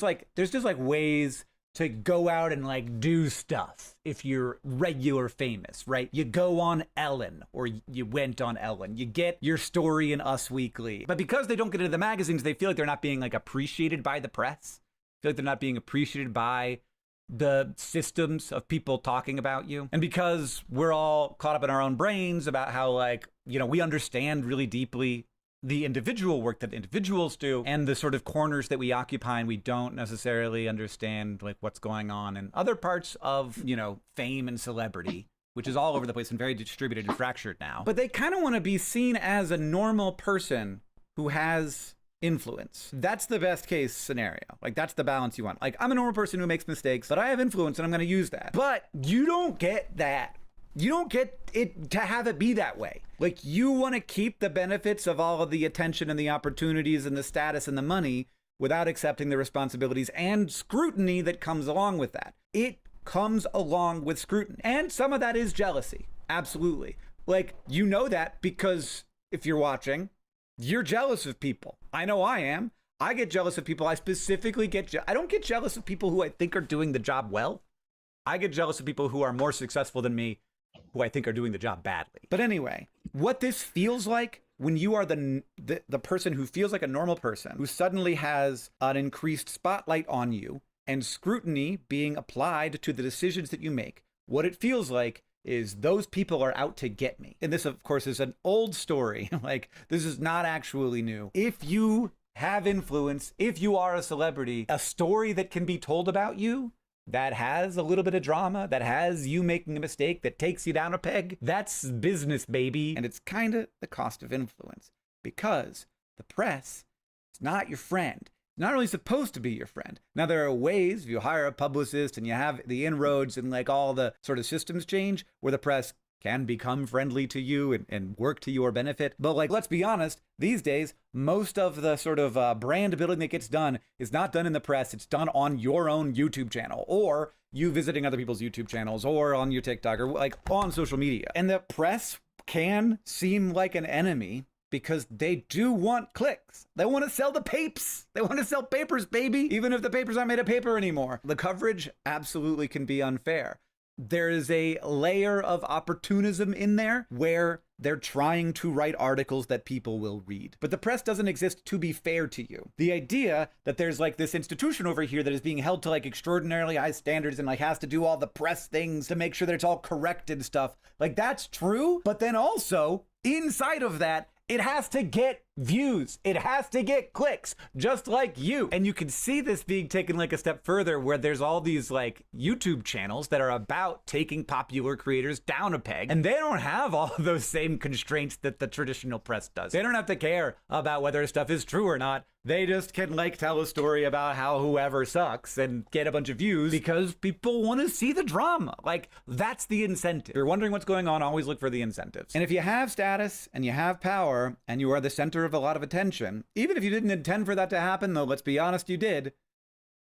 just like ways to go out and like do stuff if you're regular famous, right? You go on Ellen, or you went on Ellen. You get your story in Us Weekly. But because they don't get into the magazines, they feel like they're not being like appreciated by the press. Feel like they're not being appreciated by the systems of people talking about you. And because we're all caught up in our own brains about how, like, you know, we understand really deeply the individual work that individuals do and the sort of corners that we occupy, and we don't necessarily understand like what's going on in other parts of, you know, fame and celebrity, which is all over the place and very distributed and fractured now. But they kind of want to be seen as a normal person who has influence. That's the best case scenario. Like, that's the balance you want. Like, I'm a normal person who makes mistakes, but I have influence and I'm going to use that. But you don't get that. You don't get it to have it be that way. Like, you want to keep the benefits of all of the attention and the opportunities and the status and the money without accepting the responsibilities and scrutiny that comes along with that. It comes along with scrutiny. And some of that is jealousy. Absolutely. Like, you know that because if you're watching, you're jealous of people. I know I am. I get jealous of people. I specifically I don't get jealous of people who I think are doing the job well. I get jealous of people who are more successful than me, who I think are doing the job badly. But anyway, what this feels like when you are the person who feels like a normal person, who suddenly has an increased spotlight on you and scrutiny being applied to the decisions that you make, what it feels like is those people are out to get me. And this, of course, is an old story. Like, this is not actually new. If you have influence, if you are a celebrity, a story that can be told about you that has a little bit of drama, that has you making a mistake, that takes you down a peg, that's business, baby. And it's kind of the cost of influence, because the press is not your friend. Not really supposed to be your friend. Now, there are ways, if you hire a publicist and you have the inroads and like all the sort of systems change, where the press can become friendly to you and work to your benefit. But like, let's be honest, these days, most of the sort of brand building that gets done is not done in the press. It's done on your own YouTube channel, or you visiting other people's YouTube channels, or on your TikTok, or like on social media. And the press can seem like an enemy, because they do want clicks. They want to sell the papes. They want to sell papers, baby, even if the papers aren't made of paper anymore. The coverage absolutely can be unfair. There is a layer of opportunism in there where they're trying to write articles that people will read. But the press doesn't exist to be fair to you. The idea that there's like this institution over here that is being held to like extraordinarily high standards and like has to do all the press things to make sure that it's all correct and stuff, like, that's true. But then also inside of that, it has to get views. It has to get clicks, just like you. And you can see this being taken like a step further, where there's all these like YouTube channels that are about taking popular creators down a peg, and they don't have all of those same constraints that the traditional press does. They don't have to care about whether stuff is true or not. They just can like tell a story about how whoever sucks and get a bunch of views because people want to see the drama. Like, that's the incentive. If you're wondering what's going on, always look for the incentives. And if you have status and you have power and you are the center of a lot of attention, even if you didn't intend for that to happen, though, let's be honest, you did,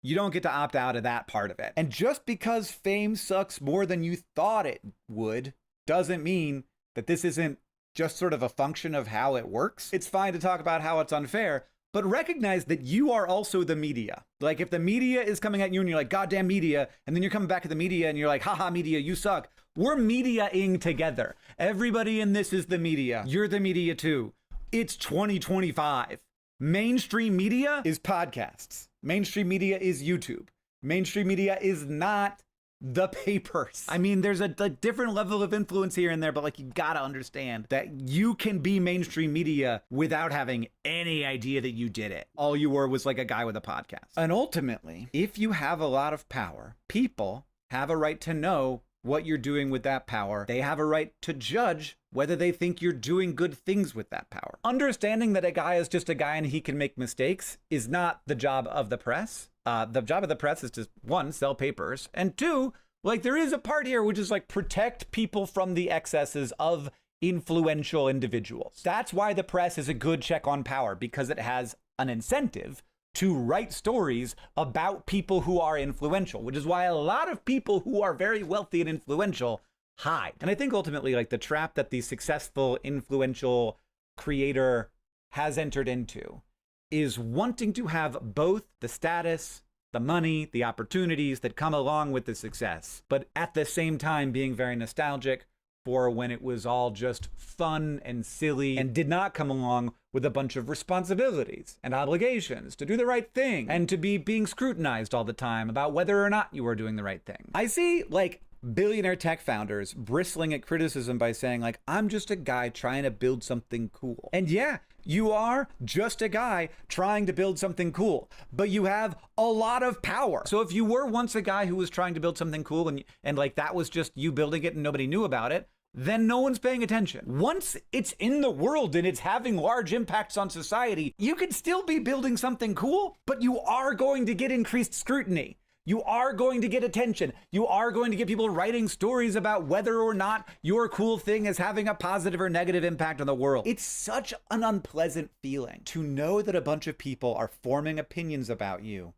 you don't get to opt out of that part of it. And just because fame sucks more than you thought it would doesn't mean that this isn't just sort of a function of how it works. It's fine to talk about how it's unfair, but recognize that you are also the media. Like, if the media is coming at you and you're like, goddamn media, and then you're coming back to the media and you're like, haha, media, you suck. We're media-ing together. Everybody in this is the media. You're the media too. It's 2025. Mainstream media is podcasts. Mainstream media is YouTube. Mainstream media is not the papers. I mean, there's a different level of influence here and there, but like, you gotta understand that you can be mainstream media without having any idea that you did it. All you were was like a guy with a podcast. And ultimately, if you have a lot of power, people have a right to know what you're doing with that power. They have a right to judge whether they think you're doing good things with that power. Understanding that a guy is just a guy and he can make mistakes is not the job of the press. The job of the press is to, one, sell papers, and two, like, there is a part here which is like protect people from the excesses of influential individuals. That's why the press is a good check on power, because it has an incentive to write stories about people who are influential, which is why a lot of people who are very wealthy and influential hide. And I think ultimately, like, the trap that the successful, influential creator has entered into is wanting to have both the status, the money, the opportunities that come along with the success, but at the same time being very nostalgic for when it was all just fun and silly and did not come along with a bunch of responsibilities and obligations to do the right thing and to be being scrutinized all the time about whether or not you are doing the right thing. I see, like, billionaire tech founders bristling at criticism by saying, like, I'm just a guy trying to build something cool. And yeah, you are just a guy trying to build something cool, but you have a lot of power. So if you were once a guy who was trying to build something cool and like that was just you building it and nobody knew about it, then no one's paying attention. Once it's in the world and it's having large impacts on society, you could still be building something cool, but you are going to get increased scrutiny. You are going to get attention. You are going to get people writing stories about whether or not your cool thing is having a positive or negative impact on the world. It's such an unpleasant feeling to know that a bunch of people are forming opinions about you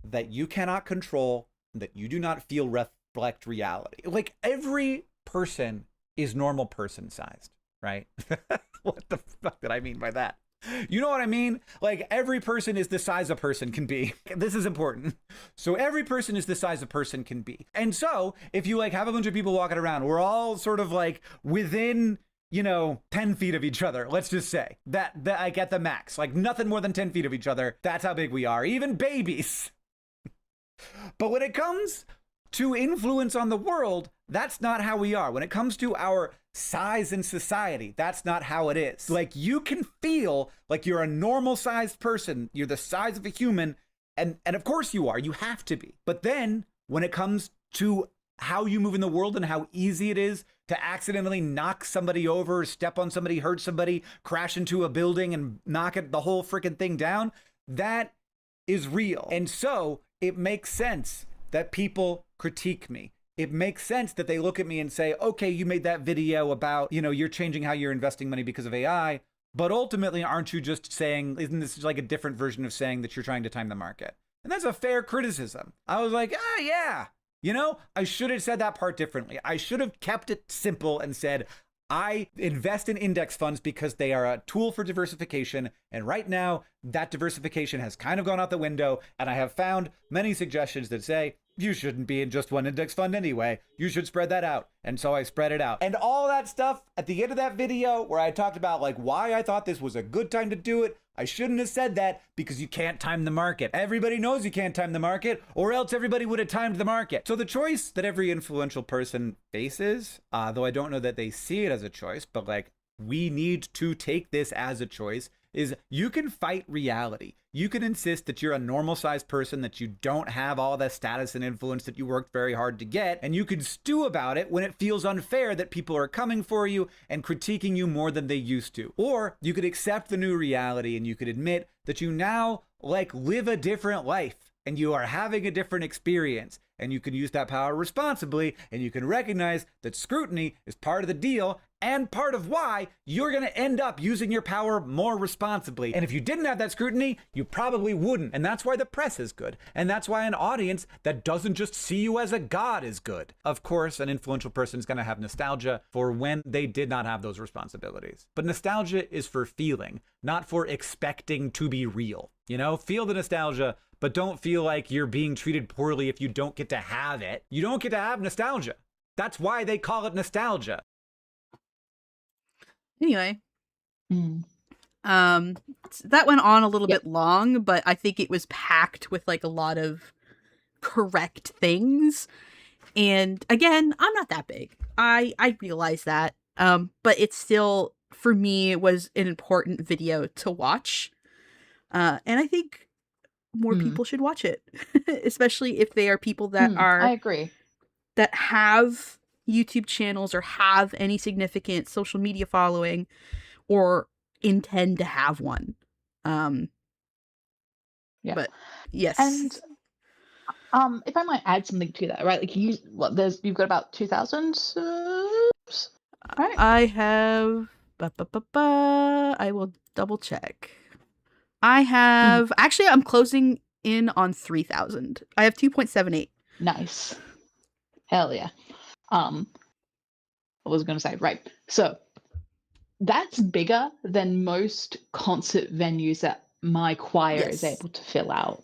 that you cannot control, that you do not feel reflect reality. Like, every person is normal person sized, right? What the fuck did I mean by that? You know what I mean? Like, every person is the size a person can be. This is important. So every person is the size a person can be. And so if you like have a bunch of people walking around, we're all sort of like within, 10 feet of each other. Let's just say that I get the max, like nothing more than 10 feet of each other. That's how big we are, even babies. But when it comes to influence on the world, that's not how we are. When it comes to our size in society, that's not how it is. Like, you can feel like you're a normal sized person. You're the size of a human. And of course you are. You have to be. But then when it comes to how you move in the world and how easy it is to accidentally knock somebody over, step on somebody, hurt somebody, crash into a building and knock the whole freaking thing down, that is real. And so it makes sense that people critique me. It makes sense that they look at me and say, okay, you made that video about, you're changing how you're investing money because of AI, but ultimately, aren't you just saying, isn't this like a different version of saying that you're trying to time the market? And that's a fair criticism. I was like, yeah, I should have said that part differently. I should have kept it simple and said, I invest in index funds because they are a tool for diversification. And right now, that diversification has kind of gone out the window. And I have found many suggestions that say, you shouldn't be in just one index fund anyway. You should spread that out. And so I spread it out. And all that stuff at the end of that video where I talked about like why I thought this was a good time to do it. I shouldn't have said that because you can't time the market. Everybody knows you can't time the market, or else everybody would have timed the market. So the choice that every influential person faces, though I don't know that they see it as a choice, but like we need to take this as a choice, is you can fight reality. You can insist that you're a normal sized person, that you don't have all the status and influence that you worked very hard to get, and you can stew about it when it feels unfair that people are coming for you and critiquing you more than they used to. Or you could accept the new reality and you could admit that you now like live a different life and you are having a different experience, and you can use that power responsibly, and you can recognize that scrutiny is part of the deal and part of why you're going to end up using your power more responsibly. And if you didn't have that scrutiny, you probably wouldn't. And that's why the press is good. And that's why an audience that doesn't just see you as a god is good. Of course, an influential person is going to have nostalgia for when they did not have those responsibilities. But nostalgia is for feeling, not for expecting to be real. Feel the nostalgia, but don't feel like you're being treated poorly if you don't get to have it. You don't get to have nostalgia. That's why they call it nostalgia. Anyway, that went on a little bit long, but I think it was packed with like a lot of correct things. And again, I'm not that big. I realize that. But it's still, for me, it was an important video to watch. And I think more people should watch it, especially if they are people that I agree. That have YouTube channels or have any significant social media following or intend to have one. But yes. And if I might add something to that, right? Like you've got about 2,000 subs, right? I have I will double check. I have actually I'm closing in on 3,000. I have 2.78. Nice. Hell yeah. was going to say, right. So that's bigger than most concert venues that my choir is Yes. able to fill out.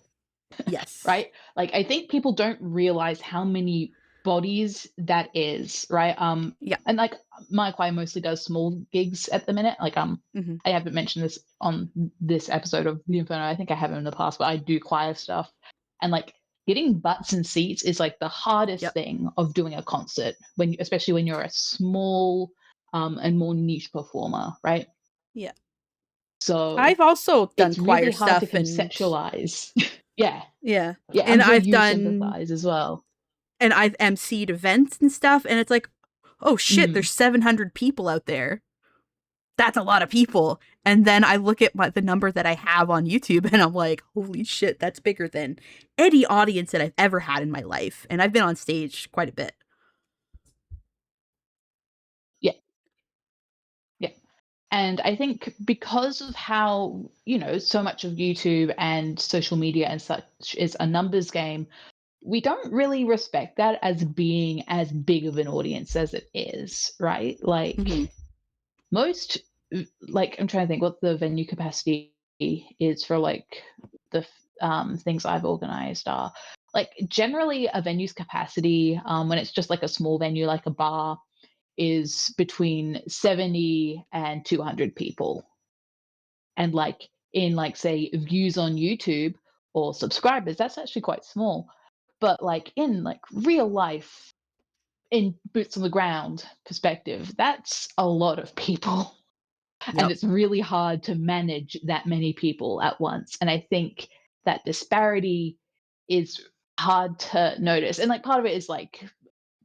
Yes. Right? Like, I think people don't realize how many bodies that is, right? Yeah. And like my choir mostly does small gigs at the minute. Like, Mm-hmm. I haven't mentioned this on this episode of the Inferno. I think I have in the past, but I do choir stuff. And like getting butts and seats is like the hardest Yep. thing of doing a concert especially when you're a small and more niche performer, right? Yeah. So I've also done it's really choir hard to stuff and conceptualize. Yeah. yeah. Yeah, I'm And sure I've you done sympathize as well. and I've emceed events and stuff, and it's like, oh shit, Mm. there's 700 people out there. That's a lot of people. And then I look at the number that I have on YouTube, and I'm like, holy shit, that's bigger than any audience that I've ever had in my life. And I've been on stage quite a bit. Yeah. Yeah. And I think because of how, so much of YouTube and social media and such is a numbers game, we don't really respect that as being as big of an audience as it is, right? Like Mm-hmm. most, like I'm trying to think what the venue capacity is for like the things I've organized are. Like generally a venue's capacity, when it's just like a small venue like a bar, is between 70 and 200 people. And like in like say views on YouTube or subscribers, that's actually quite small. But like in like real life, in boots on the ground perspective, that's a lot of people. And Yep. it's really hard to manage that many people at once. And I think that disparity is hard to notice. And like part of it is like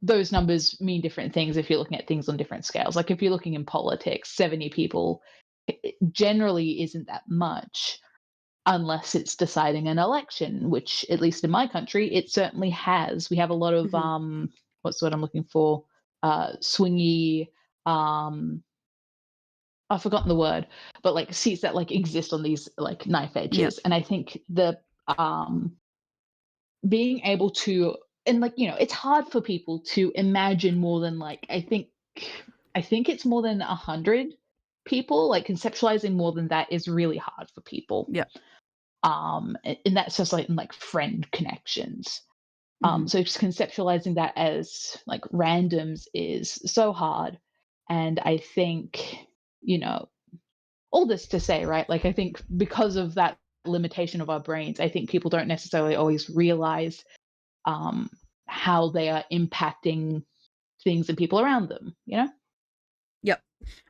those numbers mean different things if you're looking at things on different scales. Like if you're looking in politics, 70 people generally isn't that much unless it's deciding an election, which at least in my country, it certainly has. We have a lot of Mm-hmm. what's what I'm looking for? Swingy, I've forgotten the word, but like seats that like exist on these like knife Yeah. edges. And I think the being able to, and like it's hard for people to imagine more than like I think it's more than 100 people. Like conceptualizing more than that is really hard for people. Yeah. And that's just like in like friend connections. Mm-hmm. So just conceptualizing that as like randoms is so hard. And I think, all this to say, right? Like I think because of that limitation of our brains, I think people don't necessarily always realize how they are impacting things and people around them, Yep.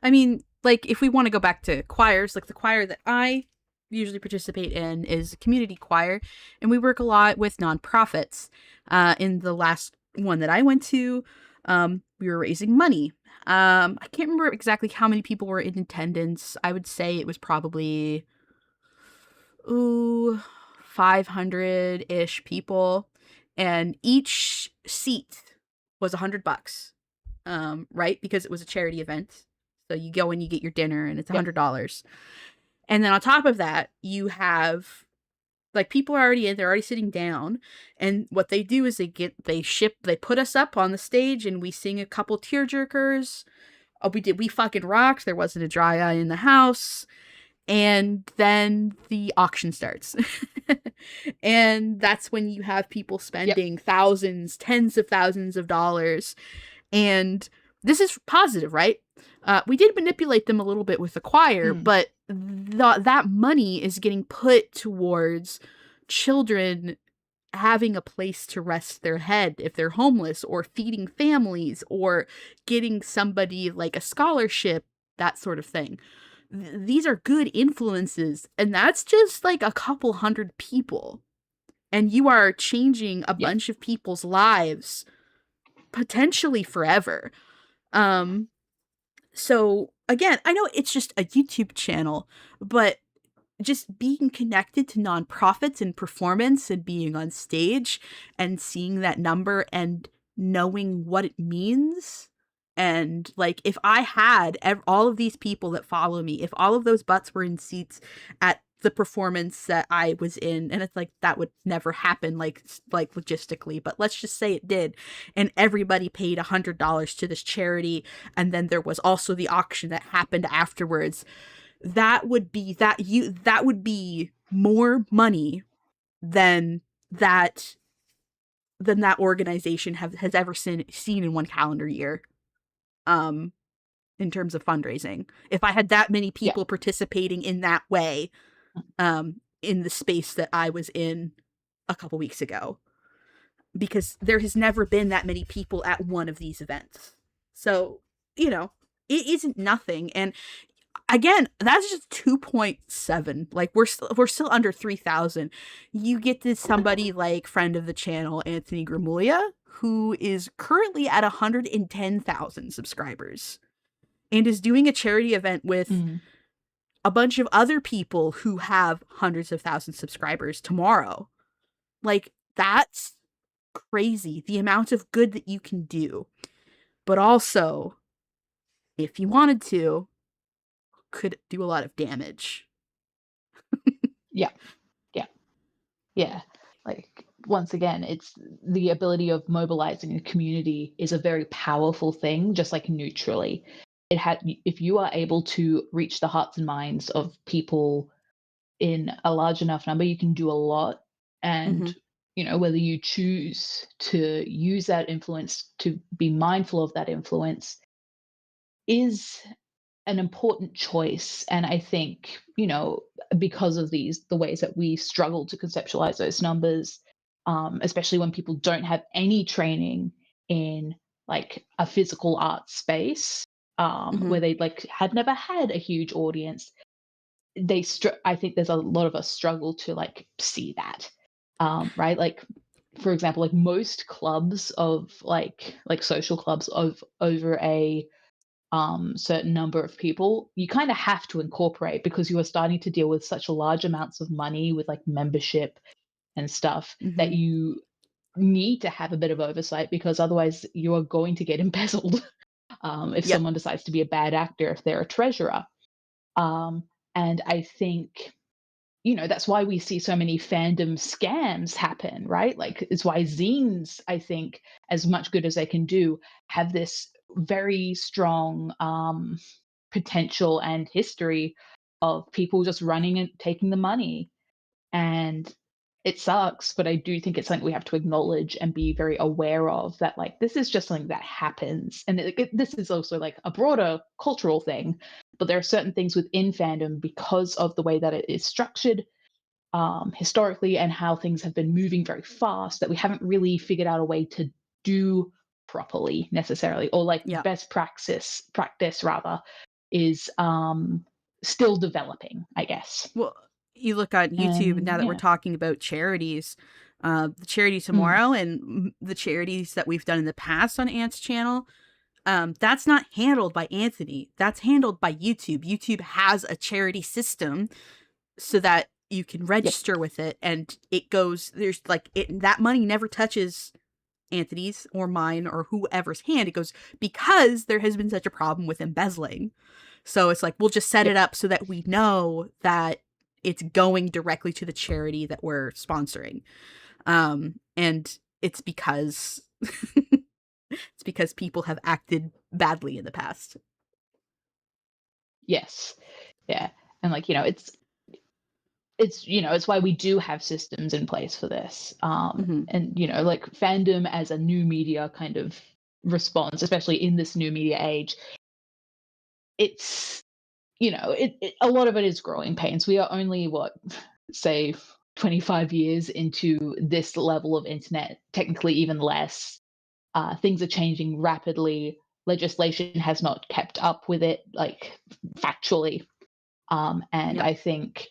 I mean, like, if we want to go back to choirs, like the choir that I usually participate in is community choir, and we work a lot with nonprofits. In the last one that I went to, we were raising money. I can't remember exactly how many people were in attendance. I would say it was probably, 500-ish people, and each seat was $100. Right? Because it was a charity event. So you go and you get your dinner and it's Yep. $100. And then on top of that, you have like people are already in, they're already sitting down. And what they do is they put us up on the stage and we sing a couple tearjerkers. Oh, we fucking rocked. There wasn't a dry eye in the house. And then the auction starts. And that's when you have people spending thousands, tens of thousands of dollars. And this is positive, right? We did manipulate them a little bit with the choir, but that money is getting put towards children having a place to rest their head if they're homeless, or feeding families, or getting somebody like a scholarship, that sort of thing. These are good influences, and that's just like a couple hundred people. And you are changing a bunch of people's lives potentially forever. So again, I know it's just a YouTube channel, but just being connected to nonprofits and performance and being on stage and seeing that number and knowing what it means. And like, if I had all of these people that follow me, if all of those butts were in seats at the performance that I was in, and it's like that would never happen, like logistically, but let's just say it did, and everybody paid $100 to this charity, and then there was also the auction that happened afterwards. That would be more money than that organization has ever seen in one calendar year. In terms of fundraising, if I had that many Yeah. people participating in that way, in the space that I was in a couple weeks ago, because there has never been that many people at one of these events. So, it isn't nothing. And again, that's just 2.7. Like we're still under 3,000. You get to somebody like friend of the channel, Anthony Gramuglia, who is currently at 110,000 subscribers and is doing a charity event with a bunch of other people who have hundreds of thousands of subscribers tomorrow. Like, that's crazy, the amount of good that you can do. But also, if you wanted to, could do a lot of damage. Yeah. Like, once again, it's the ability of mobilizing a community is a very powerful thing, just like neutrally. If you are able to reach the hearts and minds of people in a large enough number, you can do a lot. And, whether you choose to use that influence, to be mindful of that influence, is an important choice. And I think, because of the ways that we struggle to conceptualize those numbers, especially when people don't have any training in like a physical art space, where they like had never had a huge audience, I think there's a lot of us struggle to like see that, right? Like, for example, like most clubs of like social clubs of over a certain number of people, you kind of have to incorporate, because you are starting to deal with such large amounts of money with like membership and stuff, that you need to have a bit of oversight, because otherwise you are going to get embezzled if someone decides to be a bad actor, if they're a treasurer. And I think, that's why we see so many fandom scams happen, right? Like, it's why zines, I think, as much good as they can do, have this very strong potential and history of people just running and taking the money. And it sucks, but I do think it's something we have to acknowledge and be very aware of, that like this is just something that happens. And this is also like a broader cultural thing, but there are certain things within fandom, because of the way that it is structured historically, and how things have been moving very fast, that we haven't really figured out a way to do properly necessarily, or like best practice rather, is still developing, I guess. Well, you look on YouTube, and now that we're talking about charities, the charity tomorrow and the charities that we've done in the past on Ant's channel, that's not handled by Anthony. That's handled by YouTube. YouTube has a charity system so that you can register with it, and it goes, there's like, that money never touches Anthony's or mine or whoever's hand. It goes, because there has been such a problem with embezzling. So it's like, we'll just set it up so that we know that it's going directly to the charity that we're sponsoring. And it's because it's because people have acted badly in the past. Yes. Yeah. And like, it's it's why we do have systems in place for this. And like fandom as a new media kind of response, especially in this new media age, it's a lot of it is growing pains. We are only say 25 years into this level of internet, technically even less. Things are changing rapidly. Legislation has not kept up with it, like factually. And I think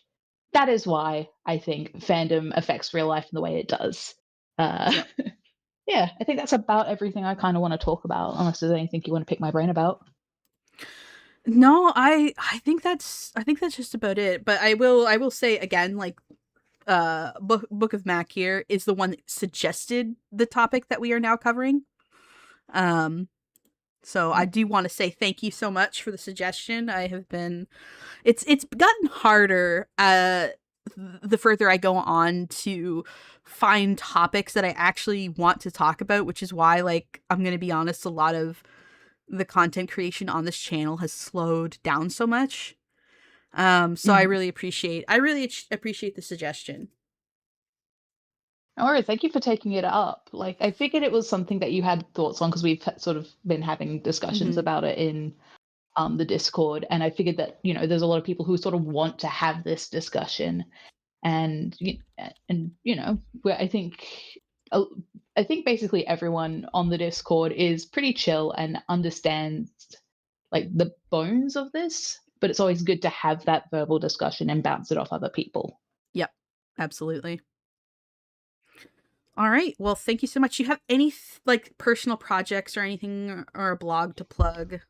that is why I think fandom affects real life in the way it does. Yeah, I think that's about everything I kind of want to talk about, unless there's anything you want to pick my brain about. No, I think that's just about it. But I will say again, like, Book of Mac here is the one that suggested the topic that we are now covering. So I do want to say thank you so much for the suggestion. I have been, it's gotten harder the further I go on to find topics that I actually want to talk about, which is why, like, I'm going to be honest, a lot of the content creation on this channel has slowed down so much. So I really appreciate the suggestion. No worries. Thank you for taking it up. Like, I figured it was something that you had thoughts on because we've sort of been having discussions about it in the Discord, and I figured that there's a lot of people who sort of want to have this discussion, and I think basically everyone on the Discord is pretty chill and understands like the bones of this, but it's always good to have that verbal discussion and bounce it off other people. Yep, absolutely. All right. Well, thank you so much. You have any like personal projects or anything or a blog to plug?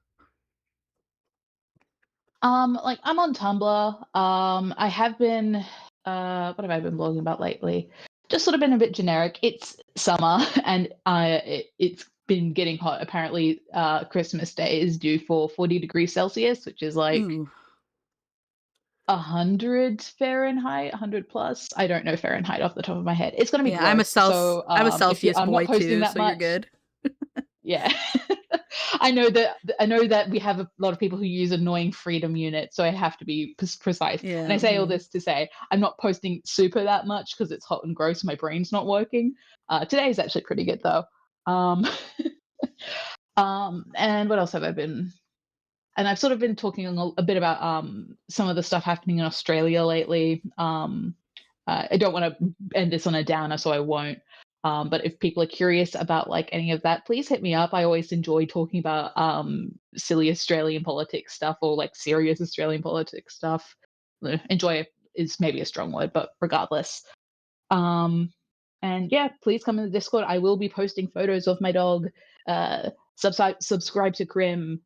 Like I'm on Tumblr. I have been what have I been blogging about lately? Just sort of been a bit generic. It's summer and it's been getting hot. Apparently, Christmas Day is due for 40 degrees Celsius, which is like Ooh. 100 Fahrenheit, 100 plus. I don't know Fahrenheit off the top of my head. It's gonna be Yeah, gross. So I'm a if you, Celsius I'm boy not posting too, that so you're much. good. Yeah. I know that we have a lot of people who use annoying freedom units, so I have to be precise. Yeah. And I say all this to say I'm not posting super that much because it's hot and gross. My brain's not working. Today is actually pretty good though. And what else have I been? And I've sort of been talking a bit about some of the stuff happening in Australia lately. I don't want to end this on a downer, so I won't. But if people are curious about like any of that, please hit me up. I always enjoy talking about silly Australian politics stuff or like serious Australian politics stuff. Enjoy is maybe a strong word, but regardless. And yeah, please come in the Discord. I will be posting photos of my dog. Subscribe to Grim,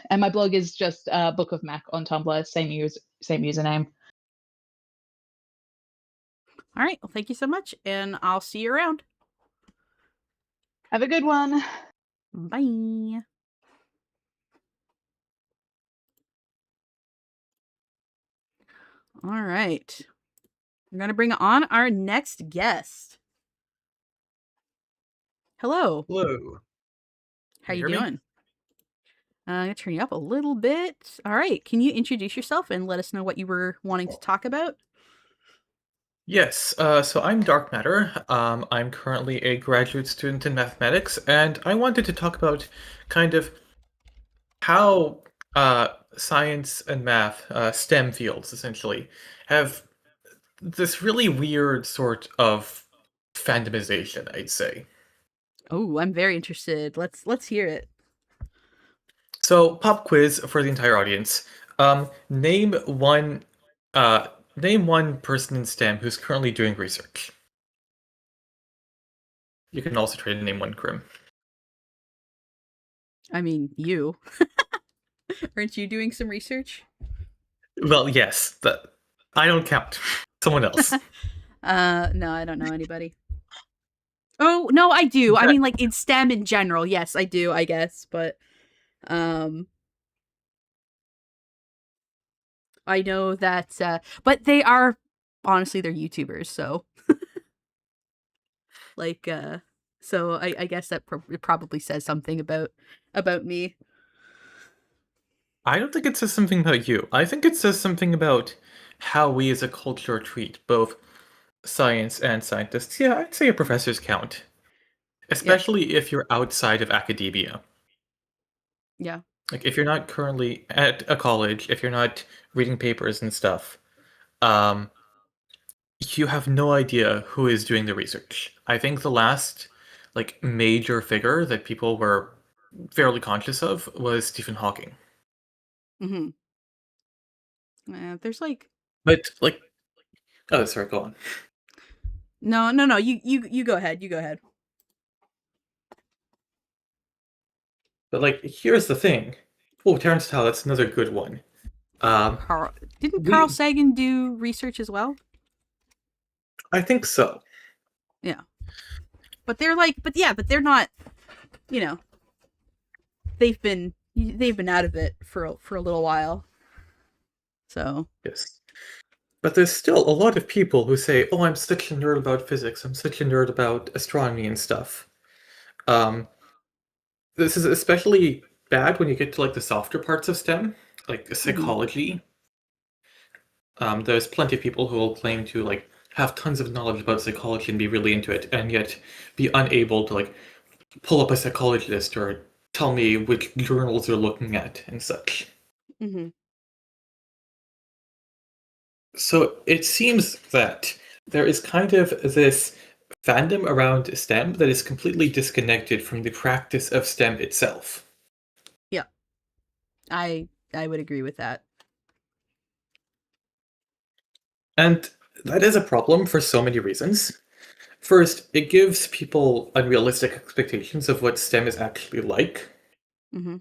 and my blog is just Book of Mac on Tumblr. Same username. All right. Well, thank you so much, and I'll see you around. Have a good one. Bye. All right. We're going to bring on our next guest. Hello. Hello. How Can you hear me? doing? I'm going to turn you up a little bit. All right. Can you introduce yourself and let us know what you were wanting to talk about? Yes, so I'm Dark Matter. I'm currently a graduate student in mathematics, and I wanted to talk about kind of how science and math, STEM fields essentially, have this really weird sort of fandomization, I'd say. Oh, I'm very interested. Let's hear it. So, pop quiz for the entire audience. Name one person in STEM who's currently doing research. You can also try to name one, Grim. I mean, you. Aren't you doing some research? Well, yes, I don't count. Someone else. No, I don't know anybody. Oh, no, I do. I mean, like in STEM in general. Yes, I do, I guess, but I know that but they are honestly they're YouTubers, so like so I guess that it probably says something about me. I don't think it says something about you. I think it says something about how we as a culture treat both science and scientists. Yeah, I'd say a professor's count. Especially if you're outside of academia. Yeah. Like if you're not currently at a college, if you're not reading papers and stuff, you have no idea who is doing the research. I think the last like major figure that people were fairly conscious of was Stephen Hawking. Mm-hmm. There's like But like, oh, sorry, go on. No. You go ahead. You go ahead. But like, here's the thing. Oh, Terrence Tao, that's another good one. Didn't Carl Sagan do research as well? I think so. Yeah. But they're like, but they're not, you know. they've been out of it for a little while. So Yes. But there's still a lot of people who say, "Oh, I'm such a nerd about physics. I'm such a nerd about astronomy and stuff." Um, this is especially bad when you get to like the softer parts of STEM, like psychology. There's plenty of people who will claim to like have tons of knowledge about psychology and be really into it, and yet be unable to like pull up a psychologist or tell me which journals they're looking at and such. mm-hmm. So it seems that there is kind of this fandom around STEM that is completely disconnected from the practice of STEM itself. Yeah, I would agree with that. And that is a problem for so many reasons. First, it gives people unrealistic expectations of what STEM is actually like. Mm-hmm.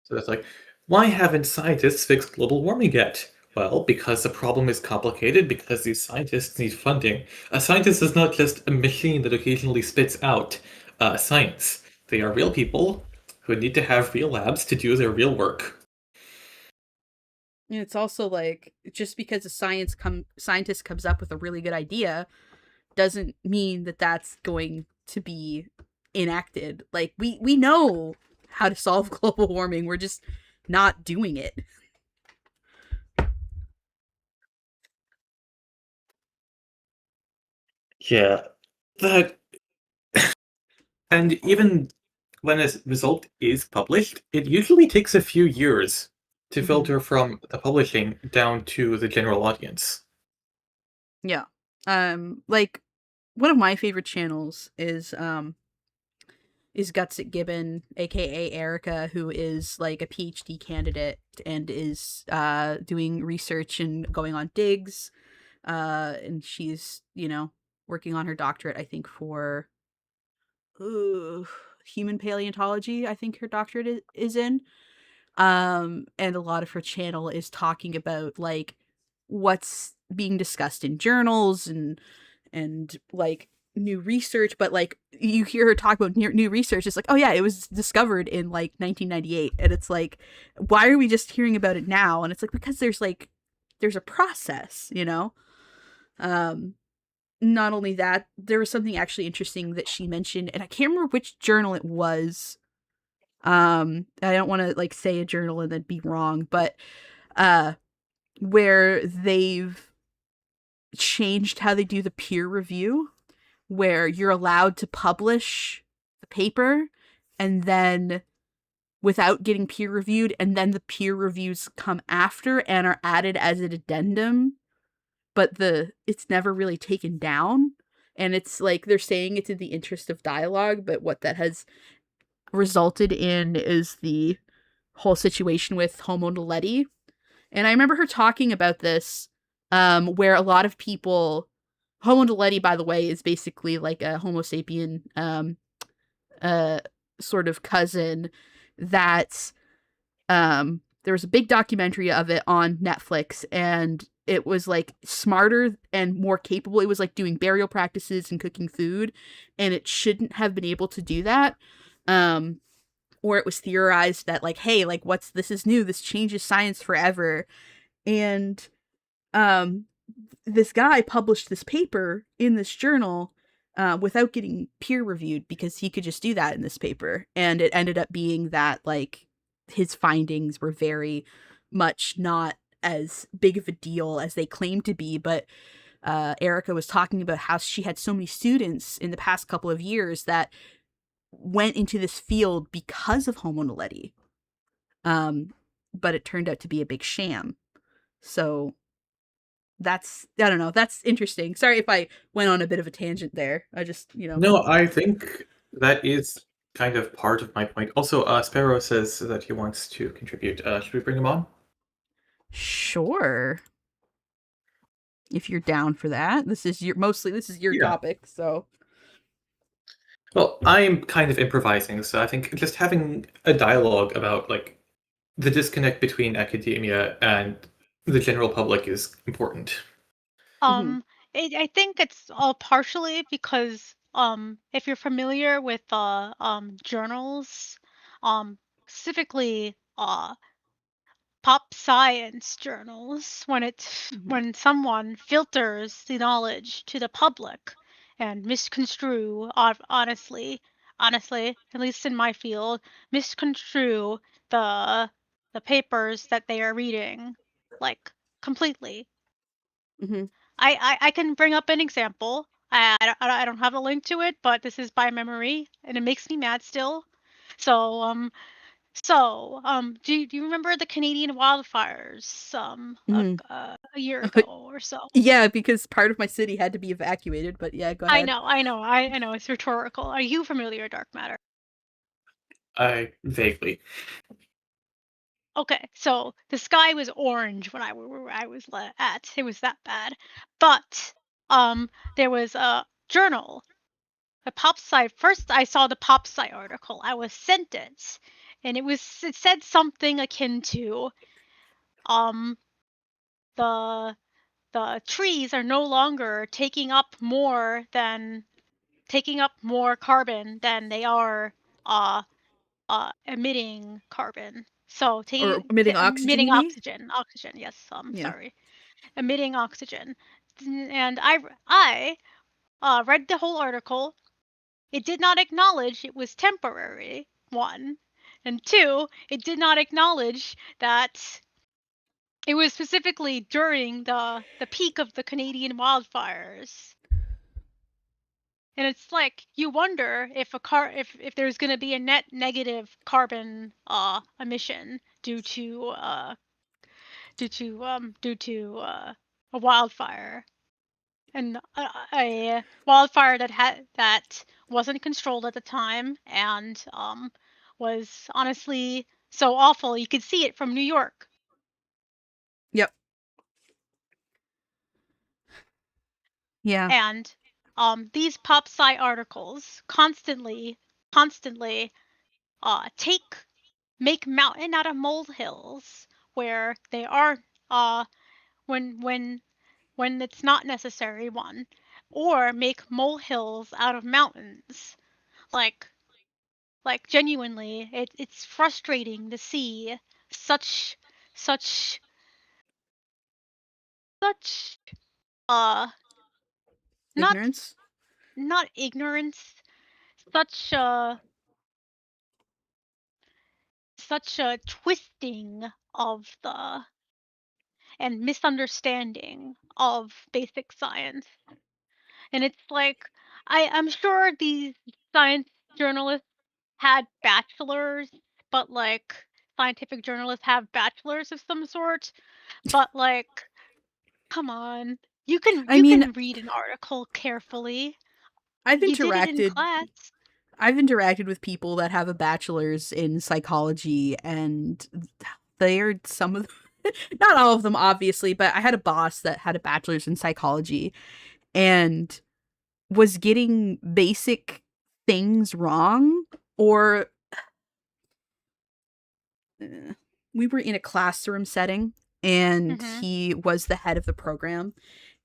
So that's like, why haven't scientists fixed global warming yet? Well, because the problem is complicated, because these scientists need funding. A scientist is not just a machine that occasionally spits out science. They are real people who need to have real labs to do their real work. And it's also like, just because a scientist comes up with a really good idea doesn't mean that that's going to be enacted. Like, we know how to solve global warming. We're just not doing it. Yeah, that and even when a result is published, it usually takes a few years to Mm-hmm. filter from the publishing down to the general audience. Yeah. Like, one of my favorite channels is Guts at Gibbon, aka Erica, who is like a PhD candidate and is doing research and going on digs. And she's, working on her doctorate, I think, for human paleontology, I think her doctorate is in. And a lot of her channel is talking about like what's being discussed in journals and like new research, but like you hear her talk about new research, it's like, oh yeah, it was discovered in like 1998, and it's like, why are we just hearing about it now? And it's like, because there's a process. Not only that, there was something actually interesting that she mentioned, and I can't remember which journal it was. I don't want to like say a journal and then be wrong, but uh where they've changed how they do the peer review, where you're allowed to publish the paper and then without getting peer reviewed, and then the peer reviews come after and are added as an addendum, but it's never really taken down. And it's like they're saying it's in the interest of dialogue, but what that has resulted in is the whole situation with Homo naledi. And I remember her talking about this, where a lot of people, Homo naledi, by the way, is basically like a Homo sapien uh, sort of cousin that there was a big documentary of it on Netflix, and it was like smarter and more capable. It was like doing burial practices and cooking food, and it shouldn't have been able to do that. Or it was theorized that like, hey, like this is new, this changes science forever. And um this guy published this paper in this journal without getting peer reviewed, because he could just do that in this paper, and it ended up being that like his findings were very much not as big of a deal as they claimed to be. But Erica was talking about how she had so many students in the past couple of years that went into this field because of Homo naledi. But it turned out to be a big sham. So I don't know, that's interesting. Sorry if I went on a bit of a tangent there. I just, No, I think that is kind of part of my point. Also, Sparrow says that he wants to contribute. Should we bring him on? Sure. If you're down for that. This is your Yeah. topic, so. Well, I'm kind of improvising, so I think just having a dialogue about like the disconnect between academia and the general public is important. Mm-hmm. I think it's all partially because if you're familiar with journals, specifically pop science journals when someone filters the knowledge to the public and misconstrue honestly, at least in my field, misconstrue the papers that they are reading, like, completely. Mm-hmm. I can bring up an example. I don't have a link to it, but this is by memory, and it makes me mad still. So do you remember the Canadian wildfires Mm-hmm. a year ago or so? Yeah, because part of my city had to be evacuated, but yeah, go ahead. I know, it's rhetorical. Are you familiar, Dark Matter? I vaguely. Okay, so the sky was orange when I was at. It was that bad. But there was a journal, the pop sci. First I saw the pop sci article. I was sent it, and it said something akin to um the trees are no longer taking up more carbon than they are uh emitting carbon. So Or emitting oxygen, emitting you mean? oxygen. Yes, Yeah. sorry, emitting oxygen. And I read the whole article. It did not acknowledge it was temporary. One, and two, it did not acknowledge that it was specifically during the peak of the Canadian wildfires. And it's like you wonder if if there's going to be a net negative carbon emission due to a wildfire, and a wildfire that wasn't controlled at the time, and was honestly so awful you could see it from New York. Yep. Yeah. And these pop sci articles constantly take make mountain out of molehills where they are uh when it's not necessary, one, or make molehills out of mountains. Like genuinely, it's frustrating to see such such such uh not Ignorance. not ignorance, such such a twisting of the and misunderstanding of basic science. And it's like I'm sure these science journalists had bachelors, but like scientific journalists have bachelors of some sort, but like, come on. I You mean, can read an article carefully. I've You did it in interacted class. I've interacted with people that have a bachelor's in psychology, and they are some of not all of them obviously, but I had a boss that had a bachelor's in psychology and was getting basic things wrong, or we were in a classroom setting and Mhm. he was the head of the program,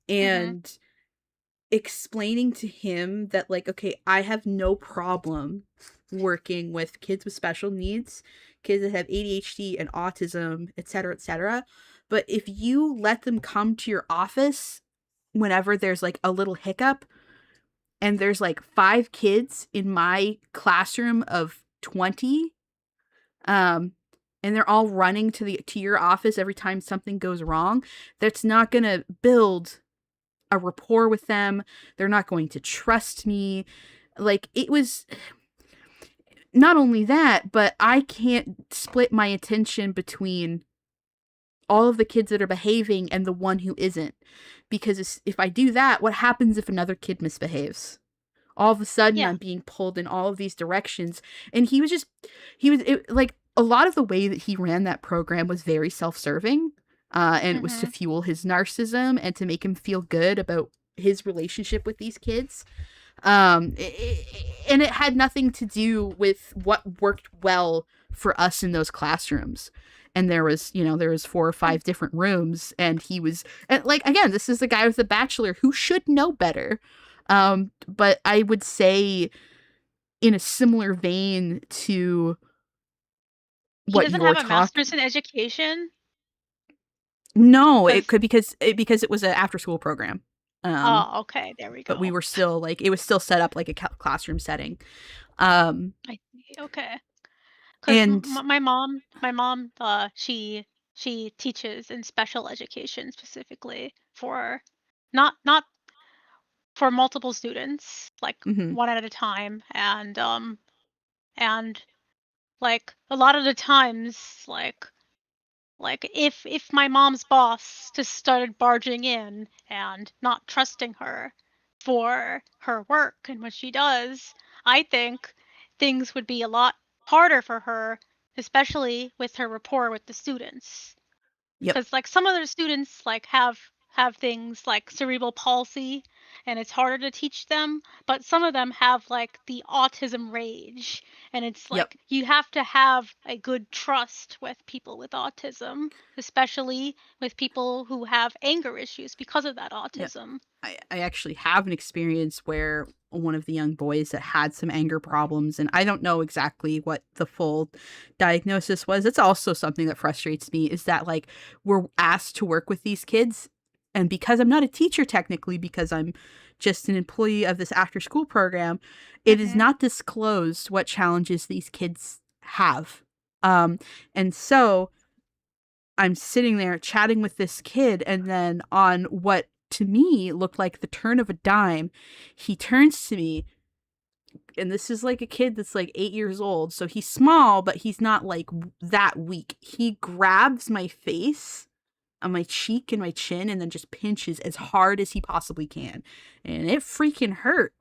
Mhm. and explaining to him that, like, okay, I have no problem working with kids with special needs, kids that have ADHD and autism, etc., etc., but if you let them come to your office whenever there's like a little hiccup, and there's like 5 kids in my classroom of 20, um and they're all running to your office every time something goes wrong, that's not going to build a rapport with them. They're not going to trust me. Like, it was not only that, but I can't split my attention between all of the kids that are behaving and the one who isn't. Because if I do that, what happens if another kid misbehaves? All of a sudden, Yeah. I'm being pulled in all of these directions. And like, a lot of the way that he ran that program was very self-serving. And it was to Mhm. fuel his narcissism and to make him feel good about his relationship with these kids. And it had nothing to do with what worked well for us in those classrooms. And there was 4 or 5 different rooms, and he was, and like, again, this is the guy with a bachelor who should know better. But I would say, in a similar vein to He what doesn't you're have a talking. master's in education? No, it 'Cause could because it was an after school program. oh, okay, there we But we go. were still like it was still set up like a classroom setting. Um, I see, okay. 'Cause and my mom, she teaches in special education specifically for not for multiple students, like, mhm, one at a time, and, like, a lot of the times, like, if my mom's boss just started barging in and not trusting her for her work and what she does, I think things would be a lot harder for her, especially with her rapport with the students. yep, Because like some other students like have things like cerebral palsy and it's harder to teach them, but some of them have like the autism rage, and it's yep. like you have to have a good trust with people with autism, especially with people who have anger issues because of that Yeah. autism. I actually have an experience where one of the young boys that had some anger problems, and I don't know exactly what the full diagnosis was. It's also something that frustrates me is that, like, we're asked to work with these kids. And because I'm not a teacher technically, because I'm just an employee of this after school program, it is Mhm. not disclosed what challenges these kids have. And so I'm sitting there chatting with this kid, and then on what to me looked like the turn of a dime, he turns to me, and this is like a kid that's like 8 years old. So he's small, but he's not like that weak. He grabs my face on my cheek and my chin and then just pinches as hard as he possibly can. And it freaking hurt.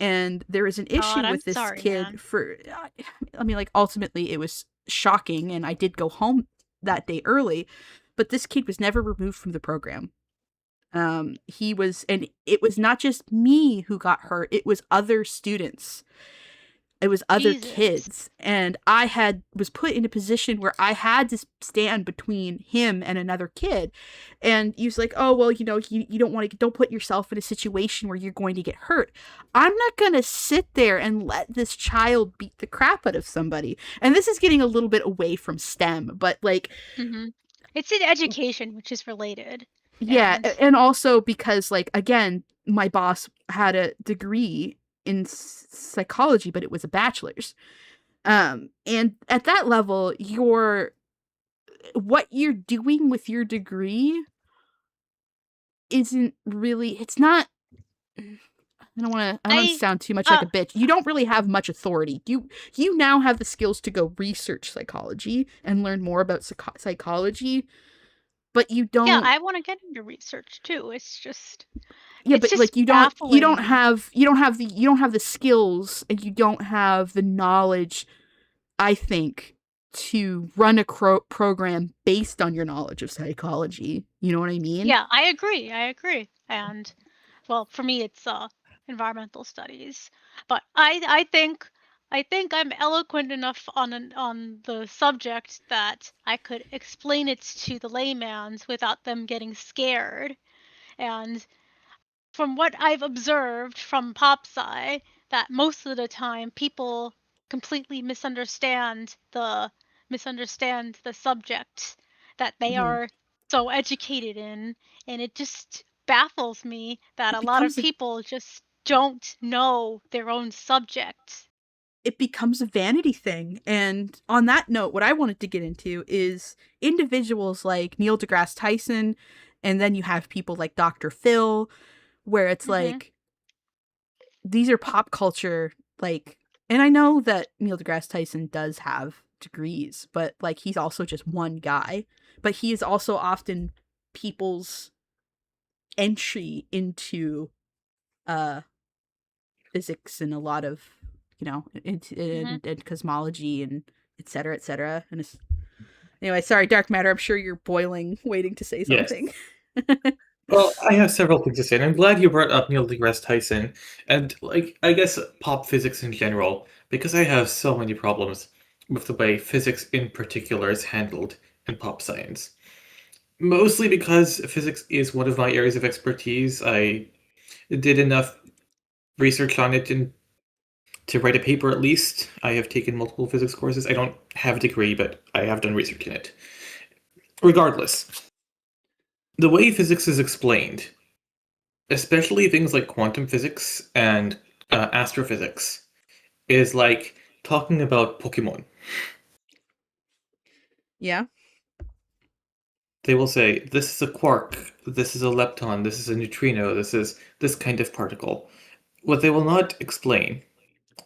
And there is an God, issue I'm with this sorry, kid man. for, I mean, like, ultimately it was shocking, and I did go home that day early, but this kid was never removed from the program. He was, and it was not just me who got hurt, it was other students. It was other Jesus. kids, and was put in a position where I had to stand between him and another kid. And he was like, oh, well, you don't put yourself in a situation where you're going to get hurt. I'm not going to sit there and let this child beat the crap out of somebody. And this is getting a little bit away from STEM, but like, Mhm. It's in education, which is related. yeah, And and also because, like, again, my boss had a degree in psychology, but it was a bachelor's. And at that level, what you're doing with your degree isn't really, it's not, I don't want to I sound too much like uh a bitch. You don't really have much authority. You now have the skills to go research psychology and learn more about psychology, but you yeah, don't. I want to get into research too. Yeah, It's but just like baffling. you don't have the skills, and you don't have the knowledge, I think, to run a program based on your knowledge of psychology. You know what I mean? Yeah, I agree. I agree. And well, for me, it's environmental studies. But I think I'm eloquent enough on the subject that I could explain it to the layman's without them getting scared. And from what I've observed from PopSci, that most of the time people completely misunderstand the subject that they Mhm. are so educated in, and it just baffles me that It a lot of becomes a people just don't know their own subject. it becomes a vanity thing. And on that note, what I wanted to get into is individuals like Neil deGrasse Tyson, and then you have people like Dr. Phil, where it's Mhm. like these are pop culture, like, and I know that Neil deGrasse Tyson does have degrees, but like he's also just one guy, but he is also often people's entry into uh physics and a lot of, Mhm. and cosmology and et cetera, et cetera. And it's, anyway, sorry, dark matter, I'm sure you're boiling waiting to say Yes. something. Well, I have several things to say, and I'm glad you brought up Neil deGrasse Tyson, and, like, I guess pop physics in general, because I have so many problems with the way physics in particular is handled in pop science. Mostly because physics is one of my areas of expertise. I did enough research on it in to write a paper at least. I have taken multiple physics courses. I don't have a degree, but I have done research in it. Regardless, the way physics is explained, especially things like quantum physics and astrophysics, is like talking about Pokemon. Yeah. They will say, this is a quark, this is a lepton, this is a neutrino, this is this kind of particle. What they will not explain,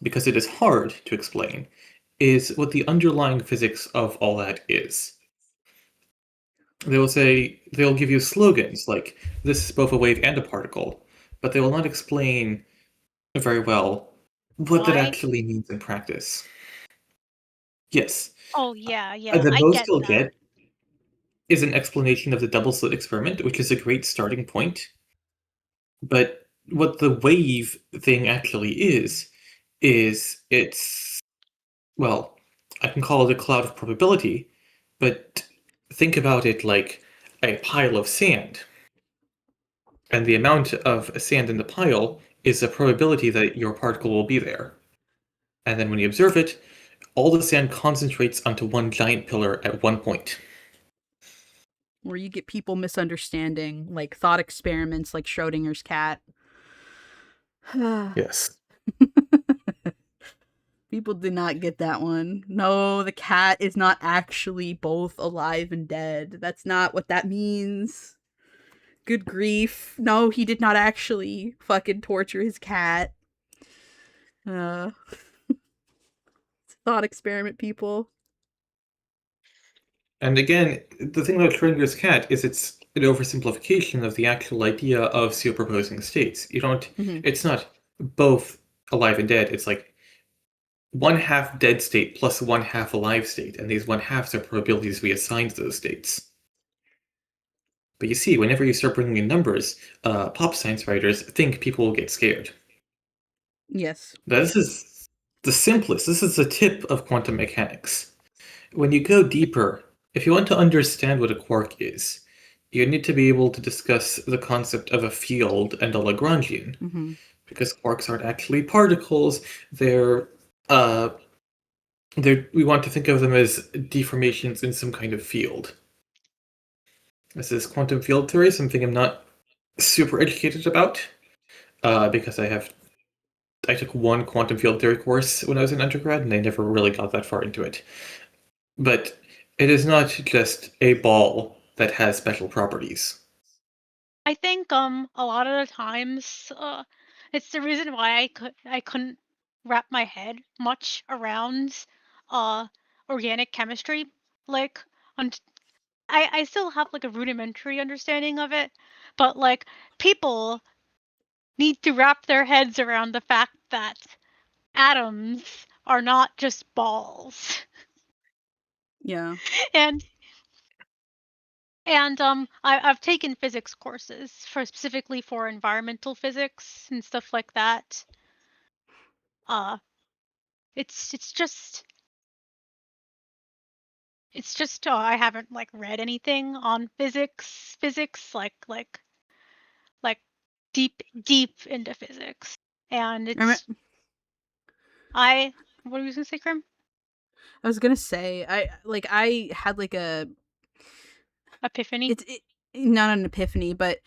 because it is hard to explain, is what the underlying physics of all that is. They will say, they'll give you slogans like, this is both a wave and a particle, but they will not explain very well what that Why? actually means in practice. Yes. Oh, yeah, The I most get you'll that. get is an explanation of the double slit experiment, which is a great starting point. But what the wave thing actually is it's, well, I can call it a cloud of probability, but think about it like a pile of sand. And the amount of sand in the pile is a probability that your particle will be there. And then when you observe it, all the sand concentrates onto one giant pillar at one point. Where you get people misunderstanding, like thought experiments like Schrodinger's cat. Yes. People did not get that one. No, the cat is not actually both alive and dead. That's not what that means. Good grief. No, he did not actually fucking torture his cat. Thought experiment, people. And again, the thing about Schrodinger's cat is it's an oversimplification of the actual idea of superposing states. You don't, it's not both alive and dead, it's like one half dead state plus one half alive state, and these one halves are probabilities we assign to those states. But you see, whenever you start bringing in numbers, pop science writers think people will get scared. Yes. This is the simplest, this is the tip of quantum mechanics. When you go deeper, if you want to understand what a quark is, you need to be able to discuss the concept of a field and a Lagrangian. Because quarks aren't actually particles, we want to think of them as deformations in some kind of field. This is quantum field theory, something I'm not super educated about, because I took one quantum field theory course when I was in undergrad, and I never really got that far into it. But it is not just a ball that has special properties. I think a lot of the times it's the reason why I couldn't wrap my head much around organic chemistry. Like I still have like a rudimentary understanding of it, but like people need to wrap their heads around the fact that atoms are not just balls. Yeah. and I've taken physics courses specifically for environmental physics and stuff like that. It's just I haven't like read anything on physics like deep into physics, and it's what were you gonna say, Krim? I was gonna say I had like a Epiphany. Not an epiphany, but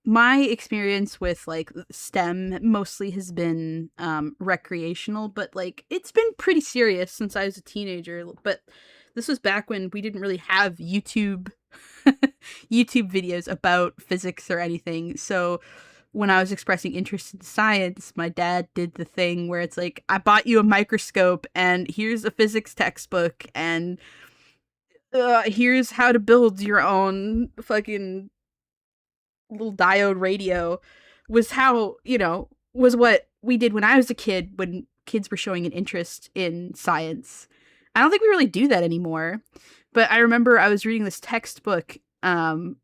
my experience with like STEM mostly has been recreational, but like it's been pretty serious since I was a teenager. But this was back when we didn't really have YouTube YouTube videos about physics or anything. So when I was expressing interest in science, my dad did the thing where it's like, I bought you a microscope and here's a physics textbook and here's how to build your own fucking little diode radio. Was how, was what we did when I was a kid, when kids were showing an interest in science. I don't think we really do that anymore. But I remember I was reading this textbook, and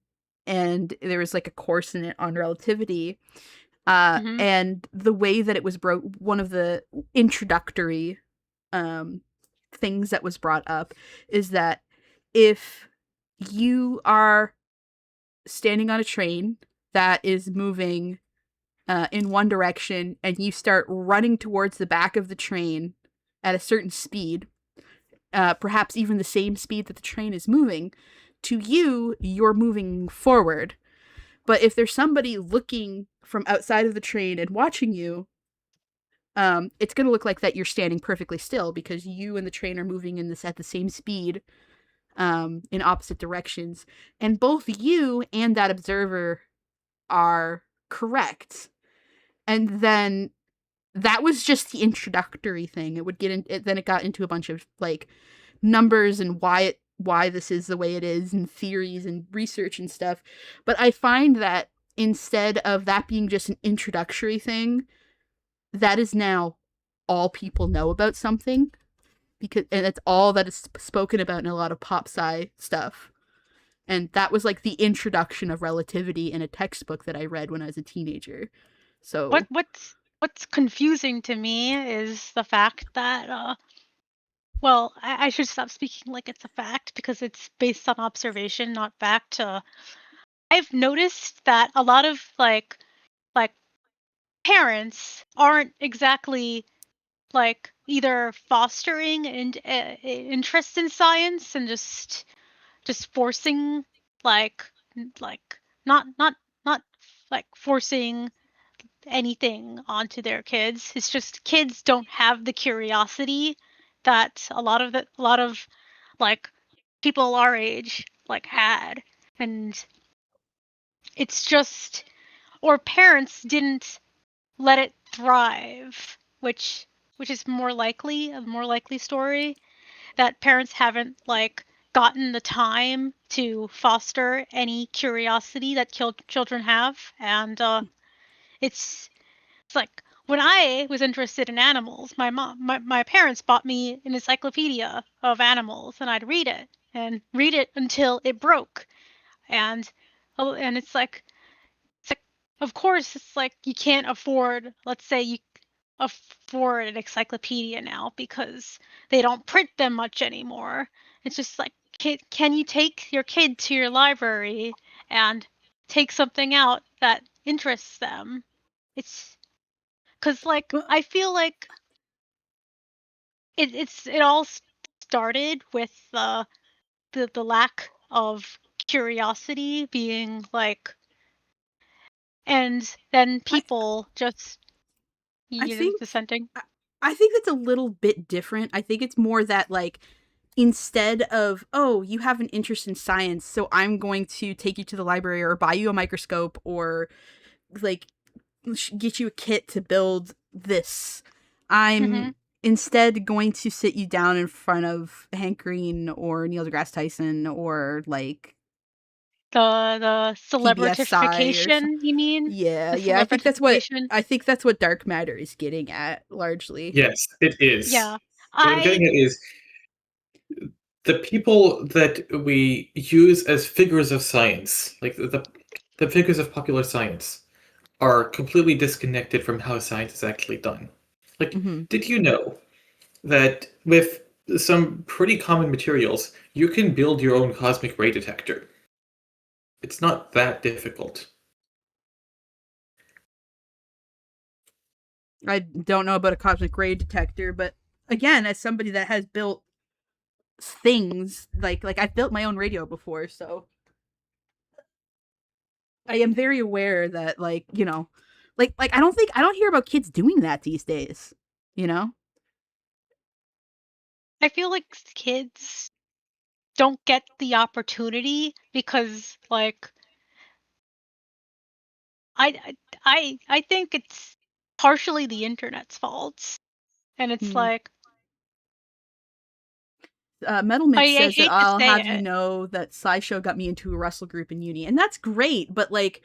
there was like a course in it on relativity. And the way that it was one of the introductory things that was brought up is that if you are standing on a train that is moving in one direction and you start running towards the back of the train at a certain speed, perhaps even the same speed that the train is moving, to you, you're moving forward. But if there's somebody looking from outside of the train and watching you, it's going to look like that you're standing perfectly still because you and the train are moving in this at the same speed, in opposite directions. And both you and that observer are correct. And then that was just the introductory thing. It would get in, then it got into a bunch of like numbers and why this is the way it is and theories and research and stuff. But I find that instead of that being just an introductory thing, that is now all people know about something, because and it's all that is spoken about in a lot of pop sci stuff. And that was like the introduction of relativity in a textbook that I read when I was a teenager. So what's confusing to me is the fact that well, I should stop speaking like it's a fact because it's based on observation, not fact. I've noticed that a lot of like parents aren't exactly like either fostering and interest in science and just forcing like not like forcing anything onto their kids. It's just kids don't have the curiosity that a lot of like people our age like had, and it's just, or parents didn't let it thrive, which is a more likely story, that parents haven't like gotten the time to foster any curiosity that children have. And it's like when I was interested in animals, my parents bought me an encyclopedia of animals, and I'd read it until it broke. And it's like, of course, it's like you can't afford, let's say you afford an encyclopedia now because they don't print them much anymore. It's just like, can you take your kid to your library and take something out that interests them? It's because like well, I feel like it all started with the lack of curiosity being like, and then I people just I think dissenting. I think that's a little bit different. I think it's more that like instead of, oh, you have an interest in science, so I'm going to take you to the library or buy you a microscope or like get you a kit to build this. Mm-hmm. I'm instead going to sit you down in front of Hank Green or Neil deGrasse Tyson or like The PBS Sci or celebritification, you mean? yeah, The yeah. celebritification? I think that's what dark matter is getting at largely. Yes, it is. Yeah. What I'm I getting at is the people that we use as figures of science, like the figures of popular science, are completely disconnected from how science is actually done. Like, Mm-hmm. did you know that with some pretty common materials, you can build your own cosmic ray detector? It's not that difficult. I don't know about a cosmic ray detector, but again, as somebody that has built things, like I've built my own radio before, so I am very aware that like, you know, like I don't hear about kids doing that these days, you know? feel like kids don't get the opportunity because like I think it's partially the internet's fault. And it's Hmm. like Metal Mix I says that hate to I'll say have you it. know that SciShow got me into a wrestle group in uni, and that's great, but like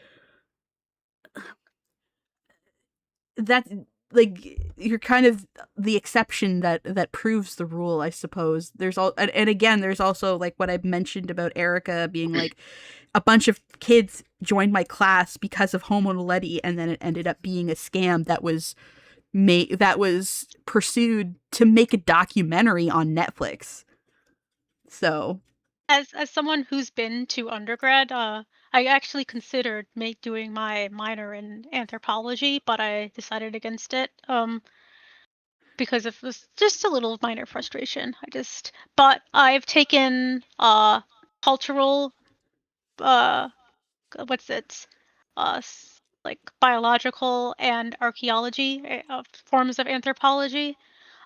that like you're kind of the exception that proves the rule, I suppose. There's all and again, there's also like what I've mentioned about Erica being like a bunch of kids joined my class because of Homo Naledi, and then it ended up being a scam that was pursued to make a documentary on Netflix. So, As someone who's been to undergrad, I actually considered doing my minor in anthropology, but I decided against it. Because it was just a little minor frustration. But I've taken cultural what's it? Like biological and archaeology forms of anthropology.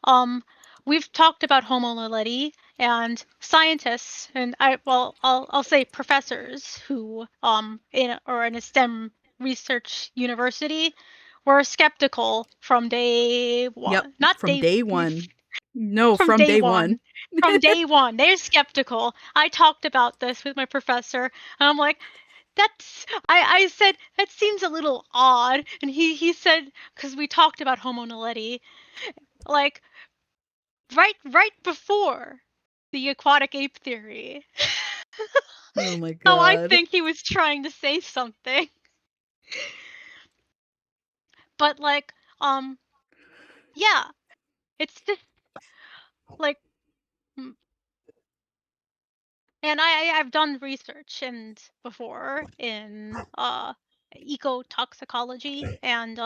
Um, we've talked about Homo naledi, and scientists, and I'll say professors who in a STEM research university were skeptical from day Yep, one. Not from day day one. No, from from day day one. one. From day one, they're skeptical. I talked about this with my professor, and I'm like, I said that seems a little odd, and he said, because we talked about Homo naledi, like right before the aquatic ape theory. Oh my So I god. think he was trying to say something. But like, yeah, it's just like, mm, and I've done research and before in ecotoxicology, and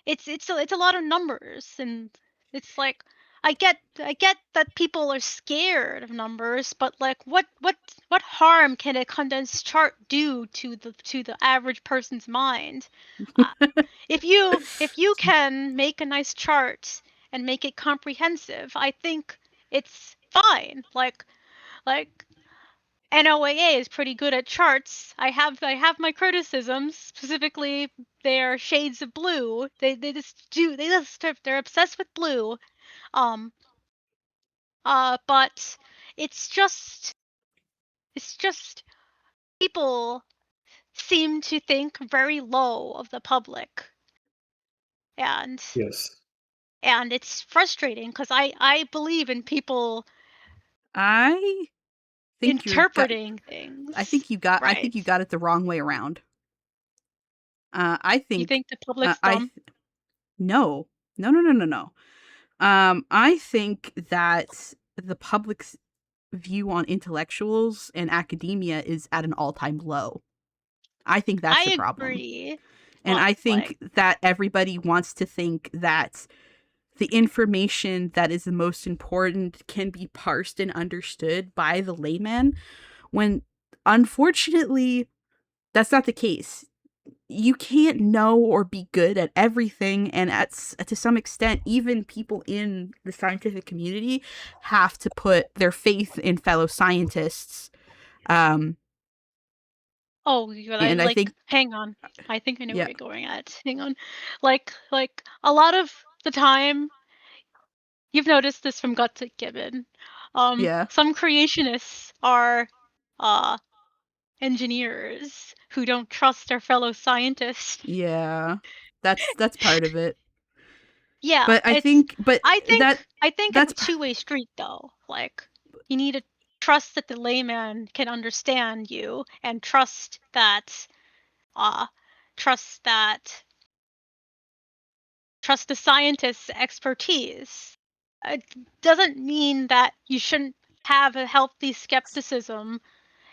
it's a lot of numbers, and it's like I get that people are scared of numbers, but like what harm can a condensed chart do to the average person's mind? uh, if you can make a nice chart and make it comprehensive, I think it's fine. Like NOAA is pretty good at charts. I have my criticisms. Specifically, their shades of blue. They're obsessed with blue. Um but it's just people seem to think very low of the public, and Yes. it's frustrating because I believe in people I think you're got interpreting things, I think right? you got it the wrong way around. I You think think the public's I dumb? no. No, no, no, no, no. I think that the public's view on intellectuals and academia is at an all-time low. I think that's the I problem. agree, And but I like, think that everybody wants to think that the information that is the most important can be parsed and understood by the layman, when unfortunately that's not the case. You can't know or be good at everything, and to some extent even people in the scientific community have to put their faith in fellow scientists. um oh, and I think hang on. I think I know where yeah, you're going at. Hang on. Like a lot of the time, you've noticed this from Gutsick Gibbon. yeah, Some creationists are uh engineers who don't trust their fellow scientists. yeah, that's part of it. Yeah, But I think I think it's that's a two-way street though. Like, you need to trust that the layman can understand you, and uh trust that trust the scientist's expertise. It doesn't mean that you shouldn't have a healthy skepticism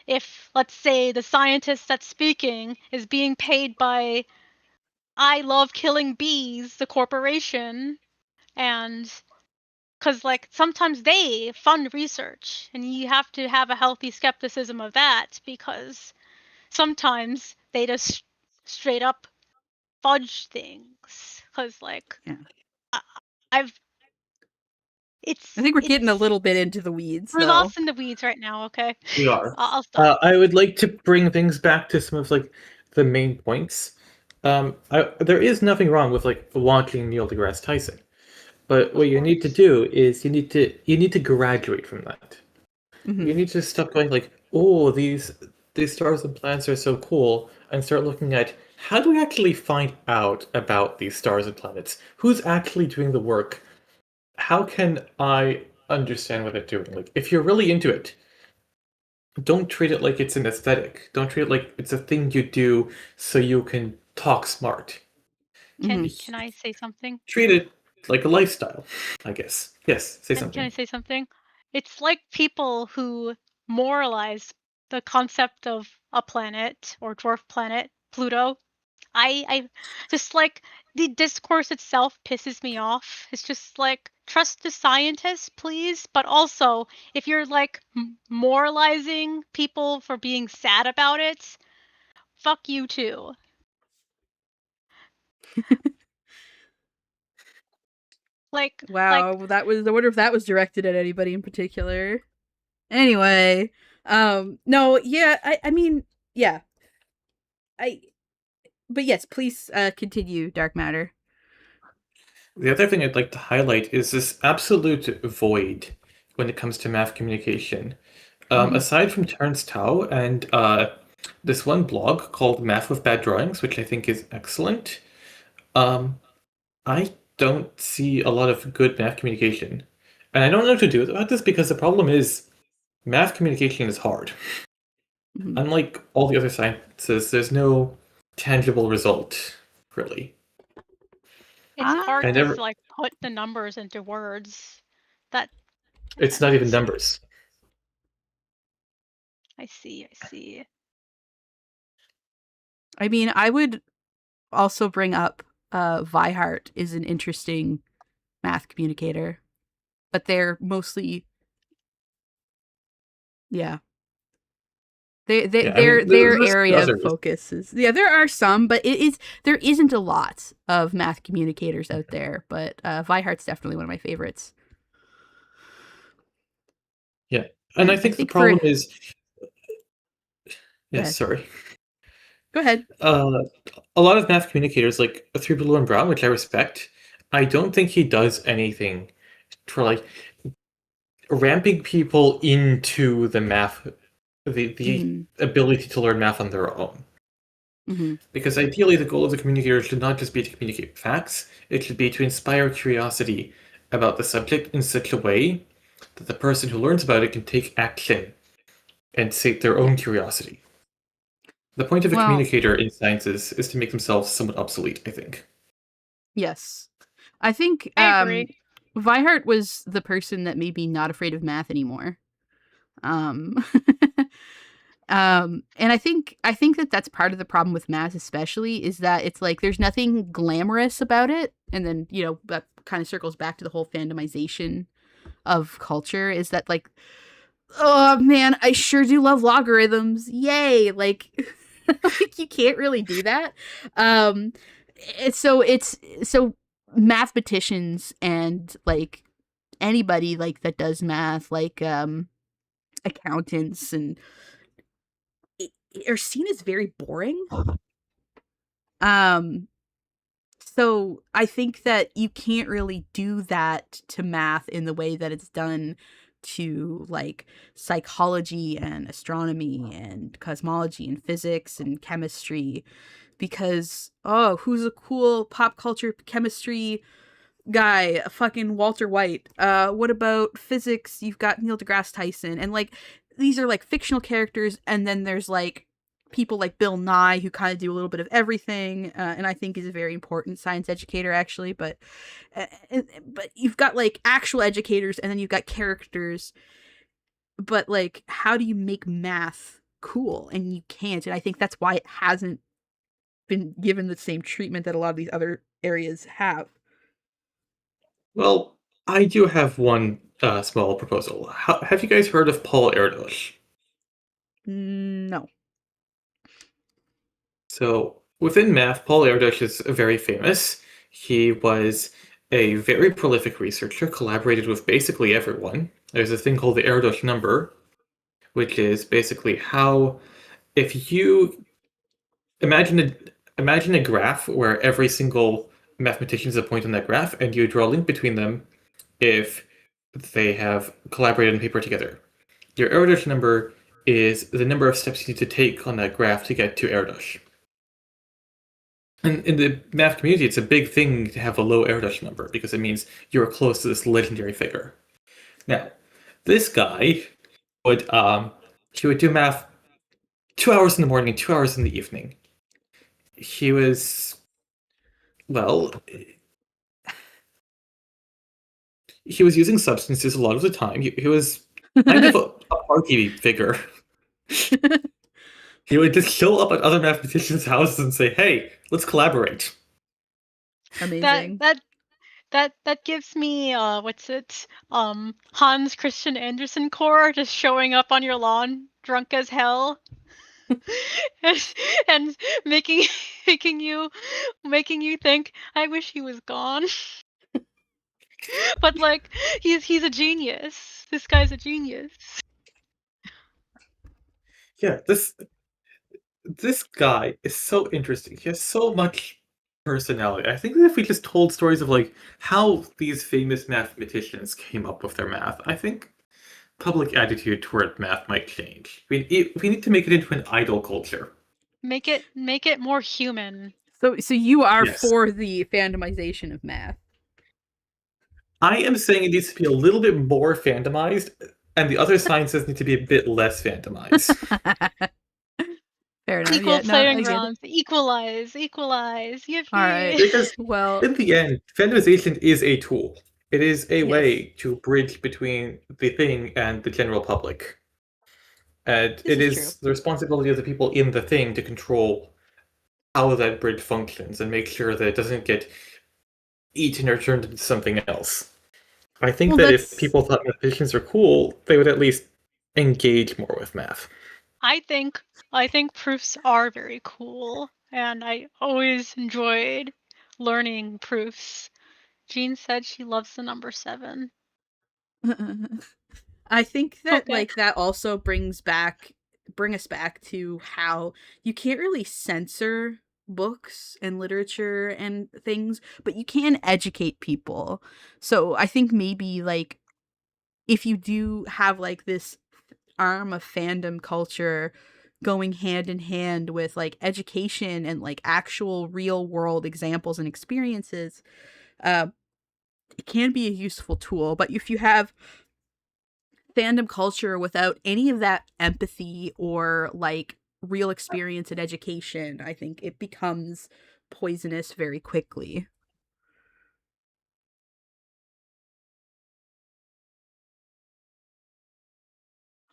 if, let's say, the scientist that's speaking is being paid by I Love Killing Bees, the corporation, and because like sometimes they fund research, and you have to have a healthy skepticism of that, because sometimes they just straight up fudge things. Because like, yeah. I- I've I think we're getting a it's little bit into the weeds we're though. lost in the weeds right now. Okay, We are. I'll stop. I would like to bring things back to some of like the main points. There is nothing wrong with like watching Neil deGrasse Tyson, but Of what you need to course. do is you need to graduate from that. Hmm. You need to stop going like, oh, these stars and planets are so cool, and start looking at how do we actually find out about these stars and planets? Who's actually doing the work? How can I understand what they're doing? Like, if you're really into it, don't treat it like it's an aesthetic. Don't treat it like it's a thing you do so you can talk smart. Hmm. Can I say something? Treat it like a lifestyle, I guess. Yes, say Can I something. say something? It's like people who moralize the concept of a planet or dwarf planet, Pluto. I just like the discourse itself pisses me off. It's just like, trust the scientists, please. But also, if you're like moralizing people for being sad about it, fuck you too. Wow, that was. I wonder if that was directed at anybody in particular. Anyway, no, yeah, I mean, yeah, but yes, please continue, Dark Matter. The other thing I'd like to highlight is this absolute void when it comes to math communication. Aside from Terrence Tao and this one blog called Math with Bad Drawings, which I think is excellent, I don't see a lot of good math communication. And I don't know what to do about this because the problem is math communication is hard. Unlike all the other sciences, there's no tangible result, really. It's hard to like put the numbers into words. It's not even numbers. I see. I mean, I would also bring up Vihart is an interesting math communicator, but they're mostly, yeah. Their area of focus is, there are some, but there isn't a lot of math communicators out there. But Vihart's definitely one of my favorites. Yeah, and I think the problem is. Yes, sorry. Go ahead. A lot of math communicators, like Three Blue and Brown, which I respect, I don't think he does anything for like ramping people into the math, the ability to learn math on their own. Because ideally, the goal of the communicator should not just be to communicate facts; it should be to inspire curiosity about the subject in such a way that the person who learns about it can take action and sate their own curiosity. The point of a communicator in sciences is to make themselves somewhat obsolete, I think. Yes. I think I agree. Vihart was the person that made me not afraid of math anymore. And I think that that's part of the problem with math, especially, is that it's like there's nothing glamorous about it. And then, that kind of circles back to the whole fandomization of culture, is that like, oh man, I sure do love logarithms. Yay. Like, like you can't really do that. So mathematicians and like anybody like that does math, like accountants, and are seen as very boring. So I think that you can't really do that to math in the way that it's done to like psychology and astronomy and cosmology and physics and chemistry, because who's a cool pop culture chemistry guy? Fucking Walter White. What about physics? You've got Neil deGrasse Tyson, and like these are like fictional characters, and then there's like people like Bill Nye who kind of do a little bit of everything, and I think is a very important science educator, actually. But you've got like actual educators, and then you've got characters. But like, how do you make math cool? And you can't. And I think that's why it hasn't been given the same treatment that a lot of these other areas have. Well, I do have one small proposal. Have you guys heard of Paul Erdős? No. So, within math, Paul Erdős is very famous. He was a very prolific researcher, collaborated with basically everyone. There's a thing called the Erdős number, which is basically how, if you imagine a graph where every single mathematician is a point on that graph, and you draw a link between them if they have collaborated on paper together. Your Erdős number is the number of steps you need to take on that graph to get to Erdős. And in the math community, it's a big thing to have a low Erdős number because it means you're close to this legendary figure. Now, this guy would do math 2 hours in the morning and 2 hours in the evening. He was, well, he was using substances a lot of the time. He was kind of a party figure. He would just show up at other mathematicians' houses and say, "Hey, let's collaborate." Amazing. That gives me what's it? Hans Christian Andersen core just showing up on your lawn drunk as hell. and making making you think I wish he was gone. But like he's a genius. This guy's a genius. Yeah, this guy is so interesting. He has so much personality. I think that if we just told stories of like how these famous mathematicians came up with their math, I think public attitude toward math might change. We need to make it into an idol culture. Make it more human. So you are Yes. for the fandomization of math. I am saying it needs to be a little bit more fandomized, and the other sciences need to be a bit less fandomized. Fair enough. Equal Yeah, no, playing I get it. grounds. Equalize. Yippee. All right. Because Well, in the end, fandomization is a tool. It is a Yes. way to bridge between the thing and the general public. And This it is is the responsibility of the people in the thing to control how that bridge functions and make sure that it doesn't get eaten or turned into something else. I think Well, that that's- if people thought mathematicians are cool, they would at least engage more with math. I think proofs are very cool, and I always enjoyed learning proofs. Jean said she loves the number 7. I think that Okay. like that also bring us back to how you can't really censor books and literature and things, but you can educate people. So I think maybe like if you do have like this arm of fandom culture going hand in hand with like education and like actual real world examples and experiences, uh, it can be a useful tool. But if you have fandom culture without any of that empathy or like real experience and education, I think it becomes poisonous very quickly.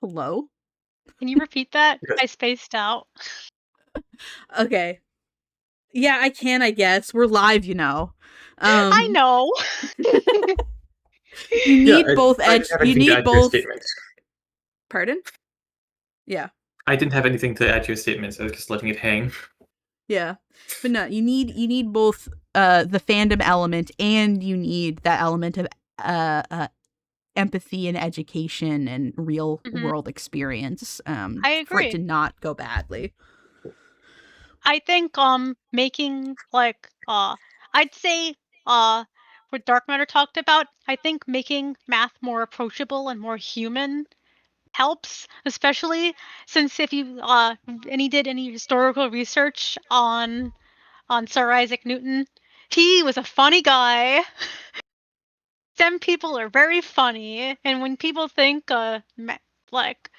Hello? Can you repeat that? Yes. I spaced out. Okay. Yeah, I can, I guess. We're live, you know. I know. You need both I didn't have you anything to need add to your both. statement. Pardon? Yeah. I didn't have anything to add to your statement, so I was just letting it hang. Yeah. But no, you need both the fandom element and you need that element of empathy and education and real world experience I for it to agree. not go badly. I think making like I'd say what Dark Matter talked about, I think making math more approachable and more human helps, especially since if you did any historical research on Sir Isaac Newton, he was a funny guy. STEM people are very funny, and when people think like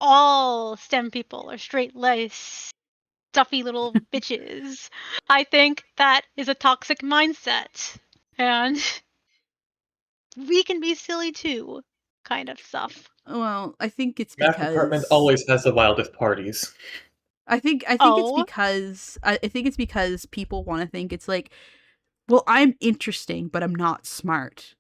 all STEM people are straight-laced stuffy little bitches, I think that is a toxic mindset. And we can be silly too, kind of stuff. Well, I think it's Math department because always has the wildest parties. I think Oh, I think it's because people want to think it's like, well, I'm interesting, but I'm not smart.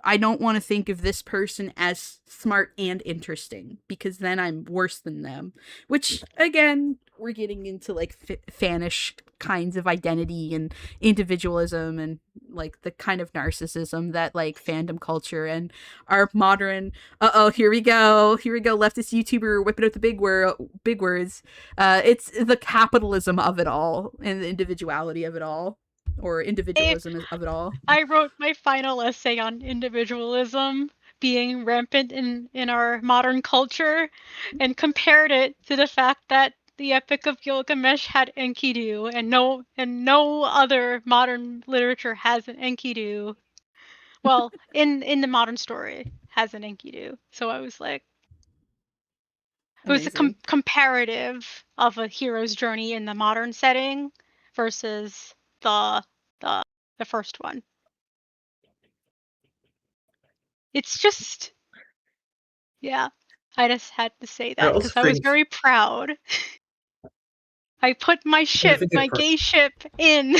I don't want to think of this person as smart and interesting because then I'm worse than them. Which, again, we're getting into like fannish kinds of identity and individualism and like the kind of narcissism that like fandom culture and our modern here we go leftist YouTuber whipping out the big words. It's the capitalism of it all and the individuality of it all, or individualism of it all. I wrote my final essay on individualism being rampant in our modern culture and compared it to the fact that the Epic of Gilgamesh had Enkidu and no other modern literature has an Enkidu. Well, in the modern story has an Enkidu. So I was like, it was a Amazing. comparative of a hero's journey in the modern setting versus the the first one. It's just, yeah. I just had to say that because I was very proud. I put my ship, my gay ship, in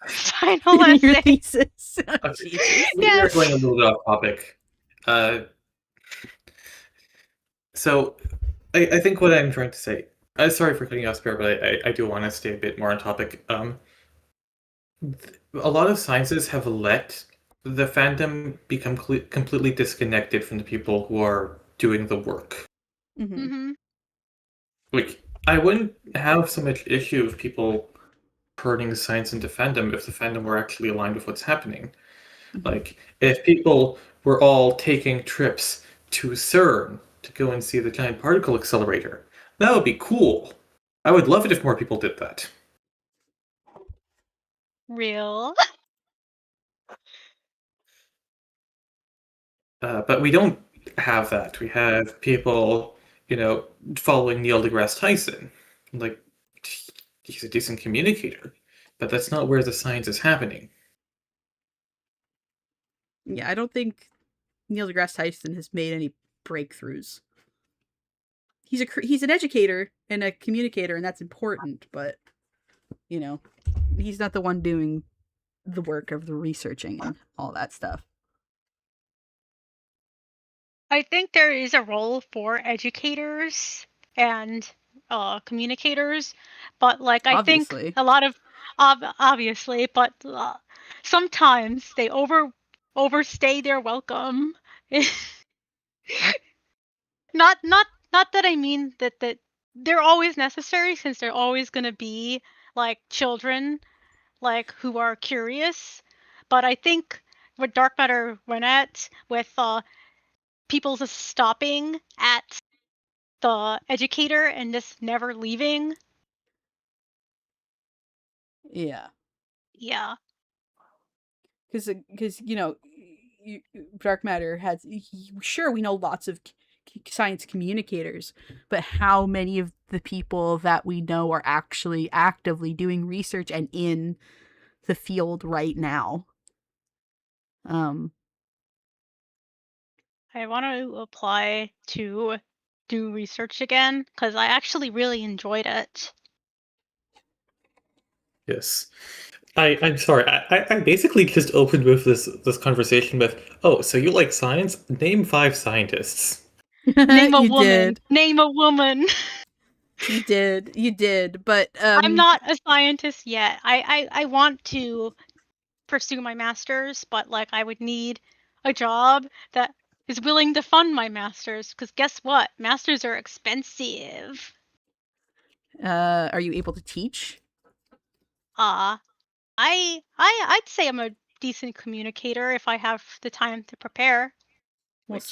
final essay. Your thesis. Okay. Jesus. We're going a little bit off topic. So, I think what I'm trying to say. Sorry for cutting you off, Spare, but I do want to stay a bit more on topic. A lot of sciences have let the fandom become completely disconnected from the people who are doing the work. Mm-hmm. Like, I wouldn't have so much issue with people turning science into fandom if the fandom were actually aligned with what's happening. Like, if people were all taking trips to CERN to go and see the giant particle accelerator, that would be cool. I would love it if more people did that. Real. But we don't have that. We have people, following Neil deGrasse Tyson. Like, he's a decent communicator, but that's not where the science is happening. Yeah, I don't think Neil deGrasse Tyson has made any breakthroughs. He's an educator and a communicator, and that's important, but he's not the one doing the work of the researching and all that stuff. I think there is a role for educators and communicators, but like I Obviously. think a lot of obviously, but sometimes they overstay their welcome. Not that I mean that they're always necessary, since they're always going to be like children, like who are curious. But I think what Dark Matter went at with people just stopping at the educator and just never leaving. Yeah. Yeah. Because Dark Matter has, sure, we know lots of science communicators, but how many of the people that we know are actually actively doing research and in the field right now? I want to apply to do research again because I actually really enjoyed it. Yes. I'm sorry. I basically just opened with this conversation with, oh, so you like science? Name 5 scientists. Name a You woman. did. Name a woman. You did, but I'm not a scientist yet. I want to pursue my master's, but like I would need a job that is willing to fund my master's, because guess what? Masters are expensive. Are you able to teach? I'd say I'm a decent communicator if I have the time to prepare. Well, Which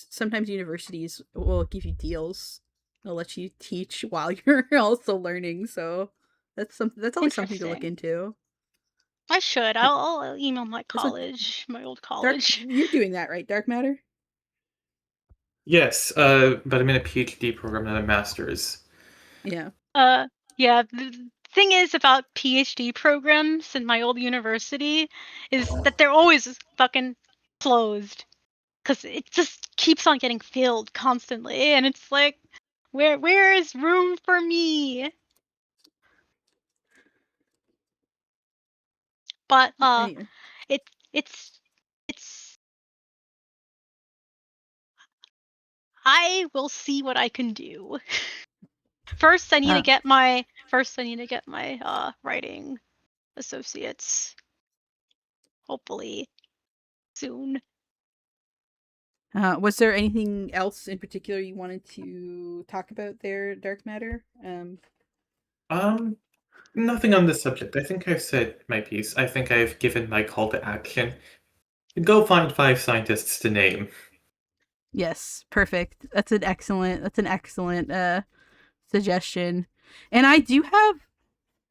sometimes universities will give you deals. They'll let you teach while you're also learning. So that's always something to look interesting. into. I should. I'll email my That's what college, my old college. You're doing that, right? Dark Matter? Yes, but I'm in a PhD program, not a master's. Yeah. Yeah. The thing is about PhD programs in my old university is that they're always fucking closed, because it just keeps on getting filled constantly, and it's like, where is room for me? But Anyway. it's I will see what I can do. First, I need to get my writing associates. Hopefully soon. Was there anything else in particular you wanted to talk about there, Dark Matter? Nothing on this subject. I think I've said my piece. I think I've given my call to action. Go find 5 scientists to name. Yes, perfect. That's an excellent suggestion. And I do have,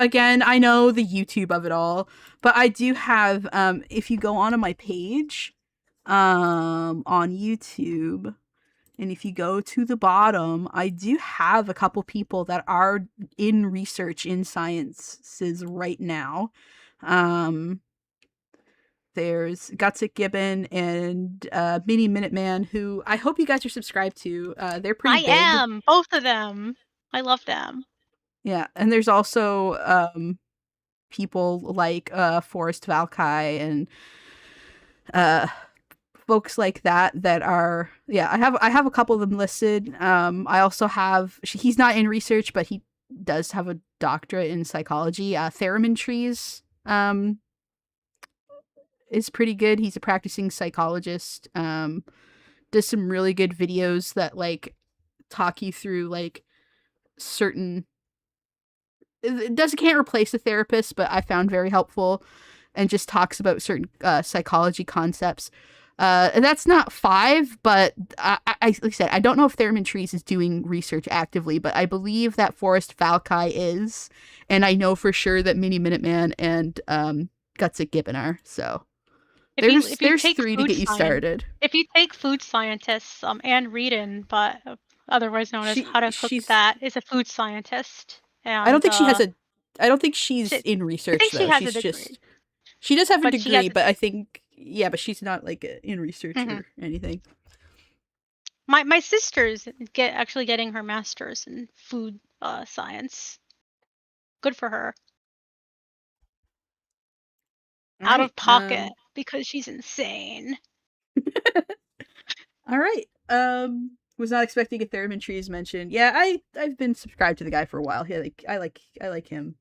again, I know the YouTube of it all, but I do have, if you go onto my page on YouTube, and if you go to the bottom, I do have a couple people that are in research in sciences right now. There's Gutsick Gibbon and Mini Minuteman, who I hope you guys are subscribed to. They're pretty big. I am. Both of them. I love them. Yeah, and there's also people like Forrest Valkai and folks like that are I have a couple of them listed. I also have he's not in research, but he does have a doctorate in psychology. Theremin Trees is pretty good. He's a practicing psychologist. Does some really good videos that like talk you through like certain can't replace a therapist, but I found very helpful, and just talks about certain psychology concepts. And that's not 5, but like I said, I don't know if Theremin Trees is doing research actively, but I believe that Forrest Valkai is, and I know for sure that Mini Minuteman and Gutsick Gibbon are. So there's 3 to get you started. If you take food scientists, Anne Reedon, but otherwise known as How to Cook That, is a food scientist. And, I don't think she has a. I don't think she's in research. I think though. she has she's a degree. Just, she does have a degree, but I think but she's not like in research or anything. My sister's actually getting her master's in food science. Good for her. Out of pocket because she's insane. All right. Was not expecting a Theremin Trees mentioned. Yeah, I've been subscribed to the guy for a while. Yeah, I like him.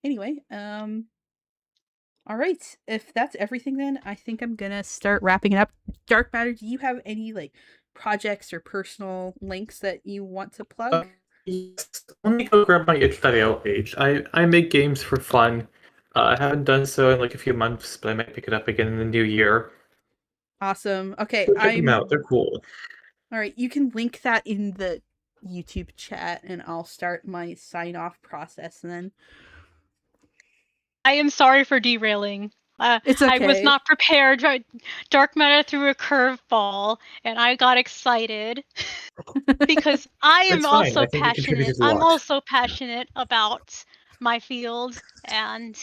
Anyway, all right. If that's everything, then I think I'm gonna start wrapping it up. Dark Matter, do you have any like projects or personal links that you want to plug? Yes. Let me go grab my itch.io page. I make games for fun. I haven't done so in like a few months, but I might pick it up again in the new year. Awesome. Okay, so check them out. They're cool. All right, you can link that in the YouTube chat, and I'll start my sign-off process then. I am sorry for derailing. It's okay. I was not prepared. Dark Matter threw a curveball, and I got excited because I am also passionate. I'm also passionate about my field and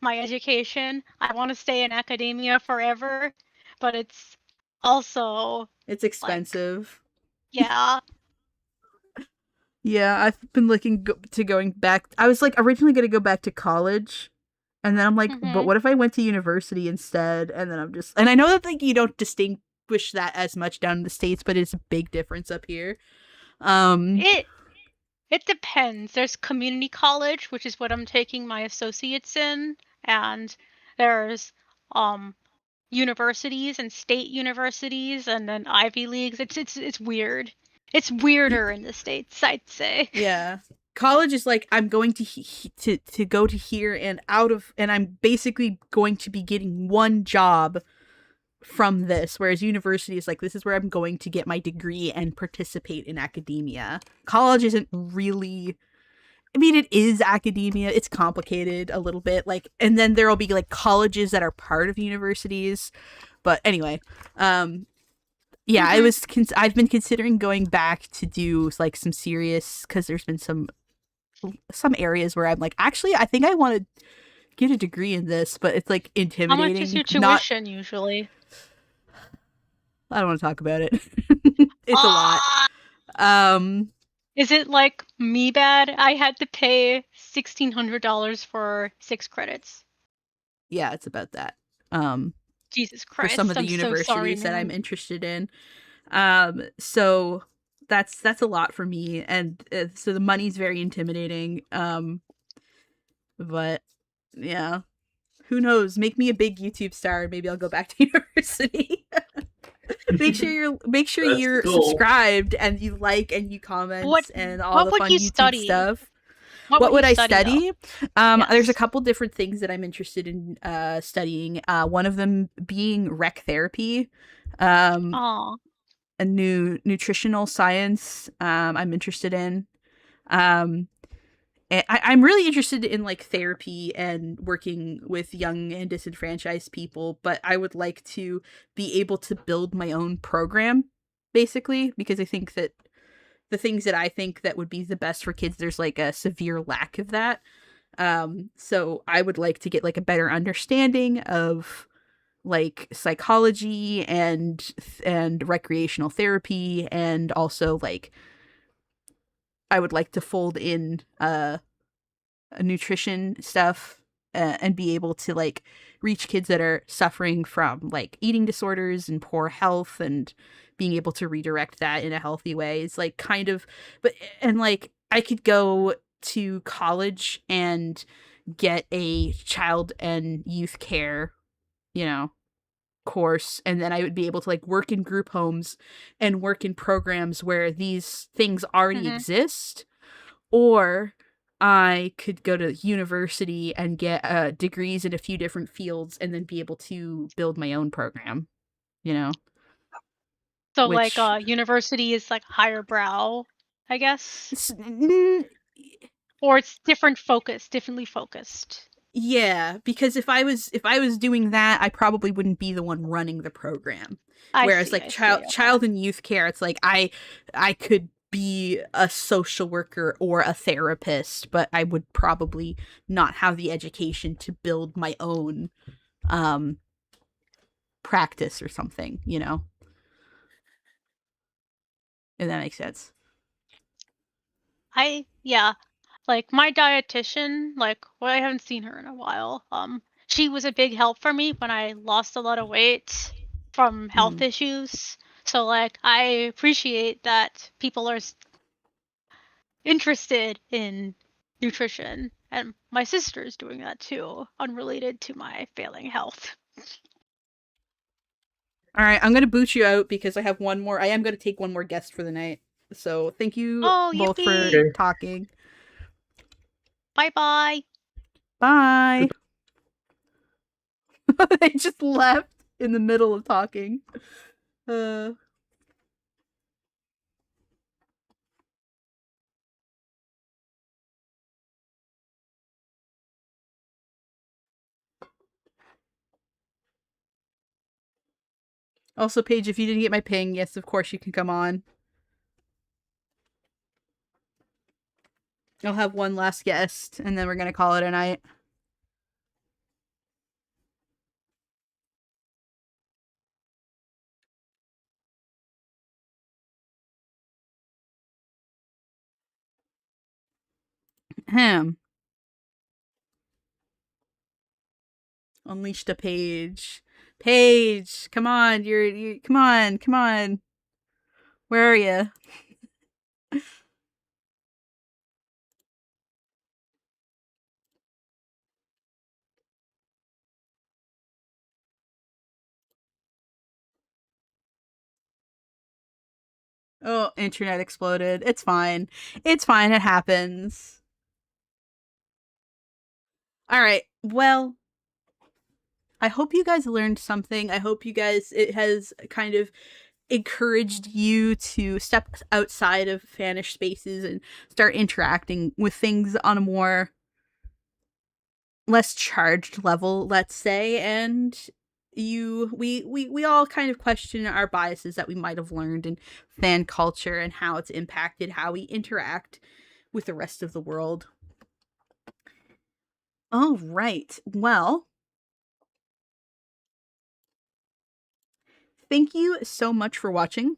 my education. I want to stay in academia forever, but it's also expensive. Like, yeah. Yeah, I've been looking to going back. I was like originally going to go back to college. And then I'm like, but what if I went to university instead? And then and I know that like you don't distinguish that as much down in the States, but it's a big difference up here. It depends. There's community college, which is what I'm taking my associates in, and there's universities and state universities, and then Ivy Leagues. It's weird. It's weirder in the States, I'd say. Yeah. College is like I'm going to go to here and I'm basically going to be getting one job from this, whereas university is like this is where I'm going to get my degree and participate in academia. College isn't really, I mean, it is academia. It's complicated a little bit, like, and then there'll be like colleges that are part of universities. But anyway, yeah, I've been considering going back to do like some serious, because there's been some areas where I'm like, actually, I think I want to get a degree in this, but it's like intimidating. How much is your tuition usually? I don't want to talk about it. It's a lot. Is it like me bad? I had to pay $1,600 for 6 credits. Yeah, it's about that. Jesus Christ! For some of the universities that I'm interested in. So that's a lot for me, and so the money's very intimidating. But yeah, who knows? Make me a big YouTube star, maybe I'll go back to university. make sure you're subscribed and you like and you comment and all the fun YouTube stuff. What would I study? Yes. There's a couple different things that I'm interested in studying. One of them being rec therapy. A new nutritional science I'm interested in. And I'm really interested in like therapy and working with young and disenfranchised people, but I would like to be able to build my own program, basically, because I think that the things that I think that would be the best for kids, there's like a severe lack of that. So I would like to get like a better understanding of like psychology and recreational therapy, and also like I would like to fold in nutrition stuff, and be able to like reach kids that are suffering from like eating disorders and poor health, and being able to redirect that in a healthy way is like kind of, but and like I could go to college and get a child and youth care, you know, course, and then I would be able to like work in group homes and work in programs where these things already Mm-hmm. exist, or I could go to university and get degrees in a few different fields and then be able to build my own program, you know, So like which university is like higher brow, I guess. it's, mm, Or it's differently focused. yeah, because if I was doing that, I probably wouldn't be the one running the program. I Whereas see, like I see. Okay. child and youth care, it's like I could be a social worker or a therapist, but I would probably not have the education to build my own um practice or something, you know? If that makes sense. Yeah, like my dietitian, like well, I haven't seen her in a while. She was a big help for me when I lost a lot of weight from health Mm. issues. So like I appreciate that people are interested in nutrition, and my sister's doing that too, unrelated to my failing health. All right, I'm going to boot you out because I am going to take one more guest for the night. So, thank you Oh, both for yippee! Okay. talking. Bye bye. Bye. They just left in the middle of talking. Uh Also, Paige, if you didn't get my ping, yes, of course you can come on. I'll have one last guest, and then we're gonna call it a night. Ahem. Unleash the Paige. Paige, come on, you come on, come on. Where are you? Oh, internet exploded. It's fine. It's fine. It happens. All right. Well, I hope you guys learned something. I hope it has kind of encouraged you to step outside of fannish spaces and start interacting with things on a more less charged level, let's say, and we all kind of question our biases that we might have learned in fan culture and how it's impacted how we interact with the rest of the world. All right. Well, thank you so much for watching.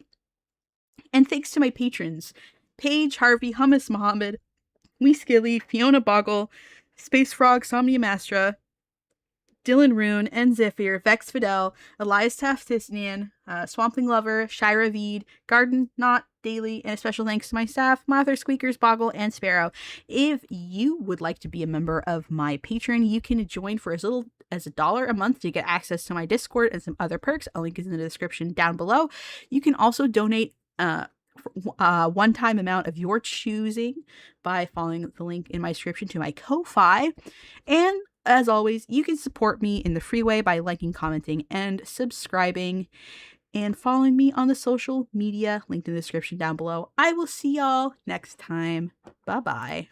And thanks to my patrons, Paige, Harvey, Hummus Mohammed, Lee Skilly, Fiona Boggle, Space Frog, Somnia Mastra, Dylan Rune, and Zephyr, Vex Fidel, Elias Taftisnian, Swampling Lover, Shira Veed, Garden, Not, Daily, and a special thanks to my staff, Martha, Squeakers, Boggle, and Sparrow. If you would like to be a member of my Patreon, you can join for as little as $1 a month to get access to my Discord and some other perks. A link is in the description down below. You can also donate one-time amount of your choosing by following the link in my description to my Ko-Fi. And as always, you can support me in the free way by liking, commenting, and subscribing, and following me on the social media linked in the description down below. I will see y'all next time. Bye-bye.